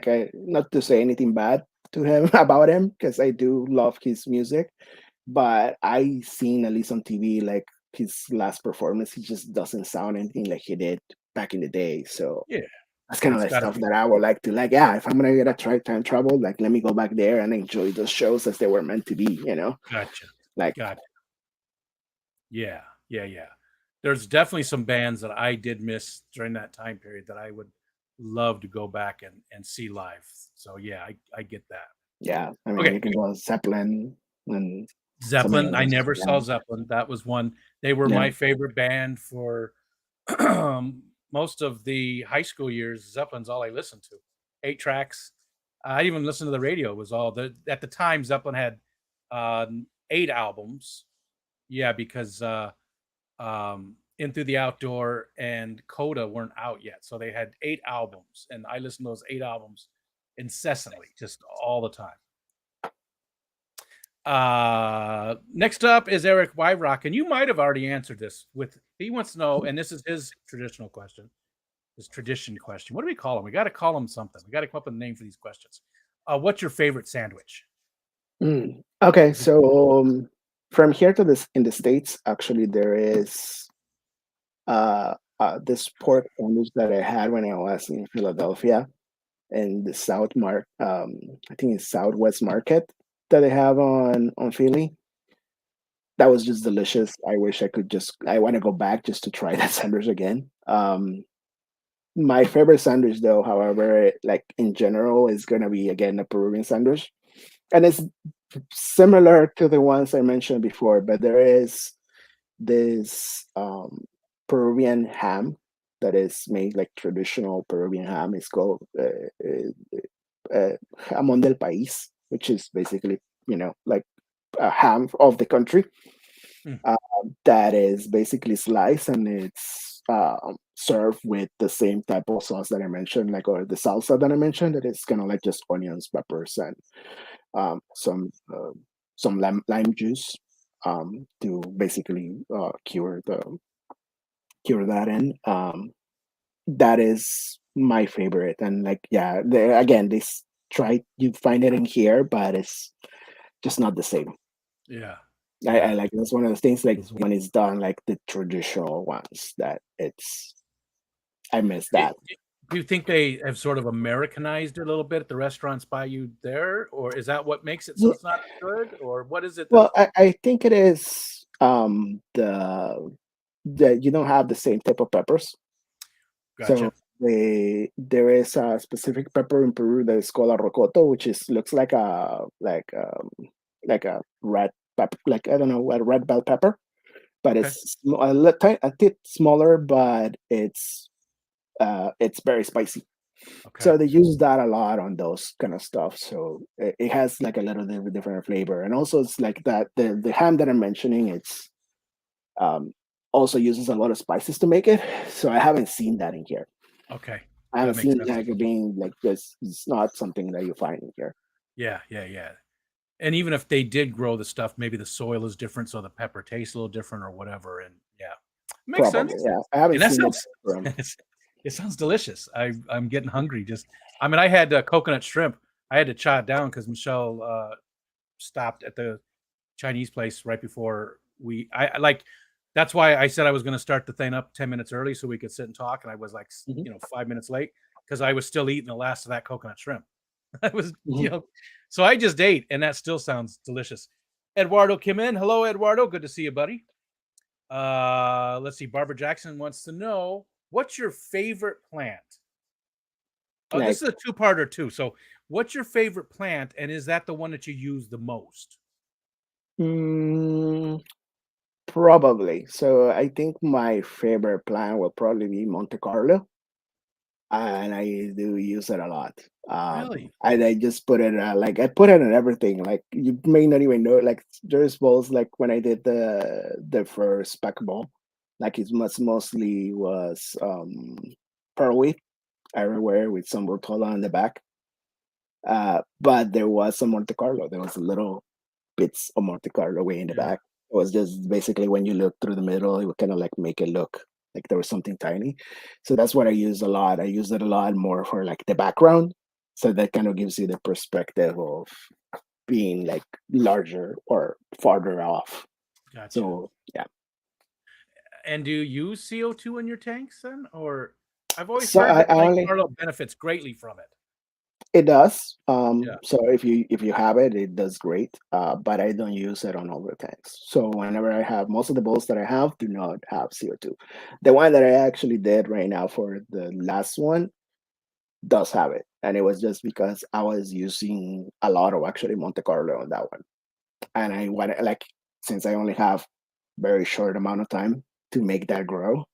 I not to say anything bad to him about him, because I do love his music, but I seen at least on TV like his last performance, he just doesn't sound anything like he did back in the day. So Yeah. that's kind of It's the gotta stuff be. that I would like to like. Yeah, if I'm gonna get a time travel, like let me go back there and enjoy those shows as they were meant to be. Gotcha. Like Gotcha. Yeah. Yeah. Yeah. There's definitely some bands that I did miss during that time period that I would love to go back and see live. So yeah, I get that. yeah, I mean Okay. you can go Zeppelin and so many Zeppelin, I others. never Yeah, saw Zeppelin. That was one. They were yeah, my favorite band for most of the high school years. Zeppelin's all I listened to. 8 tracks. I even listened to the radio. It was all at the time Zeppelin had 8 albums. Yeah, because In Through the Outdoor and Coda weren't out yet. So they had 8 albums, and I listened to those 8 albums incessantly, just all the time. Next up is Eric Wyrock, and you might have already answered this. He wants to know, and this is his tradition question. What do we call him? We got to call him something. We got to come up with a name for these questions. What's your favorite sandwich? Okay, so from here to this in the States, actually there is this pork sandwich that I had when I was in Philadelphia, in the I think it's Southwest Market that they have on Philly. that was just delicious. I wish I want to go back just to try that sandwich again. My favorite sandwich, though, however, like in general, is gonna be again a Peruvian sandwich, and it's similar to the ones I mentioned before, but there is this Peruvian ham that is made like traditional Peruvian ham. It's called jamón del país, which is basically like a ham of the country Mm, that is basically sliced and it's served with the same type of sauce that I mentioned, like or the salsa that I mentioned. That is kind of like just onions, peppers, and um, some uh, some lime juice to basically cure that in. That is my favorite, and like yeah, again, this try you find it in here, but it's just not the same. yeah, I yeah. like that's one of the things like when it's done like the traditional ones that it's I miss It, that. do you think they have sort of Americanized it a little bit at the restaurants by you there, or is that what makes it so Yeah, it's not as good, or what is it that? well, I think it is the you don't have the same type of peppers. So Gotcha. there is a specific pepper in Peru that is called a rocoto, which is looks like a red pepper, like I don't know, a red bell pepper, but Okay. it's a bit smaller, but it's very spicy. Okay. So they use that a lot on those kind of stuff. So it has like a little bit of a different flavor, and also it's like that the ham that I'm mentioning, it's um, also uses a lot of spices to make it. So I haven't seen that in here. Okay. I That haven't makes seen sense. like it being like this. It's not something that you find in here. Yeah, yeah, yeah. And even if they did grow the stuff, maybe the soil is different, so the pepper tastes a little different or whatever. And yeah, makes sense. Probably, yeah. I haven't And that seen that sounds from. it sounds delicious. I'm getting hungry. Just I mean, I had coconut shrimp. I had to chow it down because Michelle stopped at the Chinese place right before I like that's why I said I was going to start the thing up 10 minutes early so we could sit and talk. And I was like, Mhm, 5 minutes late because I was still eating the last of that coconut shrimp. I was, mhm. so I just ate and that still sounds delicious. Eduardo came in. Hello, Eduardo. Good to see you, buddy. Let's see. Barbara Jackson wants to know what's your favorite plant? Oh, this Like, is a two-parter too. So, what's your favorite plant, and is that the one that you use the most? mm, probably. So I think my favorite plant will probably be Monte Carlo, and I do use it a lot. Really? I just put it like I put it in everything. Like you may not even know. Like there's balls like when I did the first pack ball, like mostly was pearl wheat everywhere with some Rotella on the back. But there was some Monte Carlo. There was a little bits of Monte Carlo way in the Yeah. back. It was just basically when you look through the middle, it would kind of like make it look like there was something tiny. So that's what I use a lot. I use it a lot more for like the background. So that kind of gives you the perspective of being like larger or farther off. Gotcha. So yeah. And do you use CO2 in your tanks then? Or I've always So heard that I Monte only Carlo benefits greatly from it. it does. Yeah. So if you have it, it does great. But I don't use it on all the tanks. So whenever I have most of the bowls that I have do not have CO2. The one that I actually did right now for the last one does have it. And it was just because I was using a lot of actually Monte Carlo on that one. And I wanted like since I only have very short amount of time to make that grow,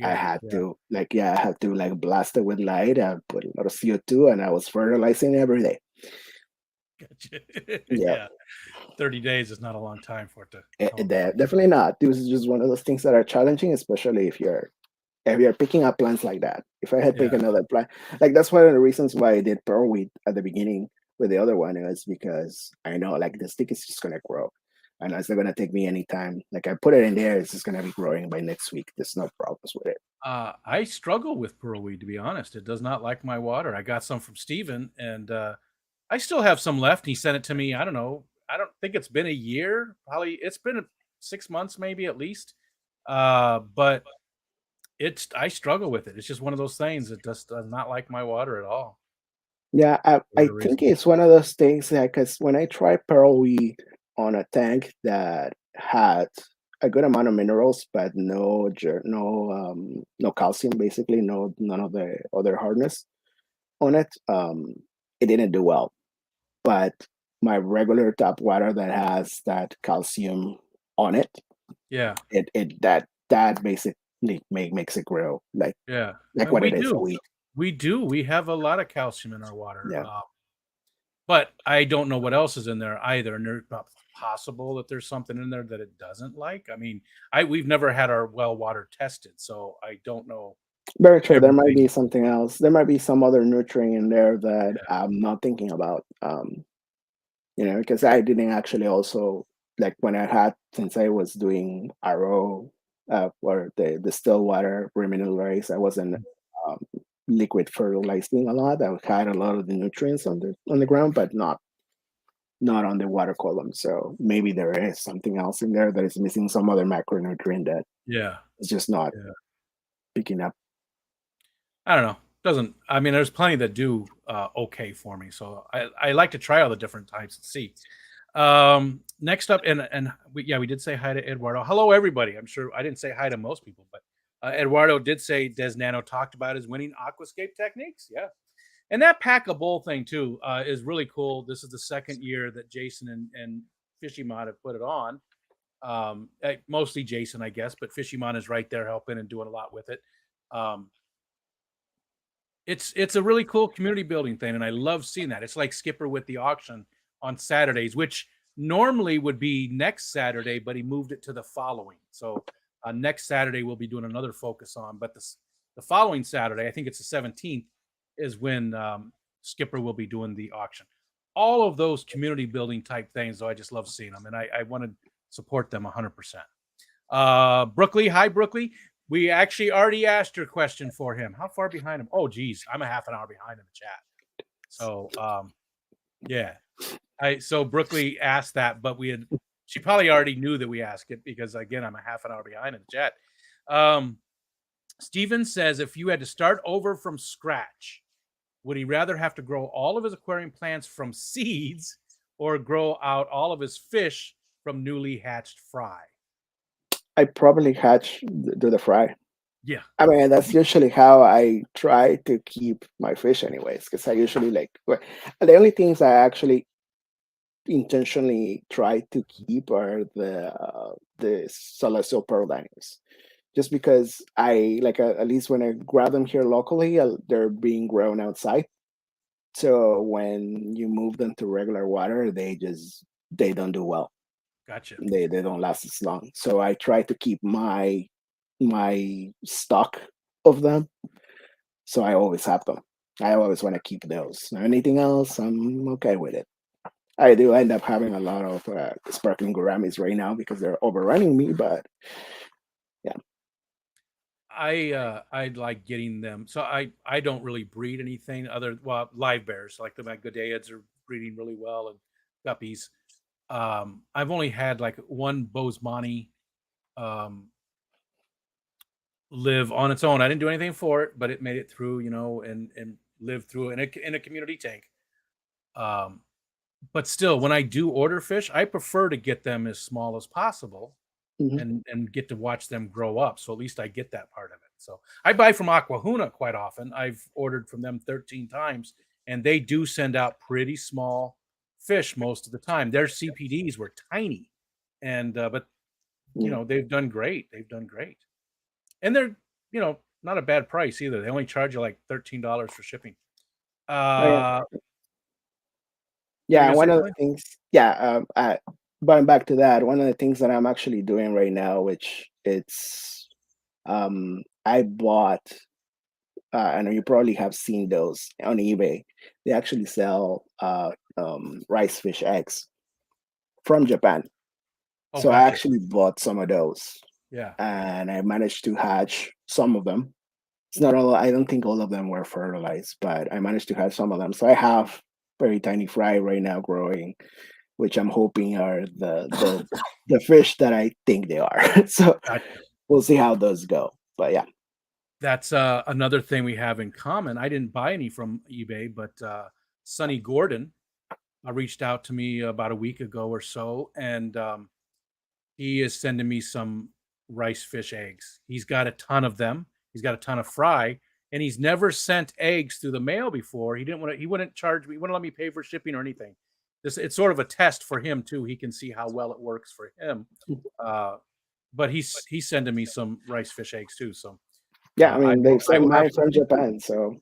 I Yeah. had Yeah. to like yeah, I had to like blast it with light. I put a lot of CO2 and I was fertilizing every day. Gotcha. Yeah, Yeah. 30 days is not a long time for it to come about. definitely not. This is just one of those things that are challenging, especially if you're picking up plants like that. If I had Yeah. picked another plant, like that's one of the reasons why I did pearl wheat at the beginning with the other one is because I know like the stick is just gonna grow, and it's not gonna take me any time. Like I put it in there, it's just gonna be growing by next week. There's no problems with it. I struggle with pearlweed, to be honest. It does not like my water. I got some from Steven, and I still have some left. He sent it to me. I don't know. I don't think it's been a year. Probably it's been 6 months, maybe at least. But it's I struggle with it. It's just one of those things. It just does not like my water at all Yeah, for I whatever think reason. it's one of those things that because when I try pearl wheat on a tank that had a good amount of minerals, but no calcium, basically, none of the other hardness on it. It didn't do well. But my regular tap water that has that calcium on it, Yeah. that basically makes it grow Yeah. like And what we it is a do. weed. We do. We have a lot of calcium in our water. Yeah. But I don't know what else is in there either. And there's possible that there's something in there that it doesn't like. I mean, we've never had our well water tested, so I don't know Very true. There might everything. be something else. There might be some other nutrient in there that I'm not thinking about. Because I didn't actually also like when I had since I was doing RO or the still water remineralize, I wasn't um, liquid fertilizing a lot. I had a lot of the nutrients on the ground, but not on the water column. So maybe there is something else in there that is missing some other macronutrient that Yeah. is just not Yeah. picking up. I don't know. Doesn't I mean there's plenty that do okay for me. So I like to try all the different types and see. Next up, and we did say hi to Eduardo. Hello, everybody. I'm sure I didn't say hi to most people, but Eduardo did say Des Nano talked about his winning aquascape techniques. Yeah, and that pack a bowl thing too is really cool. This is the second year that Jason and Fishymon have put it on. Mostly Jason, I guess, but Fishymon is right there helping and doing a lot with it. Um, it's a really cool community building thing, and I love seeing that. It's like Skipper with the auction on Saturdays, which normally would be next Saturday, but he moved it to the following. So next Saturday we'll be doing another focus on, but the following Saturday, I think it's the 17th, is when Skipper will be doing the auction. All of those community building type things, though, I just love seeing them, and I want to support them 100%. Brookley, hi Brookley. We actually already asked your question for him. How far behind him? Oh, geez, I'm a half an hour behind in the chat. So, yeah. So Brookley asked that, but she probably already knew that we asked it because again, I'm a half an hour behind in the chat. Steven says if you had to start over from scratch, would he rather have to grow all of his aquarium plants from seeds or grow out all of his fish from newly hatched fry? I probably do the fry. Yeah. I mean, that's usually how I try to keep my fish, anyways, because I usually the only things I actually intentionally try to keep are the celestial pearl diamonds, just because I like at least when I grab them here locally, they're being grown outside. So when you move them to regular water, they don't do well. Gotcha. They don't last as long. So I try to keep my stock of them. So I always have them. I always want to keep those. Anything else, I'm okay with it. I do end up having a lot of sparkling gouramis right now because they're overrunning me, but yeah. I like getting them. So I don't really breed anything other live bears like the Magodaids are breeding really well and guppies. I've only had like one Bosemani live on its own. I didn't do anything for it, but it made it through, and lived through in a community tank. Um, but still, when I do order fish, I prefer to get them as small as possible Mhm. and get to watch them grow up. So at least I get that part of it. So I buy from Aquahuna quite often. I've ordered from them 13 times, and they do send out pretty small fish most of the time. Their CPDs were tiny, and but Yeah. they've done great. They've done great, and they're not a bad price either. They only charge you like $13 for shipping. Oh, yeah. Uh, were you Yeah, gonna say one of the something? things, yeah, going back to that, one of the things that I'm actually doing right now, which I bought, I know you probably have seen those on eBay. They actually sell rice fish eggs from Japan. Oh, So I gotcha. actually bought some of those, Yeah, and I managed to hatch some of them. It's not all, I don't think all of them were fertilized, but I managed to hatch some of them. So I have very tiny fry right now growing, which I'm hoping are the fish that I think they are. So gotcha. we'll see how those go. But yeah. That's another thing we have in common. I didn't buy any from eBay, but Sonny Gordon reached out to me about a week ago or so, and he is sending me some rice fish eggs. He's got a ton of them. He's got a ton of fry, and he's never sent eggs through the mail before. He didn't want to. He wouldn't charge me. He wouldn't let me pay for shipping or anything. This it's sort of a test for him too. He can see how well it works for him. Uh, but he's sending me some rice fish eggs too. So Yeah, I I mean will they sent mine from absolutely. Japan, so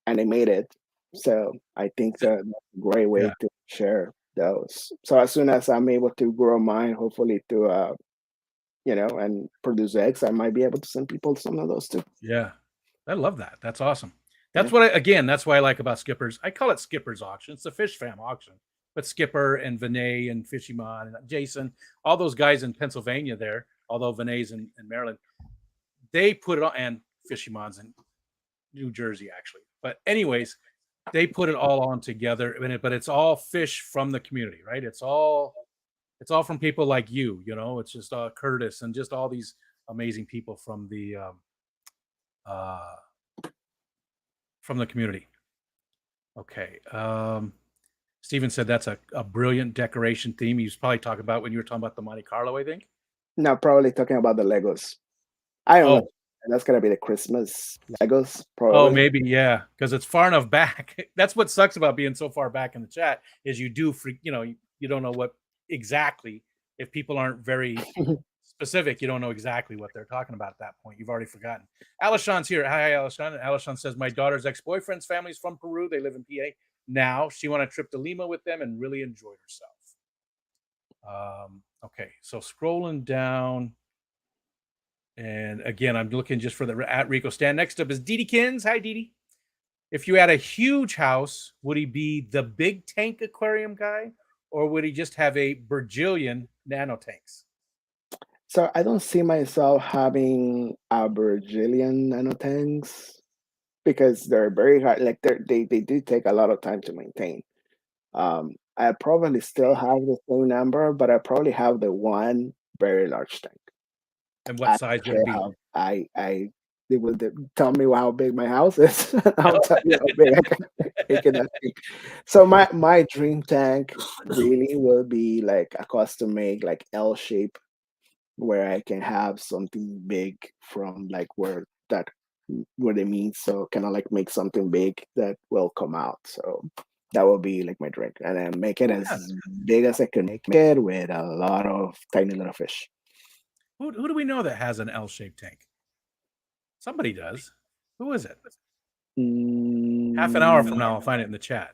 and they made it. So I think So- that's a great yeah, way to share those. So as soon as I'm able to grow mine, hopefully to and produce eggs, I might be able to send people some of those too. yeah. I love that. That's awesome. Yeah. That's what again, that's what I like about Skipper's. I call it Skipper's auction. It's a fish fam auction. But Skipper and Vinay and Fishyman and Jason, all those guys in Pennsylvania there, although Vinay's in Maryland, they put it on, and Fishyman's in New Jersey actually. But anyways, they put it all on together, but it's all fish from the community, right? It's all from people like you. It's just Curtis and just all these amazing people uh, from the community. Okay. Steven said that's a brilliant decoration theme. He was probably talking about when you were talking about the Monte Carlo, I think. Now probably talking about the Legos. I don't know. Oh, That's gonna be the Christmas Legos, oh, probably. maybe, yeah, because it's far enough back. That's what sucks about being so far back in the chat is you do freak, you don't know what exactly if people aren't very specific, you don't know exactly what they're talking about at that point. You've already forgotten. Alishon's here. Hi, Alishon. And Alishon says, my daughter's ex-boyfriend's family's from Peru. They live in PA. Now she went on a trip to Lima with them and really enjoyed herself. Okay, so scrolling down. And again, I'm looking just for the at Rico stand. Next up is Didi Kins. Hi, Didi. If you had a huge house, would he be the big tank aquarium guy or would he just have a bajillion nano tanks? So I don't see myself having a Brazilian nanotanks because they're very hard. Like they do take a lot of time to maintain. I probably still have the same number, but I probably have the one very large tank. And I what size don't would it care be? how they will tell me how big my house is. I'll tell you how big I can make it that big. So my dream tank really will be like a custom made like L shape where I can have something big from like where they meet. So kind of like make something big that will come out. So that will be like my drink, and then make it Oh, yeah. as big as I can make it with a lot of tiny little fish. Who do we know that has an L-shaped tank? Somebody does. Who is it? Half an hour from Mm, now, I'll find it in the chat.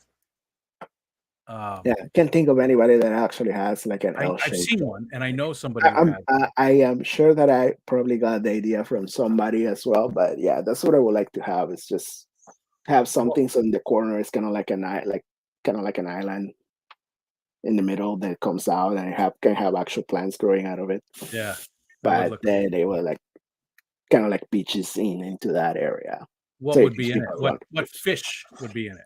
yeah, can't think of anybody that actually has like an L I've shape. seen one, and I know somebody who has. I am sure that I probably got the idea from somebody as well, but yeah, that's what I would like to have. Is just have Well, something so in the corner it's kind of like kind of like an island in the middle that comes out and can have actual plants growing out of it. yeah, that would But look then cool. they were like kind of like beaches into that area, What so you would can be in keep it? a What lot. what fish would be in it?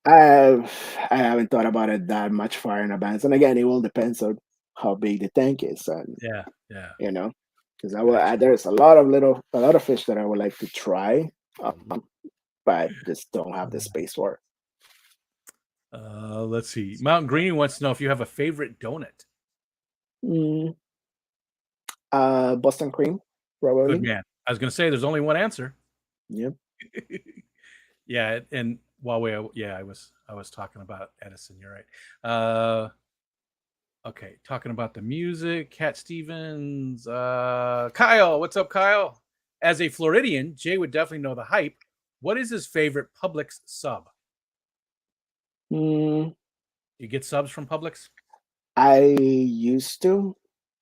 I haven't thought about it that much far in advance, and again, it will depends on how big the tank is, and Yeah, yeah, you know, because gotcha. there's a lot of fish that I would like to try, but just don't have the space for. Let's see. Mountain Green wants to know if you have a favorite donut. Mm, Boston cream, Good probably. man. I was going to say there's only one answer. Yep. Yeah, and yeah, I was talking about Edison. You're right. Okay, talking about the music. Cat Stevens, Kyle, what's up, Kyle? As a Floridian, Jay would definitely know the hype. What is his favorite Publix sub? Mm, You get subs from Publix? I used to,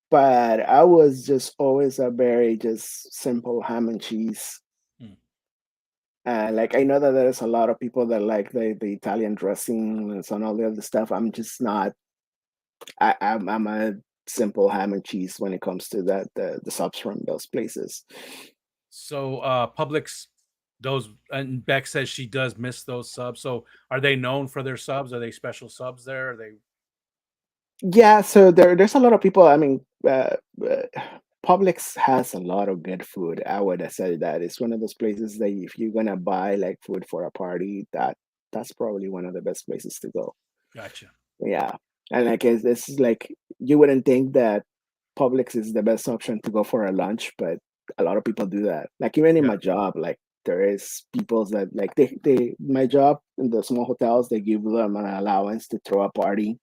but I was just always a very just simple ham and cheese. Hmm. Like I know that there's a lot of people that like the Italian dressing and all the other stuff. I'm just not. I'm a simple ham and cheese when it comes to the subs from those places. So Publix, those and Beck says she does miss those subs. So are they known for their subs? Are they special subs there? Are they Yeah, so there's a lot of people. I mean, Publix has a lot of good food. I would say that it's one of those places that if you're gonna buy like food for a party, that's probably one of the best places to go. gotcha? Yeah, and like this is like you wouldn't think that. Publix is the best option to go for a lunch, but a lot of people do that. Like even in Yeah. my job, like there is people that like they my job in the small hotels, they give them an allowance to throw a party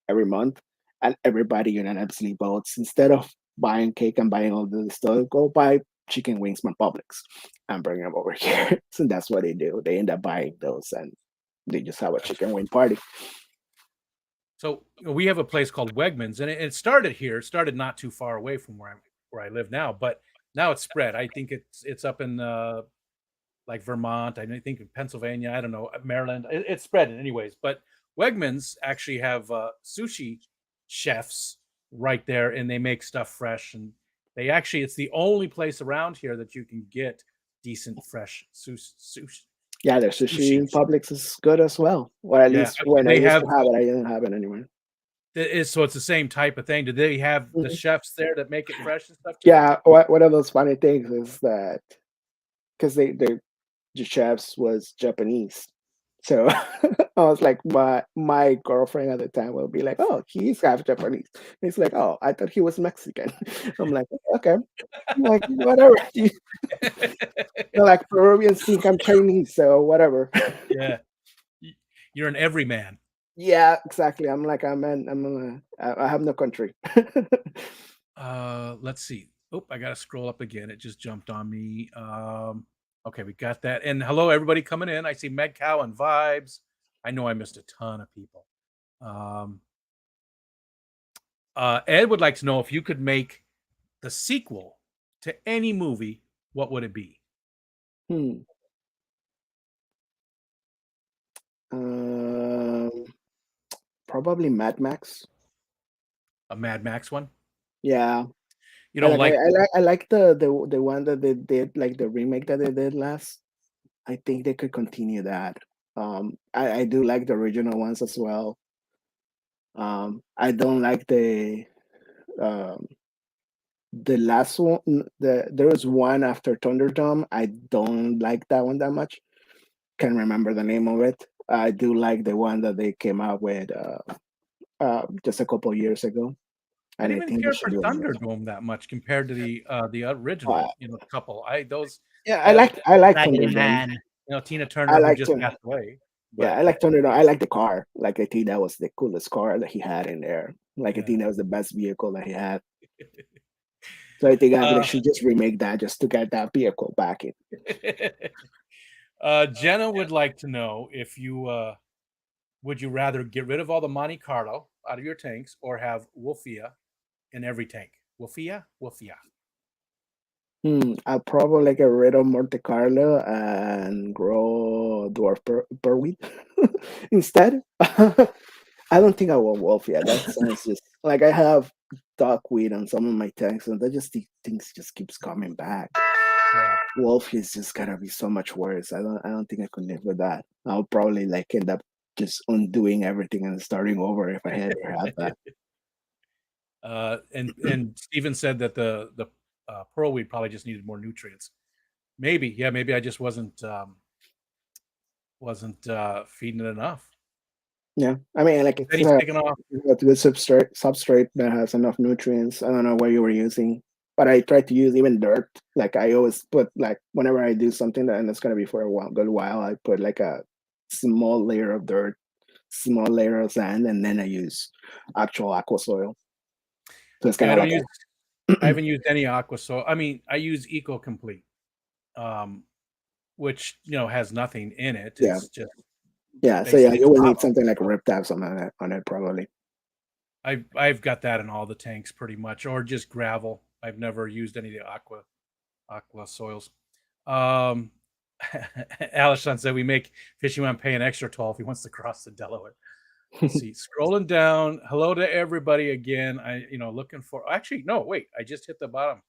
every month, and everybody unanimously votes instead of buying cake and buying all the stuff, go buy chicken wings from Publix and bring them over here. So that's what they do. They end up buying those and they just have a Gotcha. chicken wing party. So we have a place called Wegmans, and it started here. It started not too far away from where I live now, but now it's spread. I think it's up in like Vermont. I think in Pennsylvania. I don't know, Maryland. It's spread anyways. But Wegmans actually have sushi chefs right there, and they make stuff fresh. And they actually, it's the only place around here that you can get decent fresh sushi. Yeah, their sushi in Sushi. Publix is good as well. Or at Yeah, least when I they used have. to have it, I didn't have it anymore. So it's the same type of thing. Do they have the Mhm. chefs there that make it fresh and stuff too? Yeah, one of those funny things is that because the chefs was Japanese. So I was like, my girlfriend at the time will be like, "Oh, he's half Japanese." And he's like, "Oh, I thought he was Mexican." I'm like, "Okay." I'm like, "Whatever." They're like Peruvians think I'm Chinese, so whatever. Yeah, you're an everyman. Yeah, exactly. I have no country. Let's see. Oh, I gotta scroll up again. It just jumped on me. Okay, we got that. And hello, everybody coming in. I see Meg Cow and Vibes. I know I missed a ton of people. Um, Ed would like to know if you could make the sequel to any movie, what would it be? Hmm. Um, Probably Mad Max. A Mad Max one? Yeah, You don't like I like the one that they did, like the remake that they did last. I think they could continue that. I do like the original ones as well. I don't like um the last one. There was one after Thunderdome. I don't like that one that much. Can't remember the name of it. I do like the one that they came out with just a couple years ago, I and I didn't even think they care should for do another Thunderdome that much compared to the one. original, couple. I those Yeah, uh, I like Raggedy Thunderdome. Man. Tina I Turner who like just Thunderdome. passed away. Yeah, But I like Thunderdome. I like the car. Like I think that was the coolest car that he had in there. Like I yeah. think that was the best vehicle that he had. So I think they Uh, should just remake that just to get that vehicle back in. Jenna would like to know if you would you rather get rid of all the Monte Carlo out of your tanks or have Wolfia in every tank? Wolfia? Wolfia. I'll probably get rid of Monte Carlo and grow dwarf pearlweed instead. I don't think I want wolf yet. That sounds just like I have duckweed on some of my tanks, and that just things just keeps coming back. Yeah. Wolf is just gonna be so much worse. I don't think I could live with that. I'll probably like end up just undoing everything and starting over if I ever have that. And Steven said that the pearlweed probably just needed more nutrients. Maybe, yeah, maybe I just wasn't feeding it enough. Yeah, I mean, like Then it's he's taking off. a good substrate that has enough nutrients. I don't know what you were using, but I try to use even dirt. Like I always put like whenever I do something that and it's gonna be for a good while, I put like a small layer of dirt, small layer of sand, and then I use actual aqua soil. So it's kind Yeah, of like I haven't used any aqua, so I mean I use Eco Complete, um, which has nothing in it. yeah, It's just yeah. So yeah, basically you will need lava. something like a rip tab something on it probably. I've got that in all the tanks pretty much, or just gravel. I've never used any of the aqua soils. Um, Alishon said we make Fishyman pay an extra toll if he wants to cross the Delaware. Let's see, scrolling down. Hello to everybody again. Looking for. Actually, no, wait. I just hit the bottom.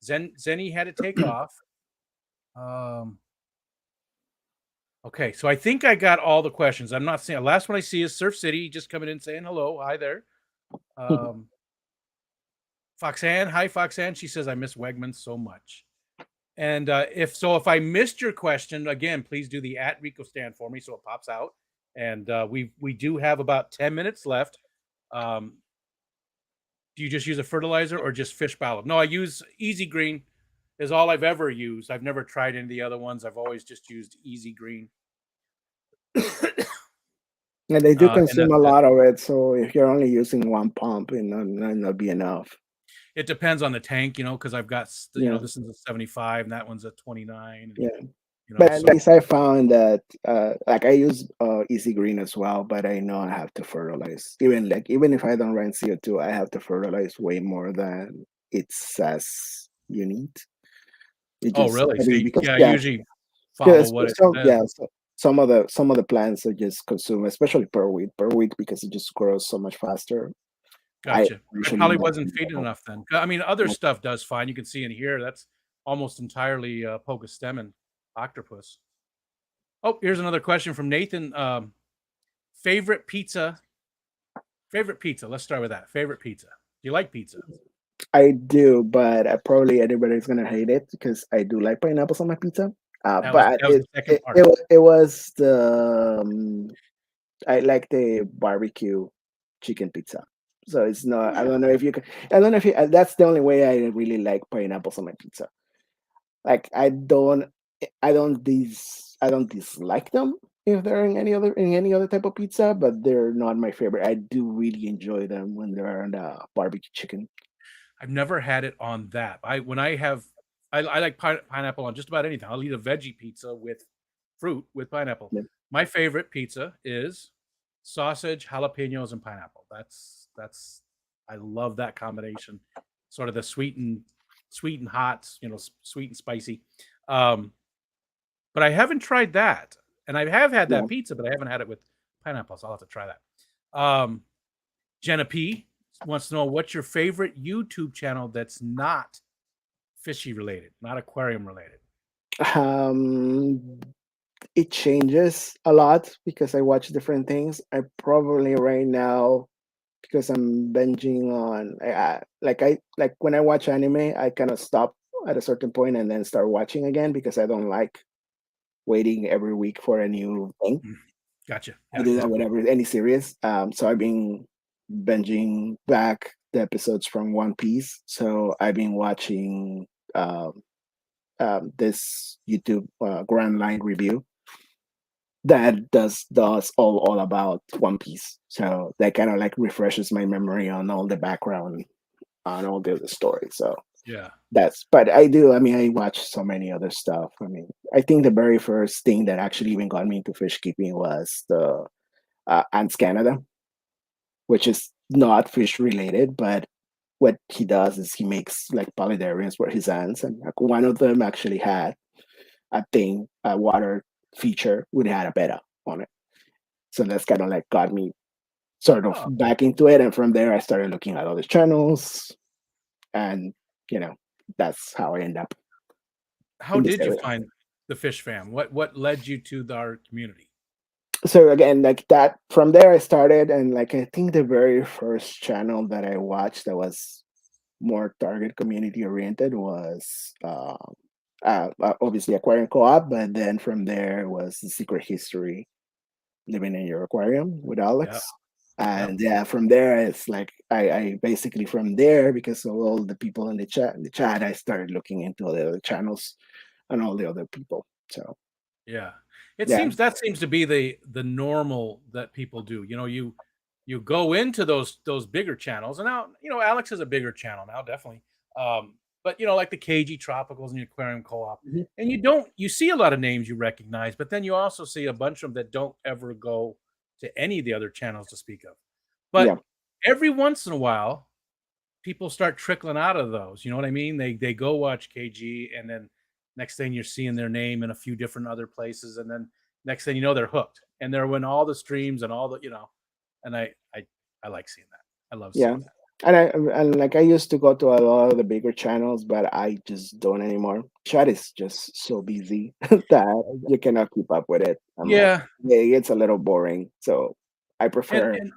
Zenny had to take off. Okay, so I think I got all the questions. I'm not seeing. Last one I see is Surf City just coming in saying hello. Hi there. Foxanne, hi Foxanne. She says I miss Wegmans so much. And if I missed your question again, please do the @Rico stand for me so it pops out. And we do have about 10 minutes left. Do Do you just use a fertilizer or just fish ballast? No, I use Easy Green is all I've ever used. I've never tried any of the other ones. I've always just used Easy Green. And they do And consume that's a it. lot of it. So if you're only using one pump, it not be enough. It depends on the tank, because I've got, Yeah, this one's a 75 and that one's a 29. And, yeah. But at so least I found that like I use Easy Green as well, but I know I have to fertilize. Even if I don't run CO2, I have to fertilize way more than it says you need. It oh, just really? I So, mean because yeah, I yeah, usually follow because what it says. some of the plants are just consume, especially per week because it just grows so much faster. I Gotcha. I usually probably don't wasn't do feeding that. enough then. I mean, other stuff does fine. You can see in here, that's almost entirely Pocostemon octopus. Oh, here's another question from Nathan. Favorite pizza? Favorite pizza. Let's start with that. Favorite pizza. Do you like pizza? I do, but probably everybody's gonna hate it because I do like pineapples on my pizza. But That was it the second it, part. it, wa- it was the I like the barbecue chicken pizza. So it's Oh not. I yeah. don't know if you can. I don't know if you. That's the only way I really like pineapples on my pizza. Like I don't dislike them if they're in any other type of pizza, but they're not my favorite. I do really enjoy them when they're on the barbecue chicken. I've never had it on that. I like pineapple on just about anything. I'll eat a veggie pizza with fruit with pineapple. Yeah. My favorite pizza is sausage, jalapenos, and pineapple. That's I love that combination. Sort of the sweet and hot, sweet and spicy. Um, but I haven't tried that. And I have had Yeah. that pizza, but I haven't had it with pineapple. So I'll have to try that. Jenna P wants to know what's your favorite YouTube channel that's not fishy related, not aquarium related. Um, it changes a lot because I watch different things. I probably right now because I'm binging on I like when I watch anime, I kind of stop at a certain point and then start watching again because I don't like waiting every week for a new thing. Mm, gotcha. I Yeah. do that whenever any series. So I've been binging back the episodes from One Piece. So I've been watching this YouTube Grand Line review that does all about One Piece. So that kind of like refreshes my memory on all the background on all the other stories. So Yeah. but I do. I mean, I watch so many other stuff. I mean, I think the very first thing that actually even got me into fish keeping was the Ants Canada, which is not fish related, but what he does is he makes like polydarians for his ants, and like one of them actually had a water feature would had a beta on it. So that's kind of like got me sort of Oh, back into it, and from there I started looking at other channels, and you know that's how I end up how in this did you area. find the fish fam? What led you to our community? So again, like that, from there I started, and like I think the very first channel that I watched that was more target community oriented was obviously Aquarium Co-op, but then from there was the Secret History Living in Your Aquarium with Yep. Alex. Yep. And yeah, from there it's like I basically from there because of all the people in the chat I started looking into all the other channels and all the other people. So Yeah. It yeah, seems that seems to be the normal that people do. You go into those bigger channels, and now Alex is a bigger channel now, definitely. But like the KG Tropicals and the Aquarium Co-op, mhm, and you see a lot of names you recognize, but then you also see a bunch of them that don't ever go to any of the other channels to speak of. yeah, But every once in a while, people start trickling out of those. You know what I mean? They go watch KG, and then next thing you're seeing their name in a few different other places, and then next thing you know, they're hooked, and they're in all the streams and all the And I like seeing that. I love yeah. seeing that. And like I used to go to a lot of the bigger channels, but I just don't anymore. Chat is just so busy that you cannot keep up with it. I'm like, Yeah, yeah, it's a little boring. So I and prefer and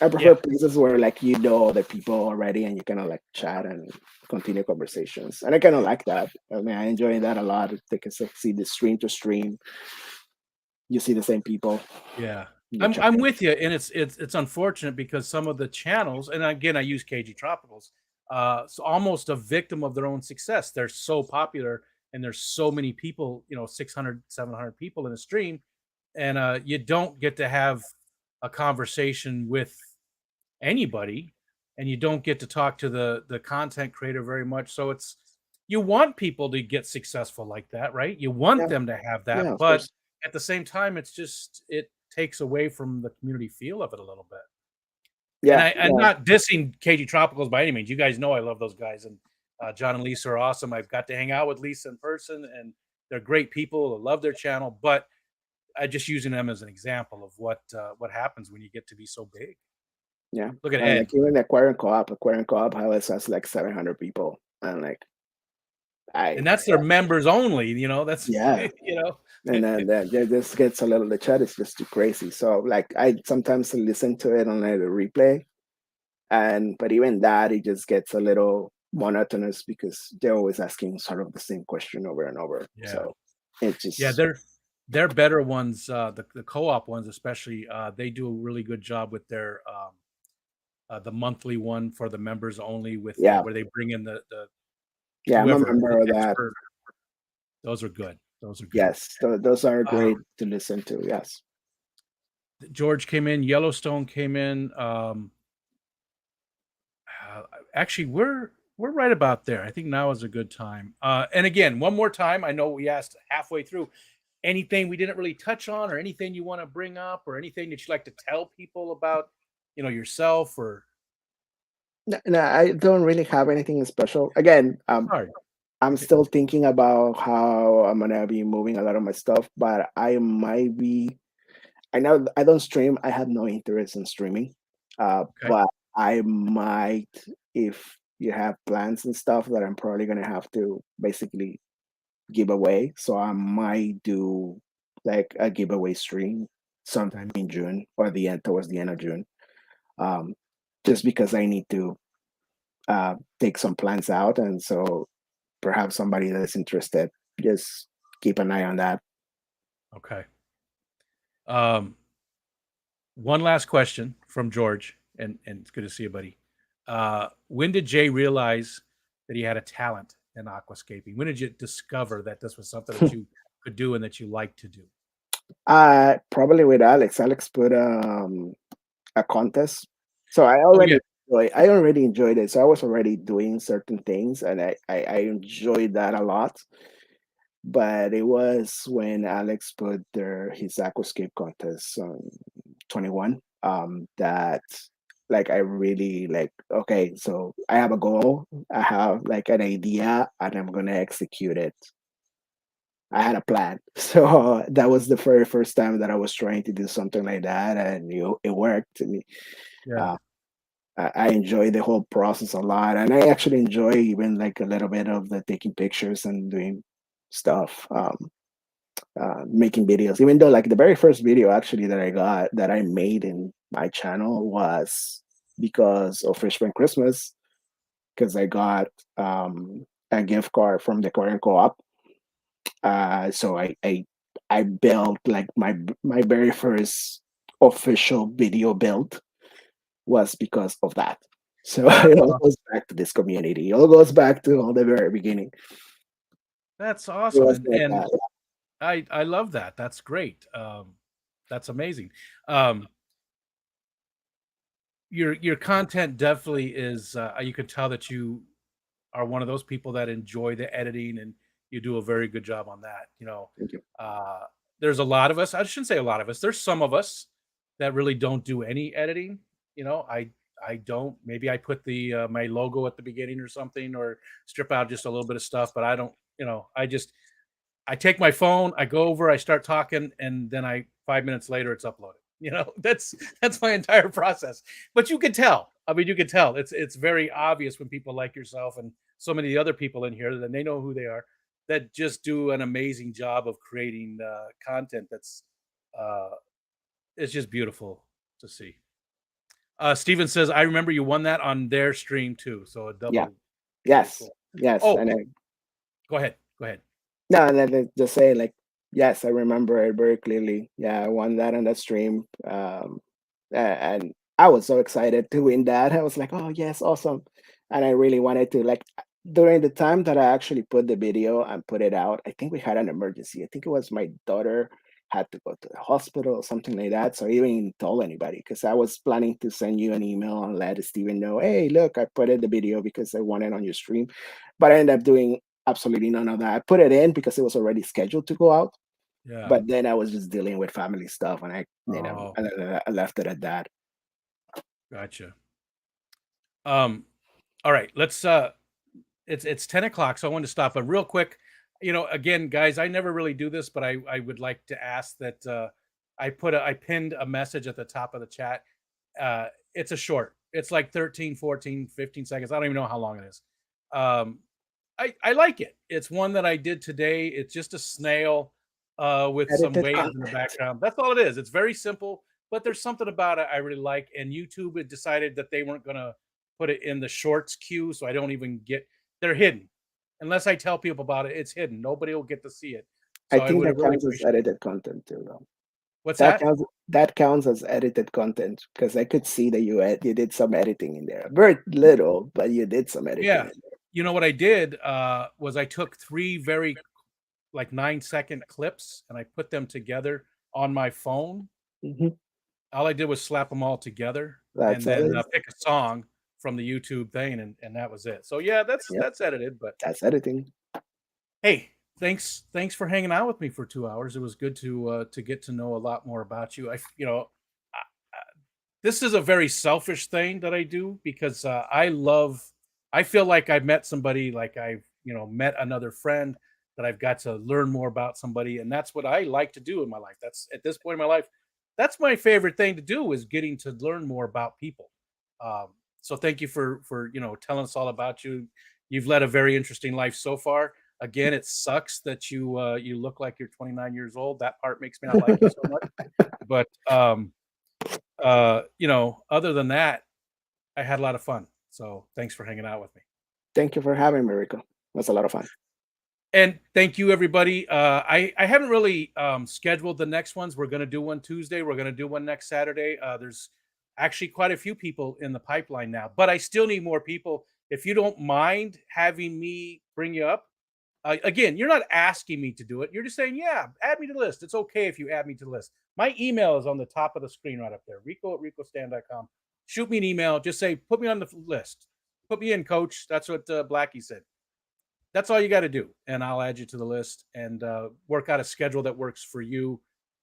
I prefer yeah, places where like you know the people already and you kind of like chat and continue conversations. And I kind of like that. I mean, I enjoy that a lot. They can see the stream to stream. You see the same people. yeah. You I'm check I'm it. with you, and it's unfortunate because some of the channels, and again, I use KG Tropicals, so almost a victim of their own success. They're so popular, and there's so many people, 600, 700 people in a stream, and you don't get to have a conversation with anybody, and you don't get to talk to the content creator very much. So it's you want people to get successful like that, right? You want Yeah, them to have that, yeah, of but course. at the same time, it takes away from the community feel of it a little bit. And Yeah, I'm yeah, not dissing KG Tropicals by any means. You guys know I love those guys, and John and Lisa are awesome. I've got to hang out with Lisa in person, and they're great people. I love their channel, but I just using them as an example of what happens when you get to be so big. yeah. Look at And Ed. like even the Aquarium Co-op has like 700 people, and like I And that's their members only, that's yeah, you know? and then that just gets a little. The chat is just too crazy. So like I sometimes listen to it on like the replay, and but even that it just gets a little monotonous because they're always asking sort of the same question over and over. Yeah. So it Yeah, just they're better ones, the co-op ones especially, they do a really good job with their, the monthly one for the members only with, yeah, where they bring in the yeah. I'm a whoever, the member of that. expert. Those are good. Those are good. Yes, those are great Um, to listen to. Yes. George came in, Yellowstone came in, uh, actually, we're right about there. I think now is a good time. And again, one more time, I know we asked halfway through. Anything we didn't really touch on, or anything you want to bring up, or anything that you like to tell people about, yourself or No, no, I don't really have anything special. Again, sorry. I'm still thinking about how I'm gonna be moving a lot of my stuff, but I might be. I know I don't stream. I have no interest in streaming, Okay. but I might if you have plans and stuff that I'm probably gonna have to basically give away. So I might do like a giveaway stream sometime in June or the end towards the end of June. Um, just because I need to take some plans out, and so perhaps somebody that's interested, just keep an eye on that. Okay. Um, one last question from George, and it's good to see you, buddy. When did Jay realize that he had a talent in aquascaping? When did you discover that this was something that you could do and that you like to do? Probably with Alex. Alex put a contest, so Oh yeah. I already enjoyed it. So I was already doing certain things, and I enjoyed that a lot. But it was when Alex put his aquascape contest on 21 that like I really like okay, so I have a goal, I have like an idea, and I'm gonna execute it. I had a plan. So that was the very first time that I was trying to do something like that, and it worked. And, Yeah. uh, I enjoy the whole process a lot, and I actually enjoy even like a little bit of the taking pictures and doing stuff, making videos. Even though like the very first video actually that I made in my channel was because of Freshman Christmas, because I got a gift card from the Korean Co-op. So I built like my very first official video build was because of that. So it That's all awesome. goes back to this community. It all goes back to all the very beginning. That's It awesome. was And like that. I love that. That's great. That's amazing. Um, your content definitely is you can tell that you are one of those people that enjoy the editing, and you do a very good job on that. Thank you. Uh, there's a lot of us. I shouldn't say a lot of us. There's some of us that really don't do any editing. I don't. Maybe I put the my logo at the beginning or something, or strip out just a little bit of stuff. But I don't. I take my phone, I go over, I start talking, and then 5 minutes later it's uploaded. That's my entire process. But you can tell. I mean, you can tell. It's very obvious when people like yourself and so many other people in here that they know who they are that just do an amazing job of creating content that's uh it's just beautiful to see. Steven says, I remember you won that on their stream too. So a Yeah. double very Yes. cool. Yes. Oh, And go ahead. Go ahead. no, and then just say like Yes, I remember it very clearly. Yeah, I won that on that stream. And I was so excited to win that. I was like, oh yes, awesome. And I really wanted to like during the time that I actually put the video and put it out, I think we had an emergency. I think it was my daughter had to go to the hospital or something like that. So I didn't told anybody because I was planning to send you an email and let Steven know, hey, look, I put in the video because I want it on your stream. But I ended up doing absolutely none of that. I put it in because it was already scheduled to go out. Yeah. But then I was just dealing with family stuff, and Oh, I left it at that. gotcha. All right, let's it's 10 o'clock, so I wanted to stop. But real quick, again, guys, I never really do this, but I would like to ask that I pinned a message at the top of the chat. It's a short. It's like 13, 14, 15 seconds. I don't even know how long it is. Um, I like it. It's one that I did today. It's just a snail with some Edited waves in the content. background. That's all it is. It's very simple, but there's something about it I really like. And YouTube had decided that they weren't gonna put it in the shorts queue, so I don't even get. They're hidden. Unless I tell people about it, it's hidden. Nobody will get to see it. I So I think would that really counts as appreciate. edited content too, though. What's That that? counts. That counts as edited content because I could see that you did some editing in there. Very little, but you did some editing Yeah. in there. You know what I did was I took three very like 9-second clips and I put them together on my phone. Mhm. All I did was slap them all together and That's all then it is. pick a song from the YouTube thing, and that was it. So yeah, that's Yep, that's edited. But that's editing. hey, thanks for hanging out with me for 2 hours. It was good to get to know a lot more about you. This is a very selfish thing that I do because I feel like I've met somebody, like I've, met another friend, that I've got to learn more about somebody. And that's what I like to do in my life. That's at this point in my life, that's my favorite thing to do, is getting to learn more about people. Um, so thank you for, telling us all about you. You've led a very interesting life so far. Again, it sucks that you look like you're 29 years old. That part makes me not like you so much. But other than that, I had a lot of fun. So thanks for hanging out with me. Thank you for having me, Rico. It was a lot of fun. And thank you, everybody. I haven't really scheduled the next ones. We're going to do one Tuesday. We're going to do one next Saturday. There's actually quite a few people in the pipeline now, but I still need more people. If you don't mind having me bring you up, again, you're not asking me to do it. You're just saying, yeah, add me to the list. It's okay if you add me to the list. My email is on the top of the screen right up there, rico@ricostan.com. Shoot me an email. Just say, put me on the list. Put me in, coach. That's what Blackie said. That's all you got to do. And I'll add you to the list and work out a schedule that works for you.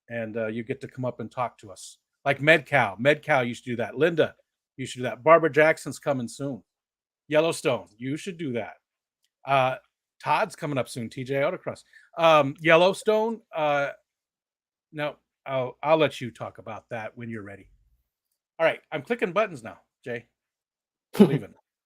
And you get to come up and talk to us. Like MedCow. MedCow used to do that. Linda, you should do that. Barbara Jackson's coming soon. Yellowstone, you should do that. Uh, Todd's coming up soon. TJ Autocross. Yellowstone. No, I'll let you talk about that when you're ready. All right, I'm clicking buttons now, Jay. I'm leaving.